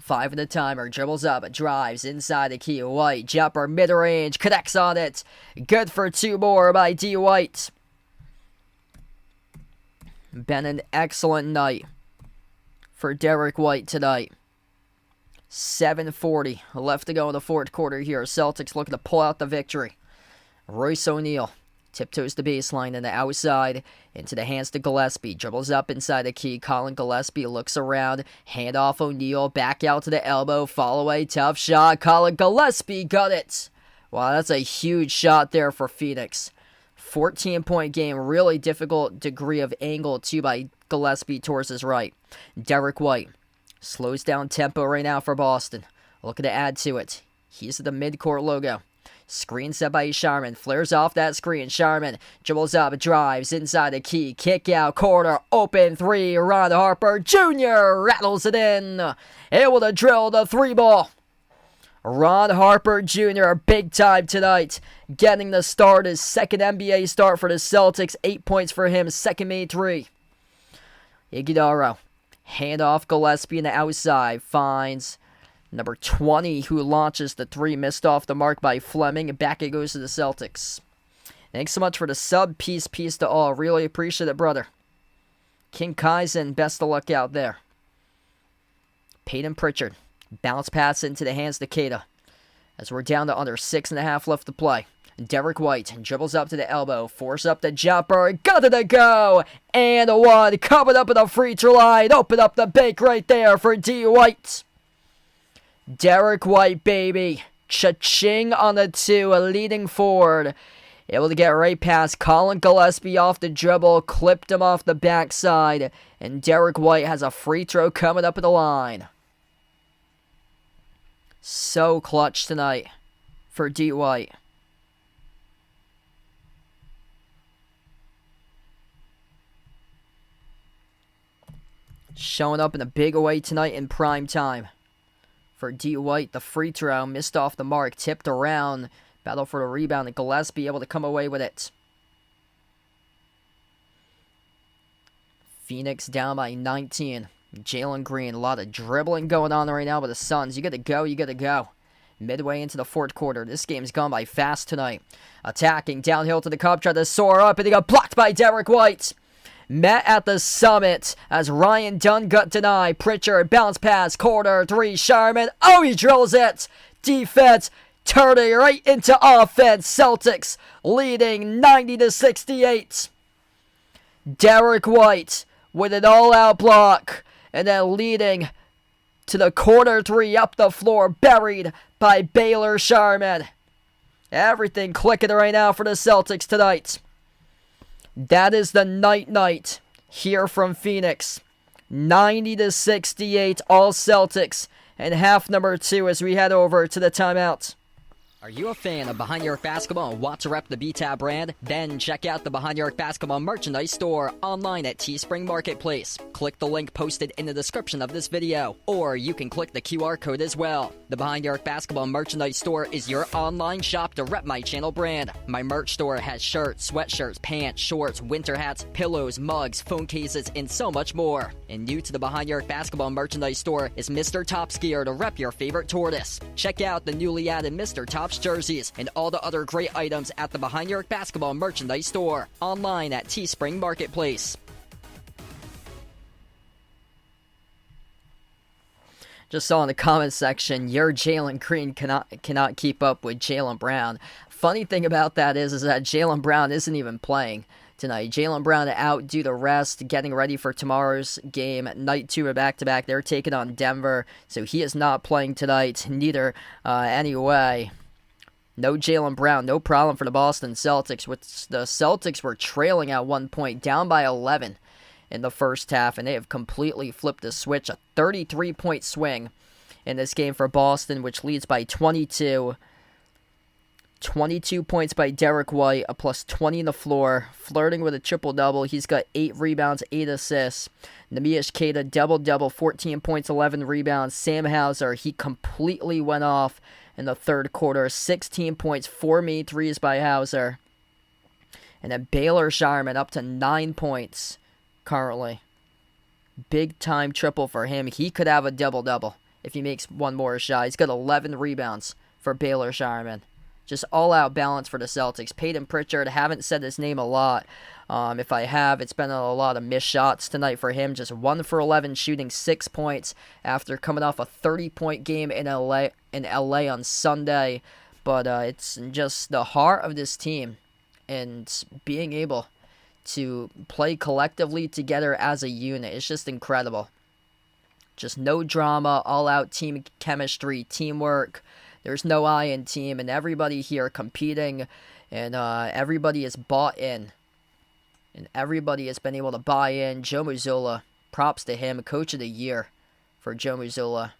5 in the timer, dribbles up, drives inside the key. White, jumper, mid-range, connects on it. Good for 2 more by D. White. Been an excellent night for Derek White tonight. 7:40 left to go in the fourth quarter here. Celtics looking to pull out the victory. Royce O'Neal tiptoes the baseline and the outside into the hands to Gillespie. Dribbles up inside the key. Colin Gillespie looks around. Hand off O'Neal. Back out to the elbow. Fall away. Tough shot. Colin Gillespie got it. Wow, that's a huge shot there for Phoenix. 14-point game. Really difficult degree of angle too by Gillespie towards his right. Derek White slows down tempo right now for Boston. Looking to add to it. He's the midcourt logo. Screen set by Sharman. Flares off that screen. Sharman dribbles up, drives inside the key. Kick out, corner, open three. Ron Harper Jr. rattles it in. Able to drill the 3-ball. Ron Harper Jr. big time tonight. Getting the start. His second NBA start for the Celtics. 8 points for him. Second made 3. Iguodala. Hand off Gillespie in the outside. Finds number 20 who launches the 3. Missed off the mark by Fleming. And back it goes to the Celtics. Thanks so much for the sub. Peace to all. Really appreciate it, brother. King Kaizen, best of luck out there. Peyton Pritchard. Bounce pass into the hands to Queta. As we're down to under 6.5 left to play. Derek White dribbles up to the elbow, force up the jumper, got it to go, and a 1, coming up at the free throw line, open up the bake right there for D. White. Derek White, baby, cha-ching on the 2, leading forward, able to get right past Colin Gillespie off the dribble, clipped him off the backside, and Derek White has a free throw coming up at the line. So clutch tonight for D. White. Showing up in a big way tonight in prime time. For D. White, the free throw missed off the mark, tipped around. Battle for the rebound, and Gillespie able to come away with it. Phoenix down by 19. Jalen Green, a lot of dribbling going on right now with the Suns. You gotta go. Midway into the fourth quarter. This game's gone by fast tonight. Attacking downhill to the cup, tried to soar up, and he got blocked by Derek White. Met at the summit as Ryan Dunn got denied. Pritchard, bounce pass, corner 3, Sharman. Oh, he drills it. Defense turning right into offense. Celtics leading 90-68. Derek White with an all-out block. And then leading to the corner 3 up the floor. Buried by Baylor Sharman. Everything clicking right now for the Celtics tonight. That is the night here from Phoenix. 90-68, all Celtics. And half number 2 as we head over to the timeout. Are you a fan of Behind Your Arc Basketball and want to rep the B-Tab brand? Then check out the Behind Your Arc Basketball merchandise store online at Teespring Marketplace. Click the link posted in the description of this video, or you can click the QR code as well. The Behind Your Arc Basketball merchandise store is your online shop to rep my channel brand. My merch store has shirts, sweatshirts, pants, shorts, winter hats, pillows, mugs, phone cases, and so much more. And new to the Behind Your Arc Basketball merchandise store is Mr. Top's gear to rep your favorite tortoise. Check out the newly added Mr. Top's jerseys and all the other great items at the Behind Your Arc Basketball merchandise store online at Teespring Marketplace. Just saw in the comment section, your Jalen Green cannot keep up with Jaylen Brown. Funny thing about that is that Jaylen Brown isn't even playing tonight. Jaylen Brown out due to rest, getting ready for tomorrow's game. Night 2 of back-to-back. They're taking on Denver, so he is not playing tonight. Neither anyway. No Jaylen Brown, no problem for the Boston Celtics. Which the Celtics were trailing at one point, down by 11 in the first half, and they have completely flipped the switch. A 33-point swing in this game for Boston, which leads by 22. 22 points by Derek White, a plus 20 on the floor, flirting with a triple-double. He's got 8 rebounds, 8 assists. Neemias Queta, double-double, 14 points, 11 rebounds. Sam Hauser, he completely went off in the third quarter. 16 points, 4 made threes by Hauser. And then Baylor Shireman up to 9 points currently. Big-time triple for him. He could have a double-double if he makes one more shot. He's got 11 rebounds for Baylor Shireman. Just all-out balance for the Celtics. Peyton Pritchard, haven't said his name a lot. If I have, it's been a lot of missed shots tonight for him. Just 1 for 11, shooting 6 points after coming off a 30-point game in LA on Sunday. But it's just the heart of this team and being able to play collectively together as a unit. It's just incredible. Just no drama, all-out team chemistry, teamwork. There's no I in team, and everybody here competing, and everybody is bought in. And everybody has been able to buy in. Joe Mazzulla, props to him, Coach of the Year for Joe Mazzulla.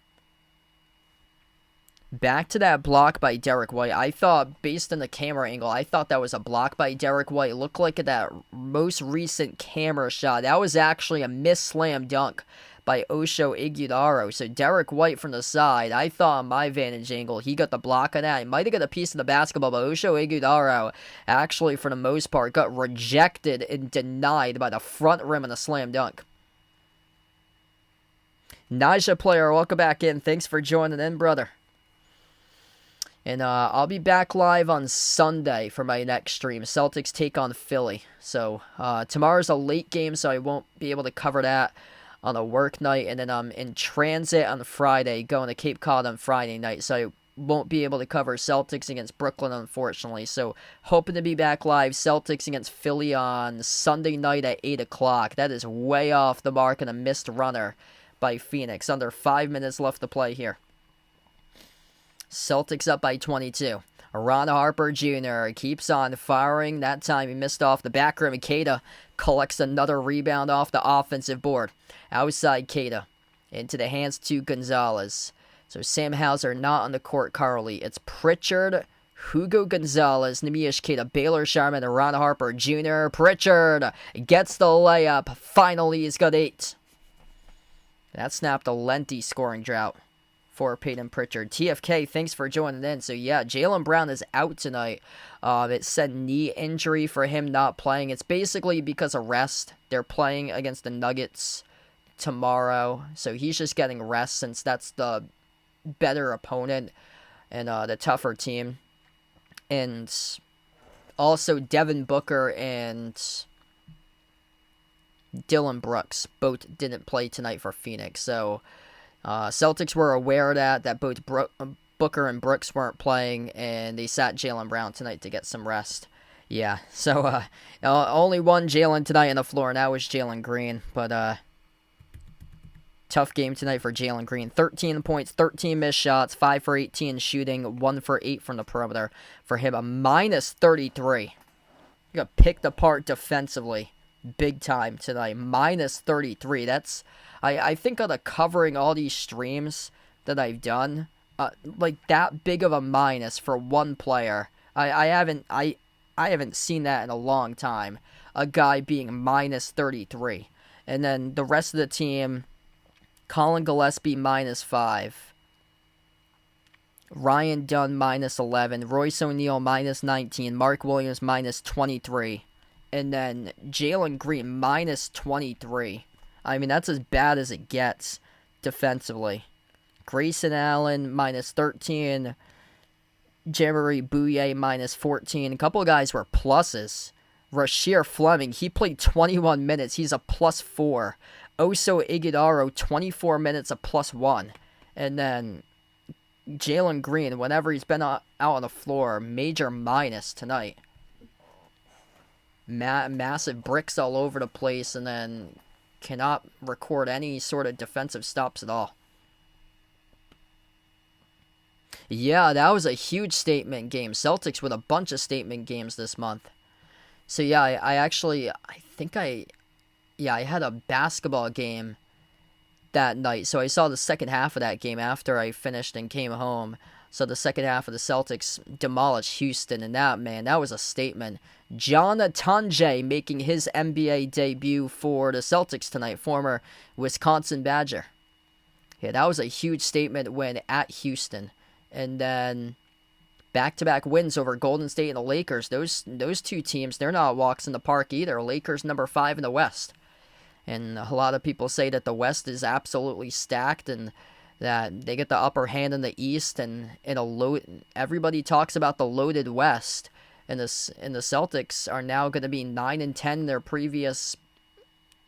Back to that block by Derek White. I thought, based on the camera angle, I thought that was a block by Derek White. It looked like that most recent camera shot. That was actually a missed slam dunk by Osho Igudaro. So Derek White from the side, I thought on my vantage angle, he got the block on that. He might have got a piece of the basketball, but Osho Igudaro actually, for the most part, got rejected and denied by the front rim in a slam dunk. Naja Player, welcome back in. Thanks for joining in, brother. And I'll be back live on Sunday for my next stream. Celtics take on Philly. So tomorrow's a late game, so I won't be able to cover that on a work night, and then I'm in transit on Friday, going to Cape Cod on Friday night, so I won't be able to cover Celtics against Brooklyn, unfortunately. So hoping to be back live. Celtics against Philly on Sunday night at 8 o'clock. That is way off the mark and a missed runner by Phoenix. Under 5 minutes left to play here. Celtics up by 22. Ron Harper Jr. keeps on firing. That time he missed off the back rim. Queta collects another rebound off the offensive board. Outside Queta. Into the hands to Gonzalez. So Sam Hauser not on the court currently. It's Pritchard, Hugo Gonzalez, Neemias Queta, Baylor Shireman, and Ron Harper Jr. Pritchard gets the layup. Finally, he's got 8. That snapped a lengthy scoring drought for Peyton Pritchard. TFK, thanks for joining in. So yeah, Jaylen Brown is out tonight. It said knee injury for him not playing. It's basically because of rest. They're playing against the Nuggets tomorrow, so he's just getting rest since that's the better opponent and the tougher team. And also Devin Booker and Dylan Brooks both didn't play tonight for Phoenix. So Celtics were aware of that both Booker and Brooks weren't playing, and they sat Jaylen Brown tonight to get some rest. Yeah, so only one Jalen tonight on the floor, and that was Jalen Green. But tough game tonight for Jalen Green. 13 points, 13 missed shots, 5 for 18 shooting, 1 for 8 from the perimeter. For him, a minus 33. He got picked apart defensively big time tonight. Minus 33. That's, I think, out of covering all these streams that I've done, like that big of a minus for one player. I haven't seen that in a long time. A guy being minus 33. And then the rest of the team, Colin Gillespie minus 5. Ryan Dunn minus 11. Royce O'Neal minus 19. Mark Williams minus 23. And then Jalen Green minus 23. I mean, that's as bad as it gets defensively. Grayson Allen minus 13. Jerry Bouye minus 14. A couple of guys were pluses. Rasheer Fleming, he played 21 minutes. He's a plus 4. Oso Iguodaro, 24 minutes, a plus 1. And then Jalen Green, whenever he's been out on the floor, major minus tonight. Massive bricks all over the place, and then cannot record any sort of defensive stops at all. Yeah, that was a huge statement game. Celtics with a bunch of statement games this month. So yeah, I had a basketball game that night. So I saw the second half of that game after I finished and came home. So the second half of the Celtics demolished Houston, and that was a statement. John Atonje making his NBA debut for the Celtics tonight, former Wisconsin Badger. Yeah, that was a huge statement win at Houston. And then back-to-back wins over Golden State and the Lakers. Those two teams, they're not walks in the park either. Lakers number 5 in the West. And a lot of people say that the West is absolutely stacked and that they get the upper hand in the East, and everybody talks about the loaded West. And the Celtics are now going to be 9-10 in their previous,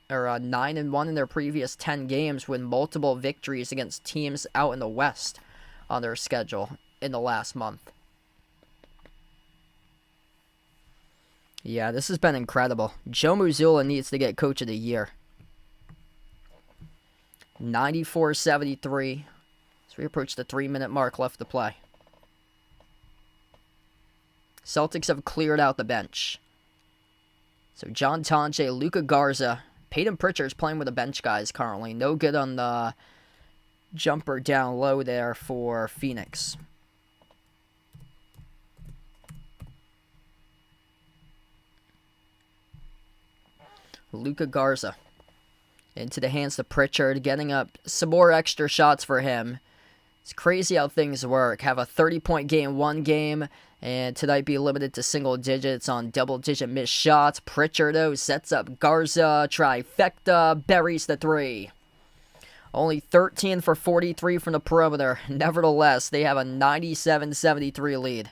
or 9-1 in their previous 10 games, with multiple victories against teams out in the West on their schedule in the last month. Yeah, this has been incredible. Joe Mazzulla needs to get Coach of the Year. 94-73. So we approach the 3-minute mark left to play. Celtics have cleared out the bench. So John Tonje, Luka Garza, Peyton Pritchard's playing with the bench guys currently. No good on the jumper down low there for Phoenix. Luka Garza into the hands of Pritchard, getting up some more extra shots for him. It's crazy how things work. Have a 30-point game one game, and tonight be limited to single digits on double-digit missed shots. Pritchard, though, sets up Garza, trifecta, buries the 3. Only 13 for 43 from the perimeter. Nevertheless, they have a 97-73 lead.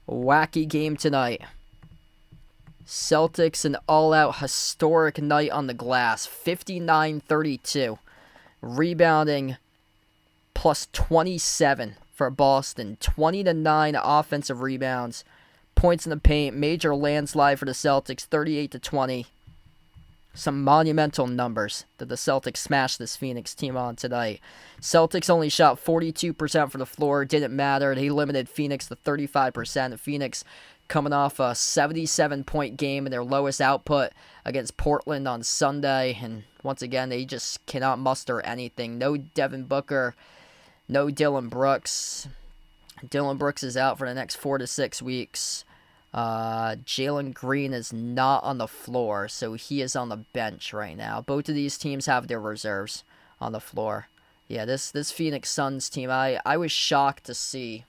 Wacky game tonight. Celtics, an all-out historic night on the glass. 59-32. Rebounding plus 27 for Boston. 20-9 offensive rebounds. Points in the paint. Major landslide for the Celtics. 38-20. Some monumental numbers that the Celtics smashed this Phoenix team on tonight. Celtics only shot 42% from the floor. Didn't matter. They limited Phoenix to 35%. Phoenix coming off a 77-point game in their lowest output against Portland on Sunday. And once again, they just cannot muster anything. No Devin Booker. No Dylan Brooks. Dylan Brooks is out for the next 4 to 6 weeks. Jalen Green is not on the floor, so he is on the bench right now. Both of these teams have their reserves on the floor. Yeah, this Phoenix Suns team, I was shocked to see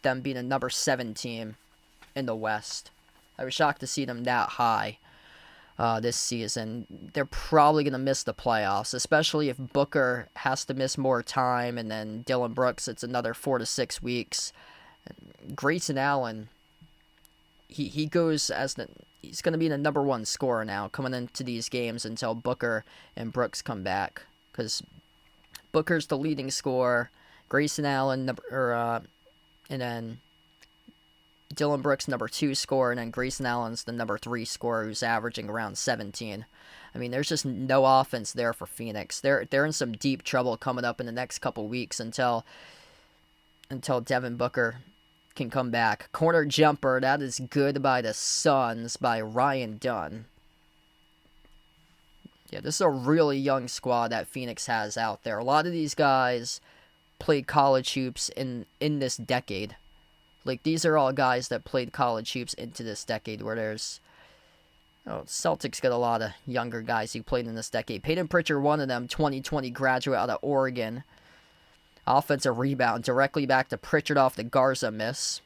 them being a number 7 team in the West. I was shocked to see them that high this season. They're probably going to miss the playoffs, especially if Booker has to miss more time, and then Dylan Brooks, it's another 4 to 6 weeks. Grayson Allen, he goes he's going to be the number 1 scorer now coming into these games until Booker and Brooks come back, because Booker's the leading scorer, Grayson Allen and then Dylan Brooks number 2 scorer, and then Grayson Allen's the number 3 scorer, who's averaging around 17. I mean, there's just no offense there for Phoenix. They're in some deep trouble coming up in the next couple weeks until Devin Booker can come back. Corner jumper, that is good by the Suns by Ryan Dunn. Yeah, this is a really young squad that Phoenix has out there. A lot of these guys played college hoops in this decade. Like, these are all guys that played college hoops into this decade, where there's... Oh, Celtics got a lot of younger guys who played in this decade. Peyton Pritchard, one of them, 2020 graduate out of Oregon. Offensive rebound directly back to Pritchard off the Garza miss.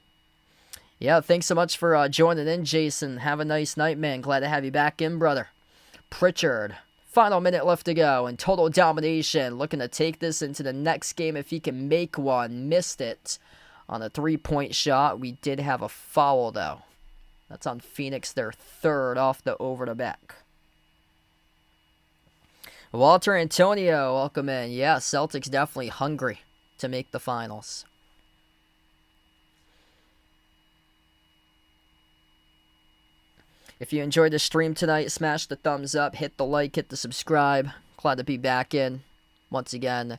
Yeah, thanks so much for joining in, Jason. Have a nice night, man. Glad to have you back in, brother. Pritchard, final minute left to go, and total domination. Looking to take this into the next game if he can make one. Missed it on a three-point shot. We did have a foul, though. That's on Phoenix, their third off the over the back. Walter Antonio, welcome in. Yeah, Celtics definitely hungry to make the finals. If you enjoyed the stream tonight, smash the thumbs up, hit the like, hit the subscribe. Glad to be back in once again.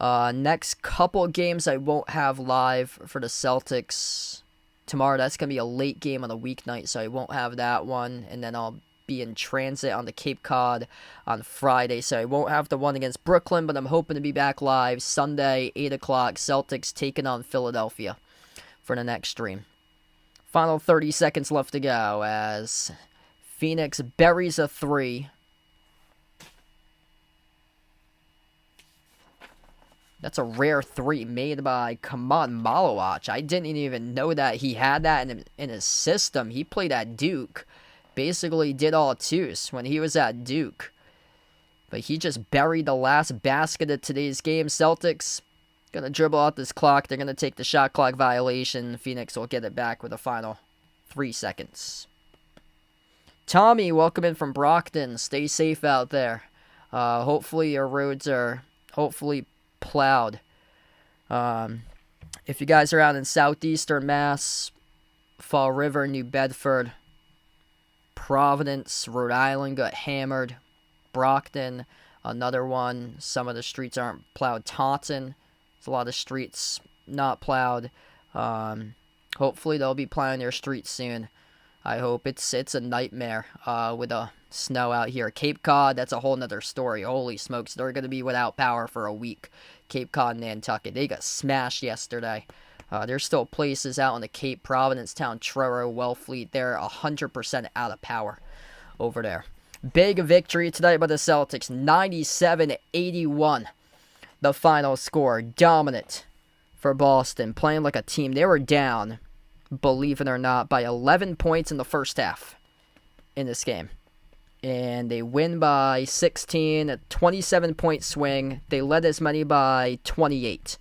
Next couple games I won't have live for the Celtics. Tomorrow, that's going to be a late game on a weeknight, so I won't have that one. And then I'll be in transit on the Cape Cod on Friday, so I won't have the one against Brooklyn, but I'm hoping to be back live Sunday, 8 o'clock, Celtics taking on Philadelphia for the next stream. Final 30 seconds left to go as Phoenix buries a three. That's a rare three made by Kaman Malawach. I didn't even know that he had that in his system. He played at Duke. Basically did all twos when he was at Duke. But he just buried the last basket of today's game. Celtics going to dribble out this clock. They're going to take the shot clock violation. Phoenix will get it back with a final 3 seconds. Tommy, welcome in from Brockton. Stay safe out there. Hopefully your roads are plowed. If you guys are out in southeastern Mass, Fall River, New Bedford, Providence, Rhode Island got hammered. Brockton, another one. Some of the streets aren't plowed. Taunton, there's a lot of streets not plowed. Hopefully they'll be plowing their streets soon. I hope. It's a nightmare with the snow out here. Cape Cod, that's a whole nother story. Holy smokes, they're going to be without power for a week. Cape Cod, Nantucket, they got smashed yesterday. There's still places out on the Cape, Providencetown, Truro, Wellfleet. They're 100% out of power over there. Big victory tonight by the Celtics, 97-81. The final score, dominant for Boston, playing like a team. They were down, believe it or not, by 11 points in the first half in this game. And they win by 16, a 27-point swing. They led as many by 28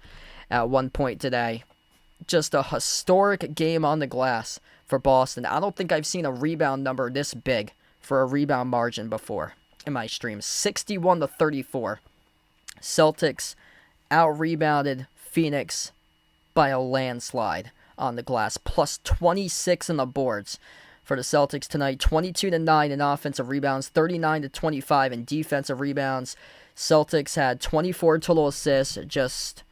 at one point today. Just a historic game on the glass for Boston. I don't think I've seen a rebound number this big for a rebound margin before in my streams. 61-34. Celtics out-rebounded Phoenix by a landslide on the glass. Plus 26 in the boards for the Celtics tonight. 22-9 in offensive rebounds. 39-25 in defensive rebounds. Celtics had 24 total assists. Just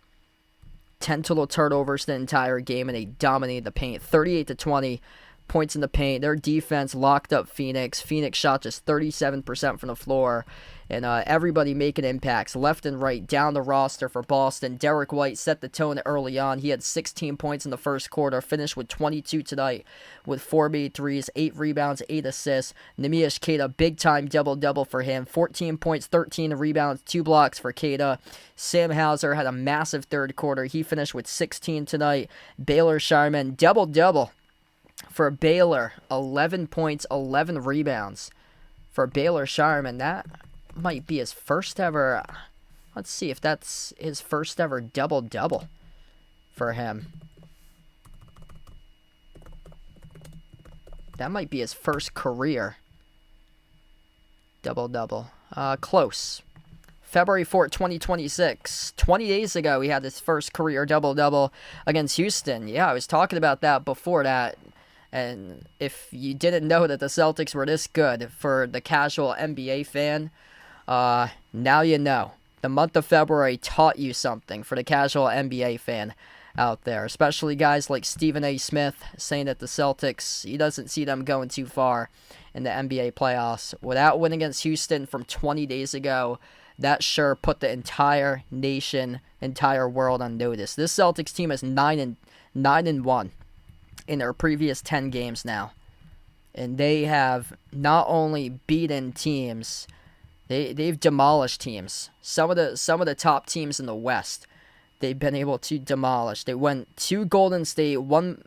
10 total turnovers the entire game, and they dominated the paint. 38-20 points in the paint. Their defense locked up Phoenix. Phoenix shot just 37% from the floor. And everybody making impacts left and right down the roster for Boston. Derek White set the tone early on. He had 16 points in the first quarter. Finished with 22 tonight with 4 made threes, 8 rebounds, 8 assists. Neemias Queta, big-time double-double for him. 14 points, 13 rebounds, 2 blocks for Queta. Sam Hauser had a massive third quarter. He finished with 16 tonight. Baylor Shireman, double-double for Baylor. 11 points, 11 rebounds for Baylor Shireman. That might be his first ever. Let's see if that's his first ever double-double for him. That might be his first career double-double. Close. February 4th, 2026. 20 days ago, he had his first career double-double against Houston. Yeah, I was talking about that before that. And if you didn't know that the Celtics were this good for the casual NBA fan, now you know. The month of February taught you something for the casual NBA fan out there, especially guys like Stephen A. Smith saying that the Celtics, he doesn't see them going too far in the NBA playoffs. Without win against Houston from 20 days ago, that sure put the entire nation, entire world on notice. This Celtics team is 9-1 in their previous 10 games now. And they have not only beaten teams, they've demolished teams. Some of the top teams in the West, they've been able to demolish. They went to Golden State, one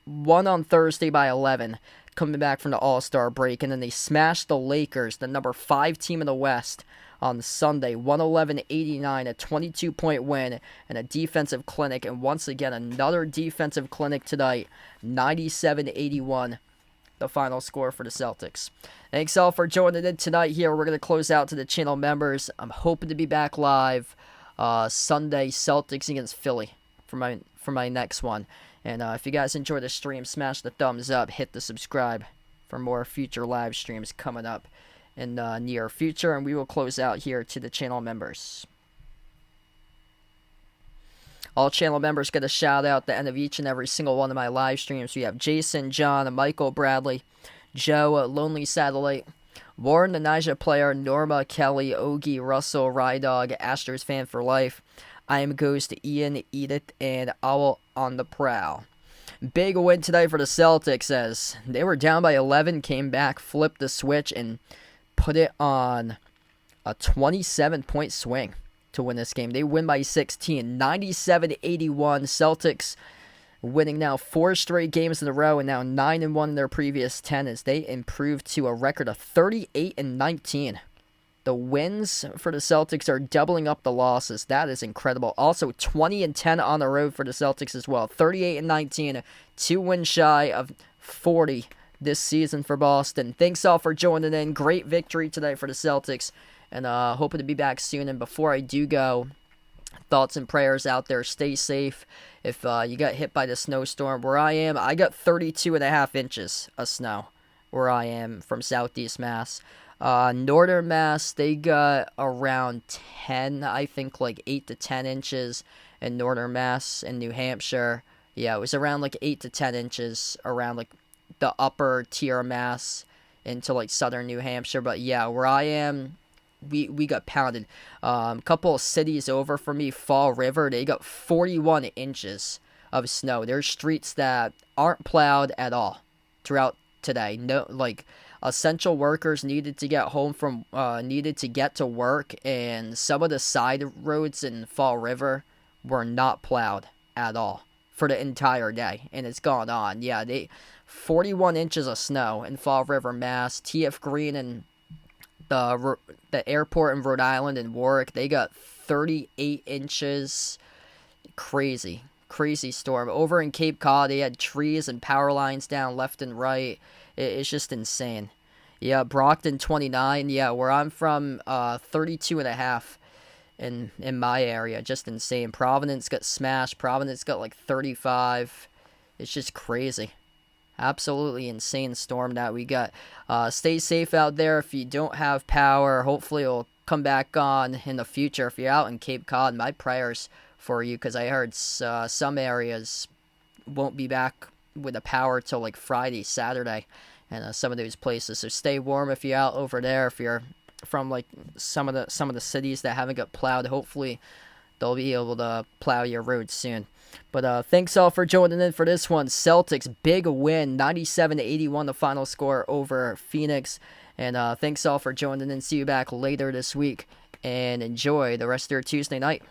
on Thursday by 11, coming back from the All-Star break, and then they smashed the Lakers, the number 5 team in the West, on Sunday, 111-89, a 22-point win, and a defensive clinic, and once again, another defensive clinic tonight, 97-81. The final score for the Celtics. Thanks all for joining in tonight here. We're going to close out to the channel members. I'm hoping to be back live Sunday, Celtics against Philly for my next one. And if you guys enjoyed the stream, smash the thumbs up, hit the subscribe for more future live streams coming up in the near future. And we will close out here to the channel members. All channel members get a shout out at the end of each and every single one of my live streams. We have Jason, John, Michael, Bradley, Joe, Lonely Satellite, Warren, the Nija player, Norma, Kelly, Ogie, Russell, Rydog, Astros fan for life. I am Ghost, Ian, Edith, and Owl on the prowl. Big win today for the Celtics as they were down by 11, came back, flipped the switch, and put it on a 27-point swing to win this game. They win by 16, 97-81. Celtics winning now 4 straight games in a row and now 9-1 in their previous 10 as they improved to a record of 38-19. The wins for the Celtics are doubling up the losses. That is incredible. Also 20-10 on the road for the Celtics as well. 38-19, 2 wins shy of 40 this season for Boston. Thanks all for joining in. Great victory today for the Celtics. And hoping to be back soon. And before I do go, thoughts and prayers out there. Stay safe. If you got hit by the snowstorm where I am, I got 32.5 inches of snow where I am from Southeast Mass. Northern Mass, they got around 10, I think like 8 to 10 inches in Northern Mass. In New Hampshire, yeah, it was around like 8 to 10 inches around like the upper tier Mass into like southern New Hampshire. But yeah, where I am, we got pounded. A couple of cities over from me, Fall River, they got 41 inches of snow. There's streets that aren't plowed at all throughout today. No, like essential workers needed to get home from, needed to get to work, and some of the side roads in Fall River were not plowed at all for the entire day, and it's gone on. Yeah, 41 inches of snow in Fall River, Mass. TF Green and the airport in Rhode Island and Warwick, they got 38 inches. Crazy storm. Over in Cape Cod, they had trees and power lines down left and right. It's just insane. Yeah, Brockton 29. Yeah, where I'm from, 32.5 in my area. Just insane. Providence got smashed. Providence got like 35. It's just crazy. Absolutely insane storm that we got. Stay safe out there. If you don't have power, hopefully it'll come back on in the future. If you're out in Cape Cod, my prayers for you, because I heard some areas won't be back with the power till like Friday, Saturday, and some of those places. So stay warm if you're out over there. If you're from like some of the cities that haven't got plowed, hopefully they'll be able to plow your roads soon. But thanks all for joining in for this one. Celtics, big win, 97-81, the final score over Phoenix. And thanks all for joining in. See you back later this week. And enjoy the rest of your Tuesday night.